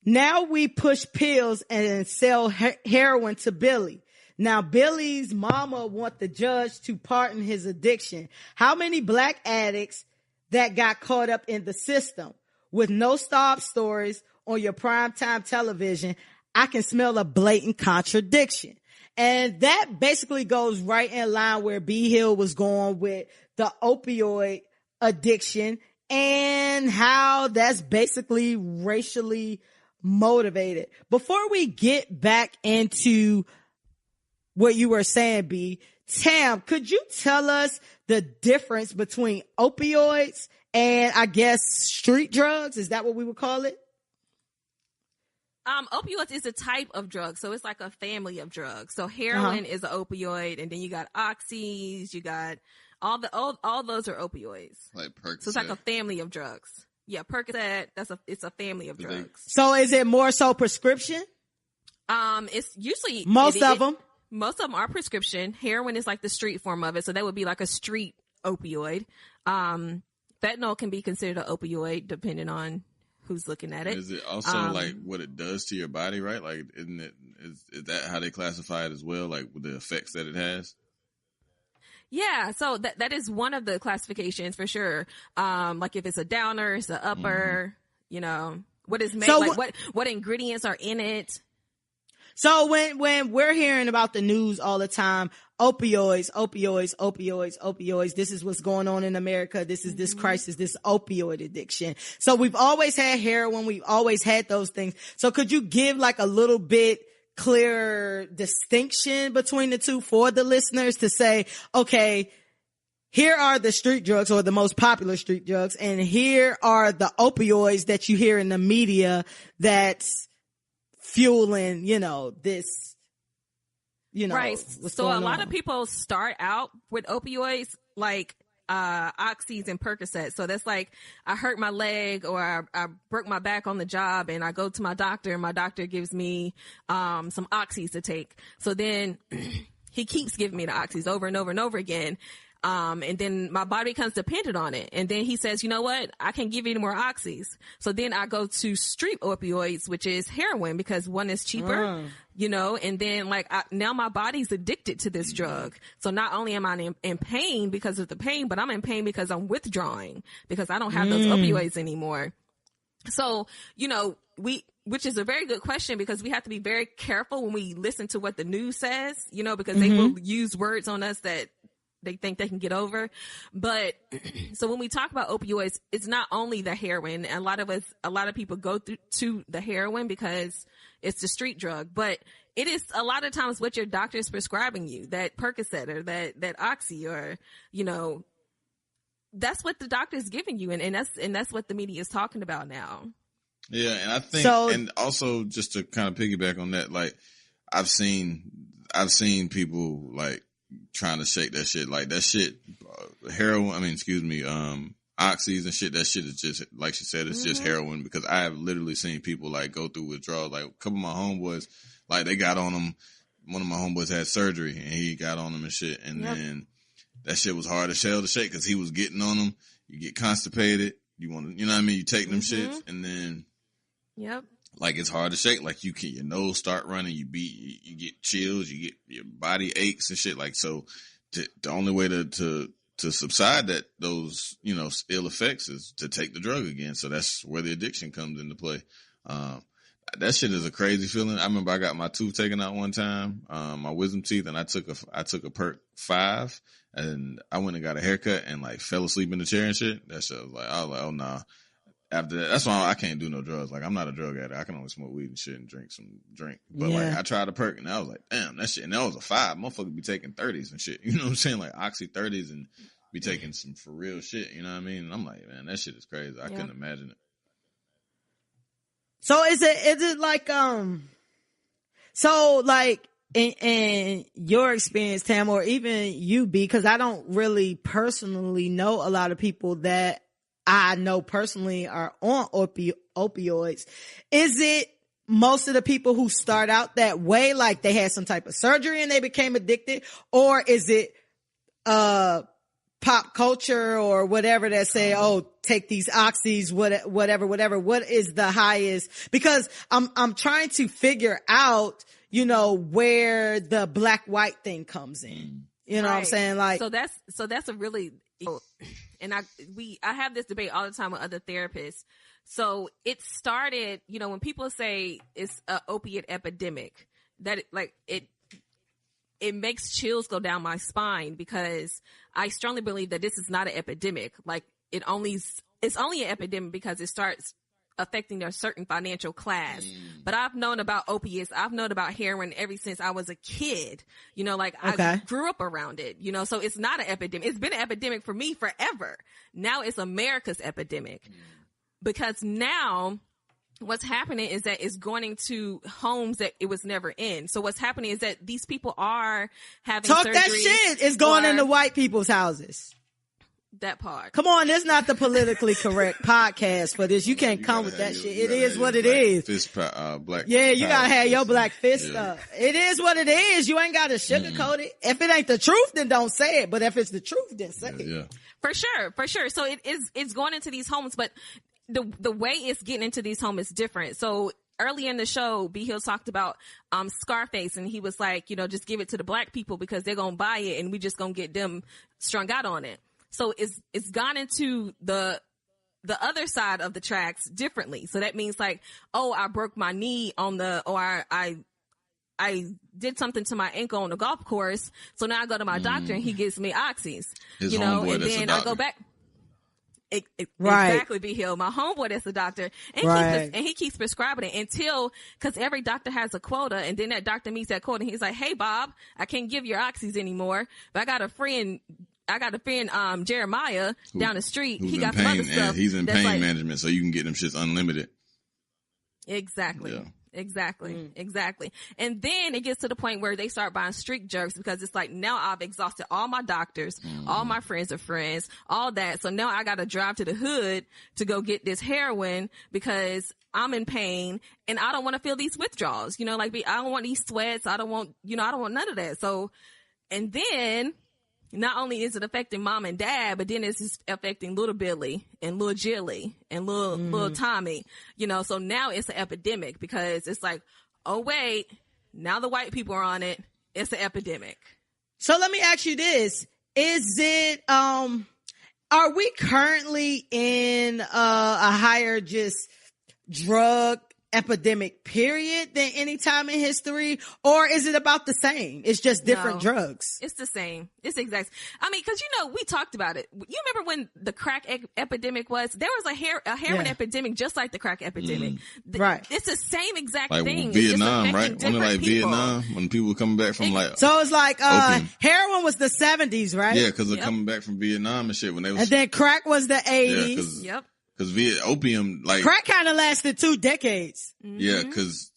now we push pills and sell heroin to Billy. Now, Billy's mama want the judge to pardon his addiction. How many black addicts that got caught up in the system with no stop stories on your primetime television? I can smell a blatant contradiction. And that basically goes right in line where B Hill was going with the opioid addiction and how that's basically racially motivated. Before we get back into what you were saying, B, Tam, could you tell us the difference between opioids and I guess street drugs? Is that what we would call it? Opioids is a type of drug, so it's like a family of drugs. So heroin is an opioid, and then you got oxys, you got all those are opioids. Like Percocet. So it's like a family of drugs. Yeah, Percocet. It's a family of drugs. So is it more so prescription? It's usually most of them. Most of them are prescription. Heroin is like the street form of it, so that would be like a street opioid. Fentanyl can be considered an opioid depending on who's looking at it. Is it also like what it does to your body, right? Like, isn't it, is that how they classify it as well? Like with the effects that it has? Yeah, so that is one of the classifications for sure. Like if it's a downer, it's an upper, you know, what is made, so like what ingredients are in it. So when we're hearing about the news all the time, opioids, this is what's going on in America. This is this crisis, this opioid addiction. So we've always had heroin. We've always had those things. So could you give like a little bit clearer distinction between the two for the listeners to say, okay, here are the street drugs or the most popular street drugs, and here are the opioids that you hear in the media that's fueling, you know, this, you know, right. So a lot of people start out with opioids like oxys and Percocet. So that's like, I hurt my leg or I broke my back on the job, and I go to my doctor, and my doctor gives me some oxys to take. So then he keeps giving me the oxys over and over and over again. And then my body becomes dependent on it. And then he says, you know what? I can't give you any more oxys. So then I go to street opioids, which is heroin, because one is cheaper, you know, and then like now my body's addicted to this drug. So not only am I in pain because of the pain, but I'm in pain because I'm withdrawing because I don't have those opioids anymore. So, you know, which is a very good question, because we have to be very careful when we listen to what the news says, you know, because they will use words on us that they think they can get over. But so when we talk about opioids, it's not only the heroin. A lot of people go to the heroin because it's the street drug, but it is a lot of times what your doctor is prescribing you, that Percocet or that Oxy, or, you know, that's what the doctor is giving you. And that's what the media is talking about now. Yeah. And I think, and also just to kind of piggyback on that, like I've seen people like trying to shake that shit, like that shit, heroin, oxys and shit, that shit is just, like she said, it's just heroin, because I have literally seen people like go through withdrawals. Like a couple of my homeboys, like they got on them, one of my homeboys had surgery and he got on them and shit, and then that shit was hard as hell to shake because he was getting on them. You get constipated, you want to, you know what I mean, you take them shits, and then like it's hard to shake. Like your nose start running, you get chills, you get your body aches and shit. Like, so the only way to subside those, you know, ill effects is to take the drug again. So that's where the addiction comes into play. That shit is a crazy feeling. I remember I got my tooth taken out one time, my wisdom teeth, and I took a Perc 5, and I went and got a haircut and like fell asleep in the chair and shit. That shit was like, I was like, oh nah. After that, that's why I can't do no drugs. Like, I'm not a drug addict. I can only smoke weed and shit and drink. But like, I tried a perk and I was like, damn, that shit. And that was a 5. Motherfucker be taking 30s and shit. You know what I'm saying? Like Oxy 30s and be taking some for real shit. You know what I mean? And I'm like, man, that shit is crazy. I couldn't imagine it. So is it like, so like in your experience, Tam, or even you, B, cause I don't really personally know a lot of people that I know personally are on opioids. Is it most of the people who start out that way, like they had some type of surgery and they became addicted? Or is it pop culture or whatever that say, oh, take these oxys, whatever. What is the highest? Because I'm trying to figure out, you know, where the black white thing comes in. You know what I'm saying? Like, so that's a really, and I have this debate all the time with other therapists. So it started, you know, when people say it's an opiate epidemic, that it makes chills go down my spine, because I strongly believe that this is not an epidemic. Like it's only an epidemic because it starts affecting a certain financial class. But I've known about opiates. I've known about heroin ever since I was a kid. You know, like I grew up around it, you know, so it's not an epidemic. It's been an epidemic for me forever. Now it's America's epidemic, because now what's happening is that it's going into homes that it was never in. So what's happening is that these people are having Talk surgery. that shit. It's going into white people's houses. That part. Come on, it's not the politically correct podcast for this. You can't come with that shit. It is what it is. Black yeah, you gotta have your black fist up. It is what it is. You ain't gotta sugarcoat it. If it ain't the truth, then don't say it. But if it's the truth, then say it. Yeah. For sure. So it's going into these homes, but the way it's getting into these homes is different. So early in the show, B. Hill talked about Scarface, and he was like, just give it to the black people because they're gonna buy it, and we just gonna get them strung out on it. So it's gone into the other side of the tracks differently. So that means like, oh, I broke my knee or I did something to my ankle on the golf course. So now I go to my doctor and he gives me oxys, His and then I go back. Right. Exactly, B. Hill. My homeboy that's a doctor, and he keeps prescribing it because every doctor has a quota, and then that doctor meets that quota, and he's like, "Hey, Bob, I can't give your oxys anymore, but I got a friend, Jeremiah down the street. He got some other stuff. He's in pain management, so you can get them shits unlimited." Exactly. Yeah. Exactly. And then it gets to the point where they start buying street jerks because it's like, now I've exhausted all my doctors, all my friends are friends, all that. So now I got to drive to the hood to go get this heroin because I'm in pain and I don't want to feel these withdrawals. I don't want these sweats. I don't want none of that. So, and then not only is it affecting mom and dad, but then it's just affecting little Billy and little Jilly and little Tommy, so now it's an epidemic because it's like, oh wait, now the white people are on it. It's an epidemic. So let me ask you this. Is it, are we currently in a higher just drug epidemic period than any time in history, or is it about the same? It's just different drugs. It's the same. It's exact. I mean, because we talked about it. You remember when the crack epidemic was? There was a heroin epidemic just like the crack epidemic. Right. It's the same exact like thing. Vietnam, right? Only like people. Vietnam when people were coming back from so it's like heroin was the 70s, right? Yeah, because they're coming back from Vietnam and shit when they was, and then crack was the 80s. Yep. Because opium, like crack kind of lasted 2 decades. Yeah, because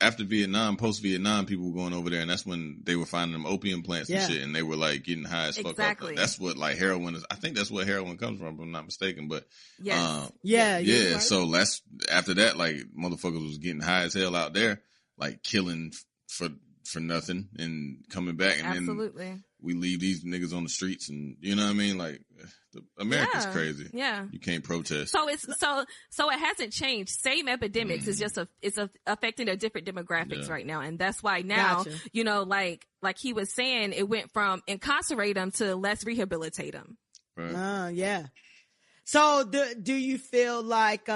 after Vietnam, post-Vietnam, people were going over there, and that's when they were finding them opium plants and shit, and they were like getting high as fuck. Exactly. That's what like heroin is. I think that's where heroin comes from, if I'm not mistaken. But yes. Yeah. So after that, like motherfuckers was getting high as hell out there, like killing for nothing and coming back, and then we leave these niggas on the streets, and you know what I mean, like. America's crazy. Yeah. You can't protest. So it hasn't changed. Same epidemics. It's just it's affecting their different demographics right now. And that's why now, like he was saying, it went from incarcerate them to let's rehabilitate them. Right. Yeah. So do you feel like,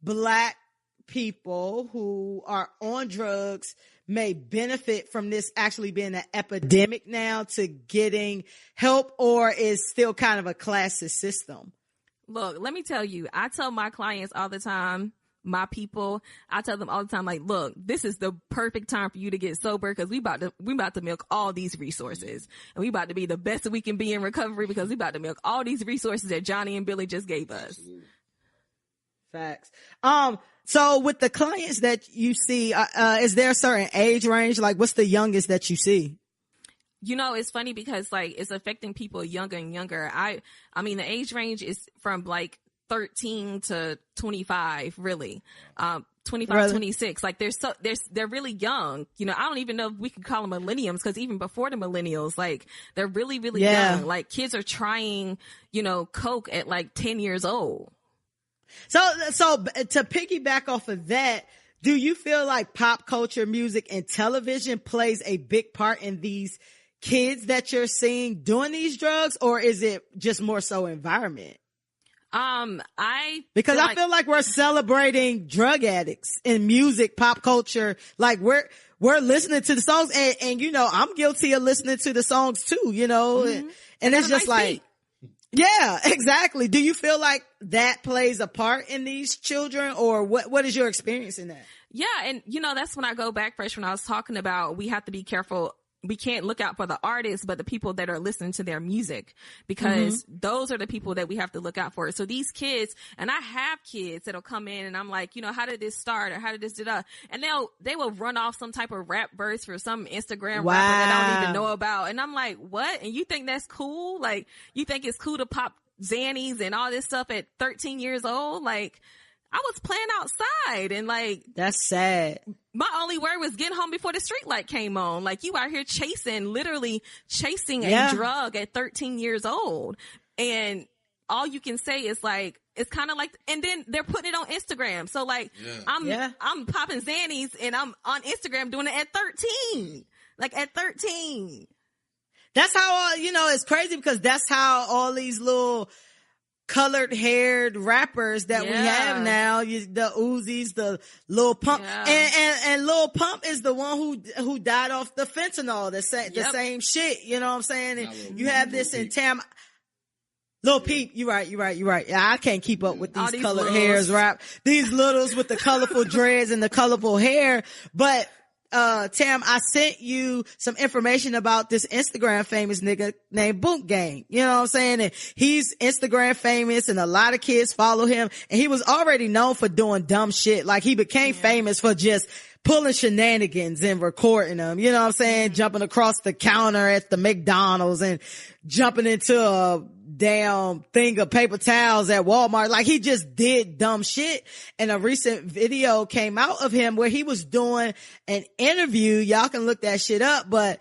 black people who are on drugs may benefit from this actually being an epidemic now to getting help, or is still kind of a classist system? Look, let me tell you, I tell my clients all the time, my people, I tell them all the time, like, look, this is the perfect time for you to get sober because we about to milk all these resources, and we about to be the best that we can be in recovery because we about to milk all these resources that Johnny and Billy just gave us. Facts. So with the clients that you see, is there a certain age range? Like, what's the youngest that you see? It's funny because like it's affecting people younger and younger. I mean, the age range is from like 13 to 25, really. 25, 26. Like they're really young. I don't even know if we can call them millenniums because even before the millennials, like they're really, really young. Like kids are trying, coke at like 10 years old. So to piggyback off of that, do you feel like pop culture, music, and television plays a big part in these kids that you're seeing doing these drugs, or is it just more so environment? I feel like we're celebrating drug addicts in music, pop culture. Like we're listening to the songs, and I'm guilty of listening to the songs too, and it's just like. Beat. Yeah, exactly. Do you feel like that plays a part in these children, or what is your experience in that? Yeah. And that's when I go back first when I was talking about, we have to be careful look out for the artists, but the people that are listening to their music, because those are the people that we have to look out for. So these kids, and I have kids that'll come in and I'm like, how did this start, or how did this do that? And they will run off some type of rap verse for some Instagram rapper that I don't even know about. And I'm like, what? And you think that's cool? Like, you think it's cool to pop Xannies and all this stuff at 13 years old? Like, I was playing outside, and like, that's sad. My only worry was getting home before the street light came on. Like, you out here literally chasing a drug at 13 years old. And all you can say is like, it's kind of like, and then they're putting it on Instagram. So like, I'm popping Xannies and I'm on Instagram doing it at 13. Like at 13. That's how, it's crazy because that's how all these little colored haired rappers that we have now, the Uzis, the Lil Pump, and Lil Pump is the one who died off the fentanyl, the same shit. You know what I'm saying? And you have this in Lil Peep, you're right. I can't keep up with these colored hairs rap. These littles with the colorful dreads and the colorful hair, but Tam, I sent you some information about this Instagram famous nigga named Boot Gang. You know what I'm saying? And he's Instagram famous and a lot of kids follow him. And he was already known for doing dumb shit. Like, he became famous for just pulling shenanigans and recording them. You know what I'm saying? Jumping across the counter at the McDonald's and jumping into a damn thing of paper towels at Walmart. Like, he just did dumb shit. And a recent video came out of him where he was doing an interview. Y'all can look that shit up, but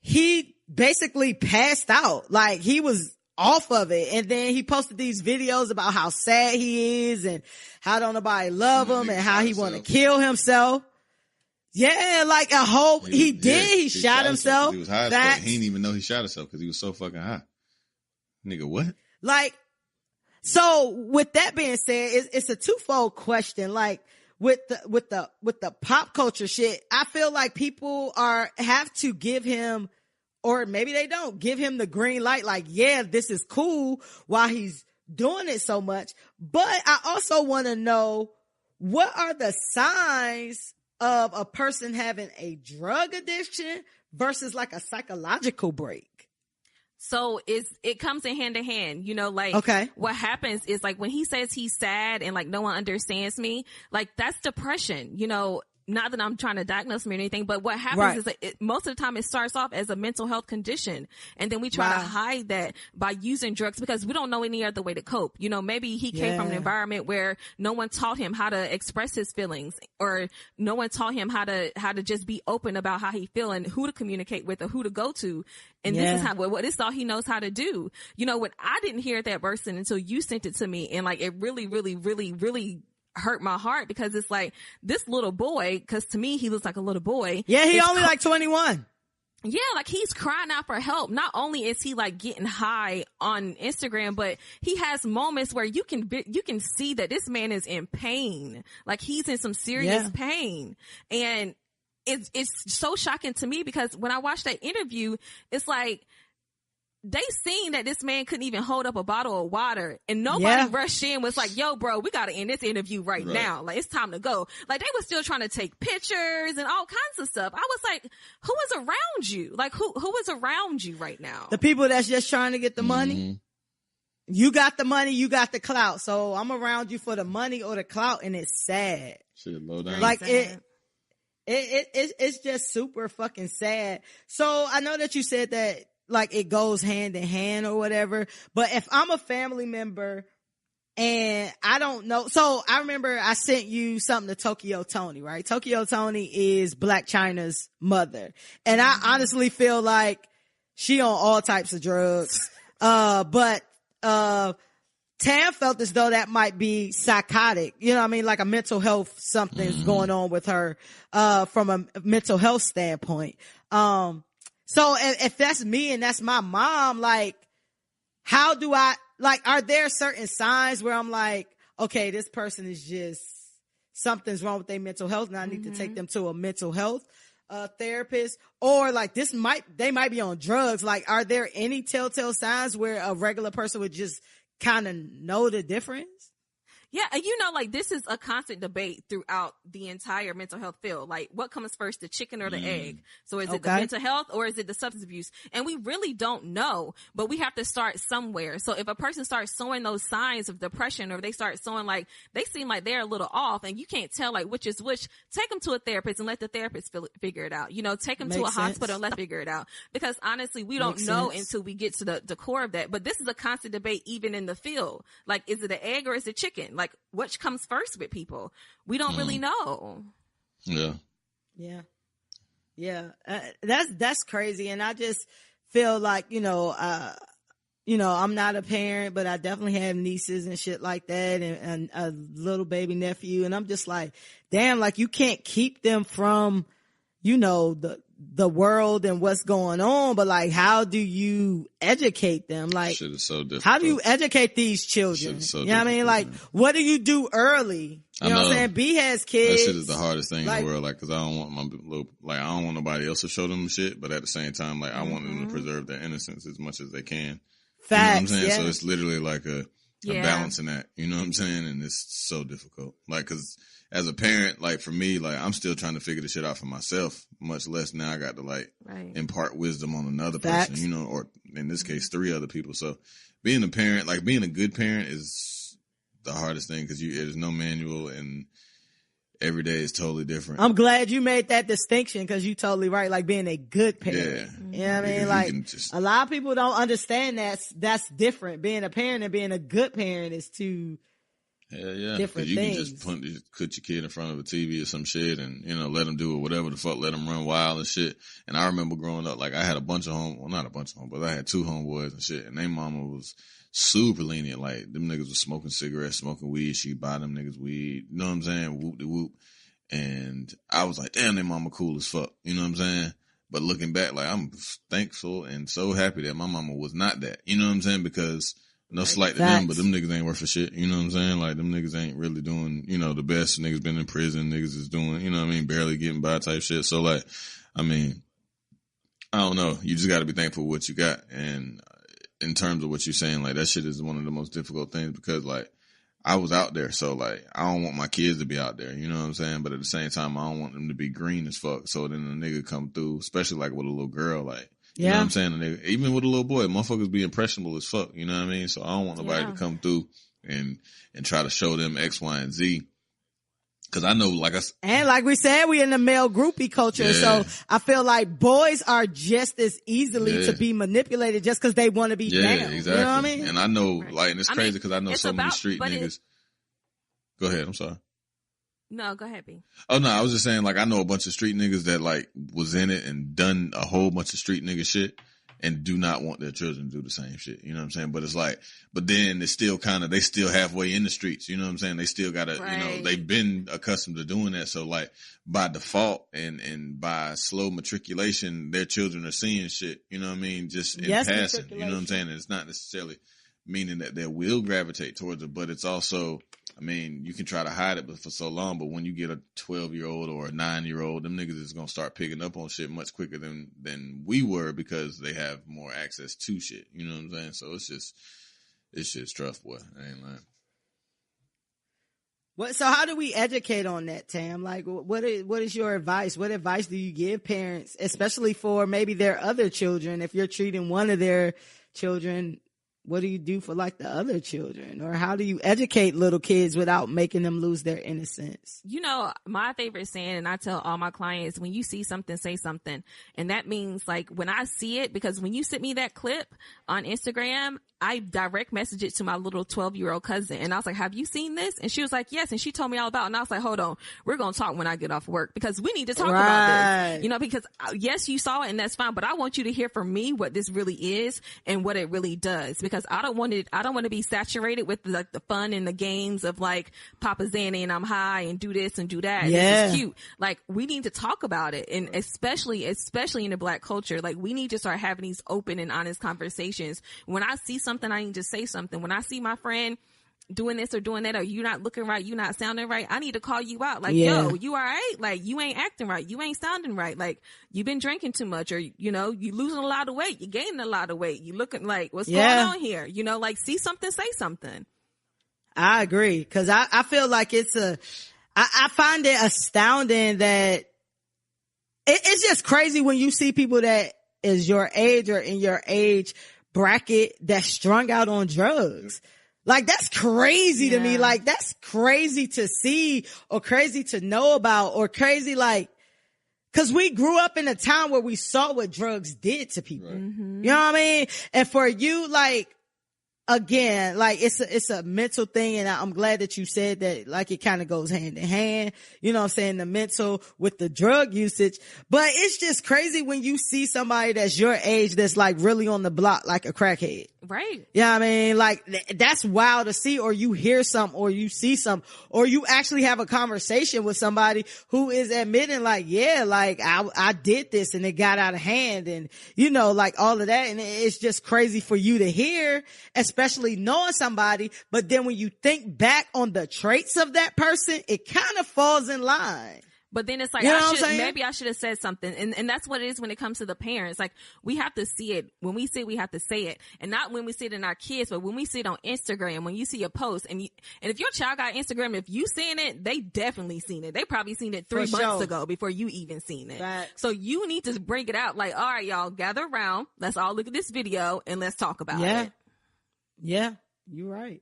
he basically passed out. Like, he was off of it. And then he posted these videos about how sad he is and how don't nobody love him and how he want to kill himself. Yeah, like a whole, he shot himself. He was high as fuck. He didn't even know he shot himself because he was so fucking high. Nigga, what? Like, so with that being said, it's a twofold question. Like, with the pop culture shit, I feel like people have to give him, or maybe they don't give him the green light. Like, yeah, this is cool while he's doing it so much. But I also want to know, what are the signs of a person having a drug addiction versus like a psychological break? So it comes in hand to hand, like, what happens is, like, when he says he's sad and like no one understands me, like, that's depression, not that I'm trying to diagnose him or anything, but what happens is that most of the time it starts off as a mental health condition. And then we try to hide that by using drugs because we don't know any other way to cope. Maybe he came from an environment where no one taught him how to express his feelings, or no one taught him how to just be open about how he feel and who to communicate with or who to go to. And this is all he knows how to do. When I didn't hear that verse until you sent it to me, and like, it really, really, really, really hurt my heart, because it's like, this little boy, because to me he looks like a little boy. Yeah, he only like 21. Yeah, like, he's crying out for help. Not only is he like getting high on Instagram, but he has moments where you can see that this man is in pain. Like, he's in some serious pain. And it's so shocking to me, because when I watched that interview, it's like, they seen that this man couldn't even hold up a bottle of water, and nobody rushed in, was like, yo, bro, we got to end this interview right now. Like, it's time to go. Like, they were still trying to take pictures and all kinds of stuff. I was like, who is around you? Like, who is around you right now? The people that's just trying to get the money. You got the money, you got the clout. So I'm around you for the money or the clout, and it's sad. Shit, low down. Like, it's just super fucking sad. So I know that you said that, like, it goes hand in hand or whatever, but if I'm a family member and I don't know, so I remember I sent you something to Tokyo Tony, right? Tokyo Tony is Black China's mother, and I honestly feel like she on all types of drugs. But Tam felt as though that might be psychotic, you know what I mean? Like a mental health, something's going on with her, from a mental health standpoint. So if that's me and that's my mom, like, how do I, like, are there certain signs where I'm like, okay, this person is just, something's wrong with their mental health and I need to take them to a mental health therapist? Or like, they might be on drugs. Like, are there any telltale signs where a regular person would just kind of know the difference? Yeah, and you know, like, this is a constant debate throughout the entire mental health field. Like, what comes first, the chicken or the egg? So is it the mental health or is it the substance abuse? And we really don't know, but we have to start somewhere. So if a person starts showing those signs of depression, or they start showing like they seem like they're a little off and you can't tell like which is which, take them to a therapist and let the therapist figure it out. You know, take them to a hospital and let them figure it out. Because honestly, we don't know until we get to the core of that. But this is a constant debate even in the field. Like, is it an egg or is it chicken? Like, which comes first with people? We don't really know. Yeah. That's crazy. And I just feel like, I'm not a parent, but I definitely have nieces and shit like that, and a little baby nephew. And I'm just like, damn, like, you can't keep them from, the world and what's going on, but like, how do you educate them? Like, shit is so difficult. How do you educate these children? So you know what I mean? Like, what do you do early? You know what I'm saying? B has kids. That shit is the hardest thing in the world. Like, cause I don't want I don't want nobody else to show them shit, but at the same time, like, I want them to preserve their innocence as much as they can. Facts. You know what I'm saying? So it's literally like a balancing act. You know what I'm saying? And it's so difficult. Like, cause as a parent, like, for me, like, I'm still trying to figure the shit out for myself, much less now I got to, like, impart wisdom on another person, or in this case, 3 other people. So being a parent, like, being a good parent is the hardest thing, because there's no manual, and every day is totally different. I'm glad you made that distinction, because you're totally right. Like, being a good parent. Yeah. You know what I mean? Like, a lot of people don't understand that's different. Being a parent and being a good parent is two different you things. Can just put your kid in front of a TV or some shit and, let them do it, whatever the fuck, let them run wild and shit. And I remember growing up, like, I had not a bunch of but I had 2 homeboys and shit, and their mama was super lenient. Like, them niggas was smoking cigarettes, smoking weed. She buy them niggas weed. You know what I'm saying? Whoop de whoop. And I was like, damn, their mama cool as fuck. You know what I'm saying? But looking back, like, I'm thankful and so happy that my mama was not that. You know what I'm saying? Because no slight to them, but them niggas ain't worth a shit. You know what I'm saying? Like, them niggas ain't really doing, the best. Niggas been in prison. Niggas is doing, you know what I mean? Barely getting by type shit. So, like, I mean, I don't know. You just gotta be thankful for what you got. And in terms of what you're saying, like, that shit is one of the most difficult things, because, like, I was out there. So, like, I don't want my kids to be out there. You know what I'm saying? But at the same time, I don't want them to be green as fuck. So then the nigga come through, especially, like, with a little girl, like, you know what I'm saying? Even with a little boy, motherfuckers be impressionable as fuck. You know what I mean? So I don't want nobody to come through and try to show them X, Y, and Z. Cause I know, and like we said, we in the male groupie culture. So I feel like boys are just as easily to be manipulated just cause they want to be down. Exactly. You know what I mean? And I know, like, and it's crazy cause I know so many street niggas. Go ahead. I'm sorry. No, go ahead, B. Oh, no, I was just saying, like, I know a bunch of street niggas that, like, was in it and done a whole bunch of street nigga shit and do not want their children to do the same shit. You know what I'm saying? But it's like, but then it's still they still halfway in the streets. You know what I'm saying? They still gotta, they've been accustomed to doing that. So, like, by default and by slow matriculation, their children are seeing shit. You know what I mean? Just in passing. You know what I'm saying? And it's not necessarily meaning that they will gravitate towards it, but it's also, I mean, you can try to hide it for so long, but when you get a 12-year-old or a 9-year-old, them niggas is gonna start picking up on shit much quicker than we were, because they have more access to shit. You know what I'm saying? So it's just tough, boy. I ain't lying. So how do we educate on that, Tam? Like, what is your advice? What advice do you give parents, especially for maybe their other children? If you're treating one of their children, what do you do for, like, the other children? Or how do you educate little kids without making them lose their innocence? My favorite saying, and I tell all my clients, when you see something, say something. And that means, like, when I see it, because when you sent me that clip on Instagram, I direct messaged it to my little 12-year-old cousin. And I was like, have you seen this? And she was like, yes. And she told me all about it. And I was like, hold on, we're going to talk when I get off work, because we need to talk about this. Because yes, you saw it and that's fine, but I want you to hear from me what this really is and what it really does, because I don't want to be saturated with the fun and the games of, like, Papa Zanny and I'm high and do this and do that. Yeah. This is cute. Like, we need to talk about it. And especially in the Black culture, like, we need to start having these open and honest conversations. When I see something, I need to say something. When I see my friend doing this or doing that, or you not looking right, you not sounding right, I need to call you out. Like, yo, you all right? Like, you ain't acting right. You ain't sounding right. Like, you been drinking too much, or, you losing a lot of weight. You gaining a lot of weight. You looking like, what's going on here? Like, see something, say something. I agree. Cause I feel like I find it astounding that it's just crazy when you see people that is your age or in your age bracket that's strung out on drugs. Like, that's crazy to me. Like, that's crazy to see or crazy to know about or crazy, like, cause we grew up in a time where we saw what drugs did to people. Mm-hmm. You know what I mean? And for you, like, again, like it's a mental thing, and I'm glad that you said that, like, it kind of goes hand in hand, you know what I'm saying, the mental with the drug usage. But it's just crazy when you see somebody that's your age that's like really on the block like a crackhead. Right. Yeah, I mean, like, that's wild to see, or you hear something, or you see something, or you actually have a conversation with somebody who is admitting, like, yeah, like, I did this and it got out of hand, and, you know, like, all of that. And it's just crazy for you to hear, especially knowing somebody. But then when you think back on the traits of that person, it kind of falls in line. But then it's like, you know maybe I should have said something. And that's what it is when it comes to the parents. Like, we have to see it. When we see it, we have to say it. And not when we see it in our kids, but when we see it on Instagram, when you see a post. And if your child got Instagram, if you seen it, they definitely seen it. They probably seen it 3 months ago before you even seen it. Right. So you need to bring it out. Like, all right, y'all, gather around. Let's all look at this video and let's talk about it. Yeah, you're right.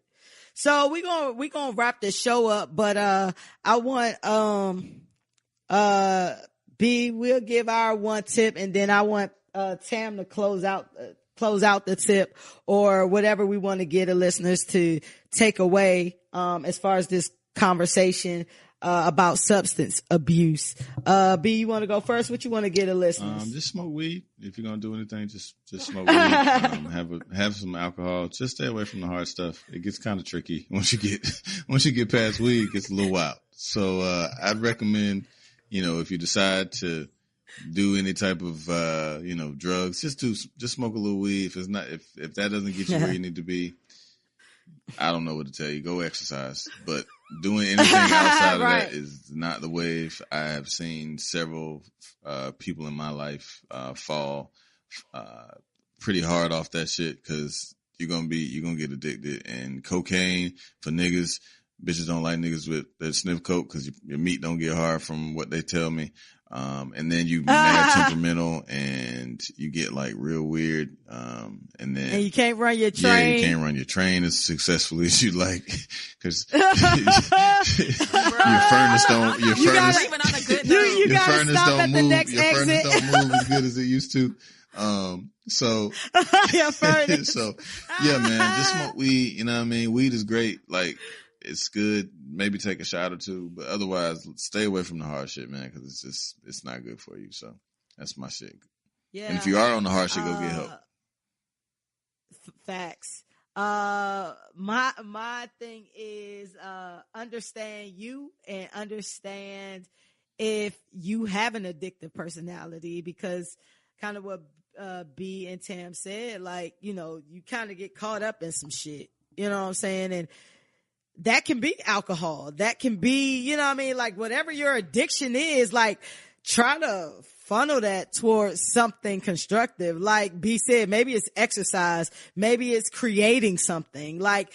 So we gonna wrap this show up, but I want B, we'll give our one tip, and then I want Tam to close out the tip, or whatever we want to get the listeners to take away as far as this conversation about substance abuse. B, you want to go first? What you want to get the listeners? Just smoke weed. If you're gonna do anything, just smoke weed. Have some alcohol. Just stay away from the hard stuff. It gets kind of tricky once you get past weed. It gets a little wild. So I'd recommend, you know, if you decide to do any type of drugs, just smoke a little weed. If that doesn't get you where you need to be, I don't know what to tell you. Go exercise. But doing anything outside of that is not the wave. I have seen several people in my life fall pretty hard off that shit, because you're gonna get addicted. And cocaine for niggas. Bitches don't like niggas that sniff coke, because your meat don't get hard from what they tell me. And then you mad temperamental, and you get like real weird. And you can't run your train. Yeah, you can't run your train as successfully as you like, because your furnace don't move as good as it used to. So yeah, man, just smoke weed. You know what I mean? Weed is great. Like, it's good. Maybe take a shot or two, but otherwise stay away from the hard shit, man, because it's not good for you. So that's my shit. Yeah. And if you are on the hard shit, go get help. Facts. My thing is, understand you, and understand if you have an addictive personality, because kind of what B and Tam said, like, you know, you kind of get caught up in some shit, you know what I'm saying? And that can be alcohol. That can be, you know what I mean? Like, whatever your addiction is, like, try to funnel that towards something constructive. Like B said, maybe it's exercise. Maybe it's creating something. Like,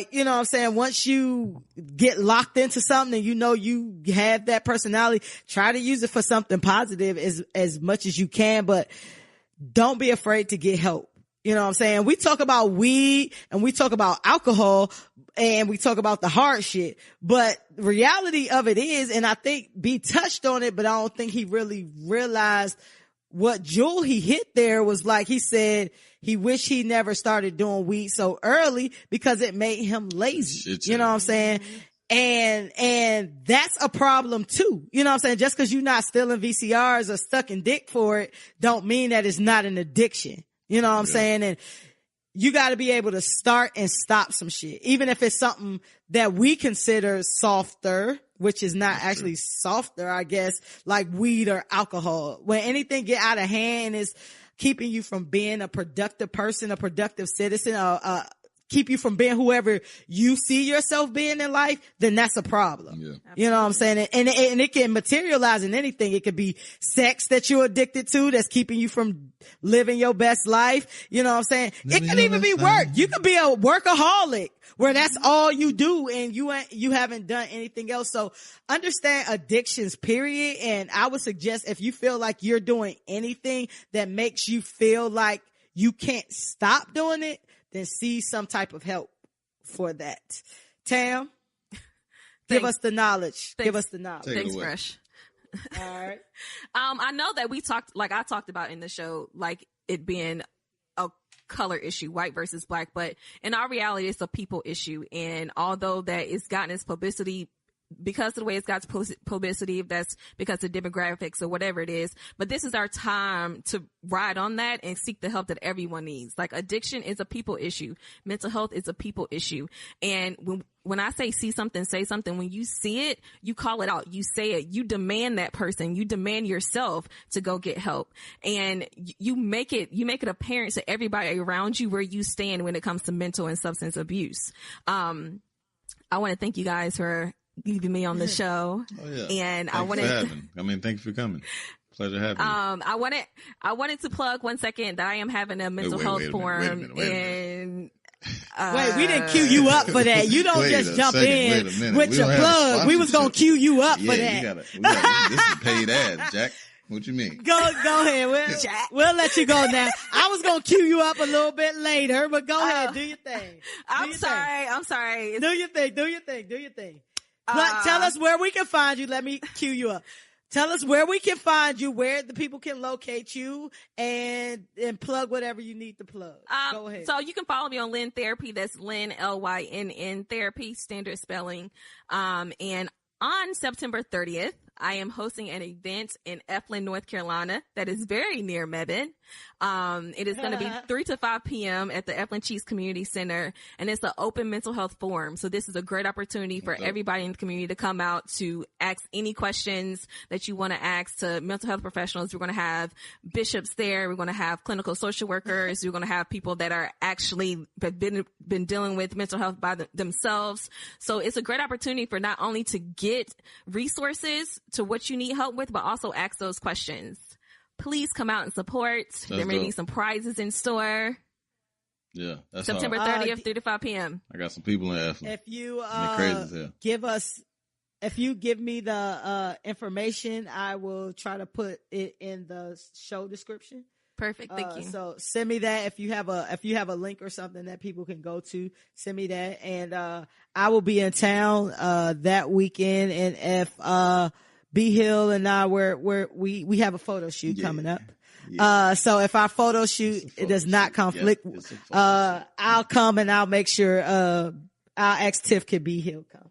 you know what I'm saying? Once you get locked into something and you know you have that personality, try to use it for something positive as much as you can, but don't be afraid to get help. You know what I'm saying? We talk about weed and we talk about alcohol and we talk about the hard shit, but the reality of it is, and I think B touched on it, but I don't think he really realized what jewel he hit there was, like he said, he wished he never started doing weed so early because it made him lazy. You know what I'm saying? And that's a problem too. You know what I'm saying? Just cause you're not stealing VCRs or sucking dick for it don't mean that it's not an addiction. You know what I'm saying? And you got to be able to start and stop some shit, even if it's something that we consider softer, which is not actually softer, I guess, like weed or alcohol. When anything get out of hand is keeping you from being a productive person, a productive citizen, keep you from being whoever you see yourself being in life, then that's a problem. Yeah. You know what I'm saying? And it can materialize in anything. It could be sex that you're addicted to that's keeping you from living your best life. You know what I'm saying? It could even be work. You could be a workaholic where that's all you do and you haven't done anything else. So understand addictions, period. And I would suggest if you feel like you're doing anything that makes you feel like you can't stop doing it, then see some type of help for that. Tam, give us the knowledge. Give us the knowledge. Thanks, Fresh. All right. I know that I talked about in the show, like it being a color issue, white versus black, but in our reality, it's a people issue. And although that it's gotten its publicity because of the way it's got publicity, if that's because of demographics or whatever it is, but this is our time to ride on that and seek the help that everyone needs. Like addiction is a people issue. Mental health is a people issue. And when I say see something, say something, when you see it, you call it out, you say it, you demand that person, you demand yourself to go get help. And you make it apparent to everybody around you where you stand when it comes to mental and substance abuse. I want to thank you guys for leaving me on the show. Oh, yeah. And thank you for coming. Pleasure having you. I wanted to plug 1 second that I am having a mental health forum and wait, we didn't cue you up for that. You don't just jump in with your plug. We was gonna cue you up for that. This is paid ads, Jack. What you mean? Go ahead. We'll let you go now. I was gonna cue you up a little bit later, but go ahead, do your thing. I'm sorry. Do your thing. Tell us where we can find you. Let me cue you up. Tell us where we can find you, where the people can locate you, and plug whatever you need to plug. Go ahead. So you can follow me on Lynn Therapy. That's Lynn, Lynn Therapy, standard spelling. And on September 30th, I am hosting an event in Eflin, North Carolina that is very near Mebane. It is going to be 3 to 5 p.m. at the Eflin Chiefs Community Center, and it's an open mental health forum. So this is a great opportunity for everybody in the community to come out to ask any questions that you want to ask to mental health professionals. We're going to have bishops there. We're going to have clinical social workers. We're going to have people that are actually been dealing with mental health by themselves. So it's a great opportunity for not only to get resources to what you need help with, but also ask those questions. Please come out and support. There may be some prizes in store. Yeah, that's September 30th, 3 to 5 p.m. I got some people in Eflin. If you if you give me the information, I will try to put it in the show description. Perfect, thank you. So send me that if you have a link or something that people can go to. Send me that, and I will be in town that weekend. And if B Hill and I we have a photo shoot coming up. Yeah. So if our photo shoot it does not conflict, I'll come and I'll make sure I'll ask Tiff can B Hill come.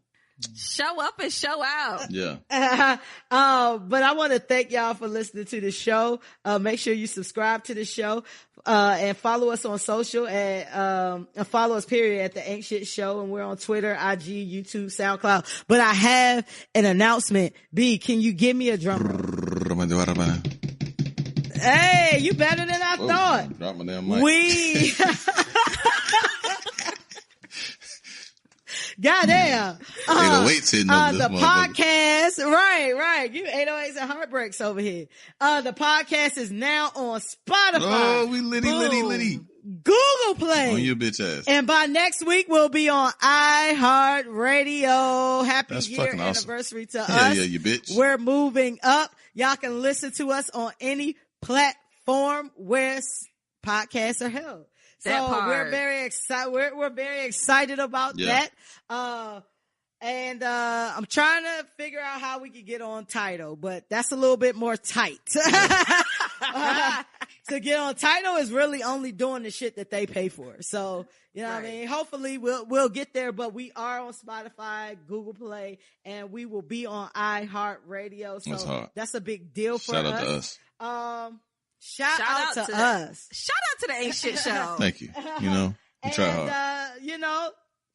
Show up and show out. Yeah. But I want to thank y'all for listening to the show. Make sure you subscribe to the show, and follow us on social and follow us period at the Ain't Shit Show. And we're on Twitter, IG, YouTube, SoundCloud. But I have an announcement. B, can you give me a drum roll? Hey, you better than I thought. Drop my damn mic. Goddamn. 808's hitting up this the podcast. Right. You 808s and heartbreaks over here. The podcast is now on Spotify. Oh, we litty. Google Play. On your bitch ass. And by next week, we'll be on iHeartRadio. Happy year anniversary to us. Yeah, you bitch. We're moving up. Y'all can listen to us on any platform where podcasts are held. So we're very excited. We're very excited about that. And I'm trying to figure out how we can get on Tidal, but that's a little bit more tight. To get on Tidal is really only doing the shit that they pay for. So, you know what I mean? Hopefully we'll get there, but we are on Spotify, Google Play, and we will be on iHeartRadio. So that's a big deal for us. Shout out to us. Shout out to us. Shout out to the Ain't Shit Show. Thank you. We try hard.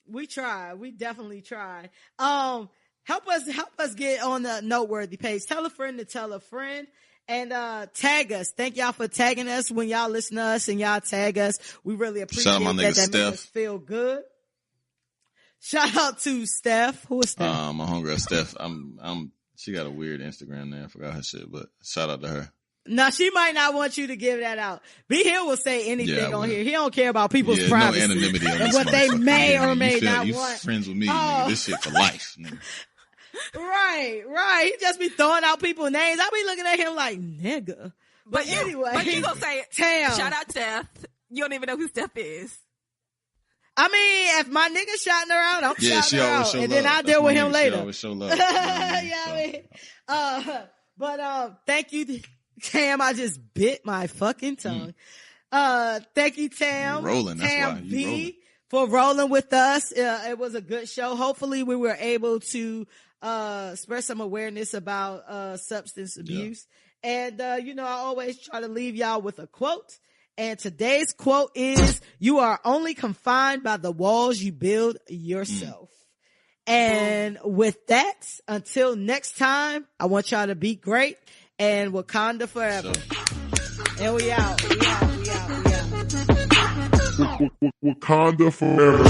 We try. We definitely try. Help us get on the noteworthy page. Tell a friend to tell a friend. And tag us. Thank y'all for tagging us when y'all listen to us and y'all tag us. We really appreciate Shout out my nigga that. That Steph. makes us feel good. Shout out to Steph. Who is Steph? My homegirl Steph. She got a weird Instagram name. I forgot her shit, but shout out to her. No, she might not want you to give that out. B Hill will say anything on here. He don't care about people's privacy. No anonymity on and this what they may or may not you want. Friends with me, nigga. This shit for life, nigga. Right. He just be throwing out people's names. I be looking at him like, nigga. But anyway. But you gonna say, Tam. Shout out Steph. You don't even know who Steph is. I mean, if my nigga shouting her out, I'm shouting her out. And love. then I'll deal with him later. She always show love. But thank you, Tam. I just bit my fucking tongue. Thank you, Tam. You're rolling. That's Tam why you B rolling. for rolling with us. It was a good show. Hopefully we were able to spread some awareness about substance abuse. And I always try to leave y'all with a quote. And today's quote is, you are only confined by the walls you build yourself. And with that, until next time, I want y'all to be great and Wakanda forever. And we out. We out. Wakanda forever.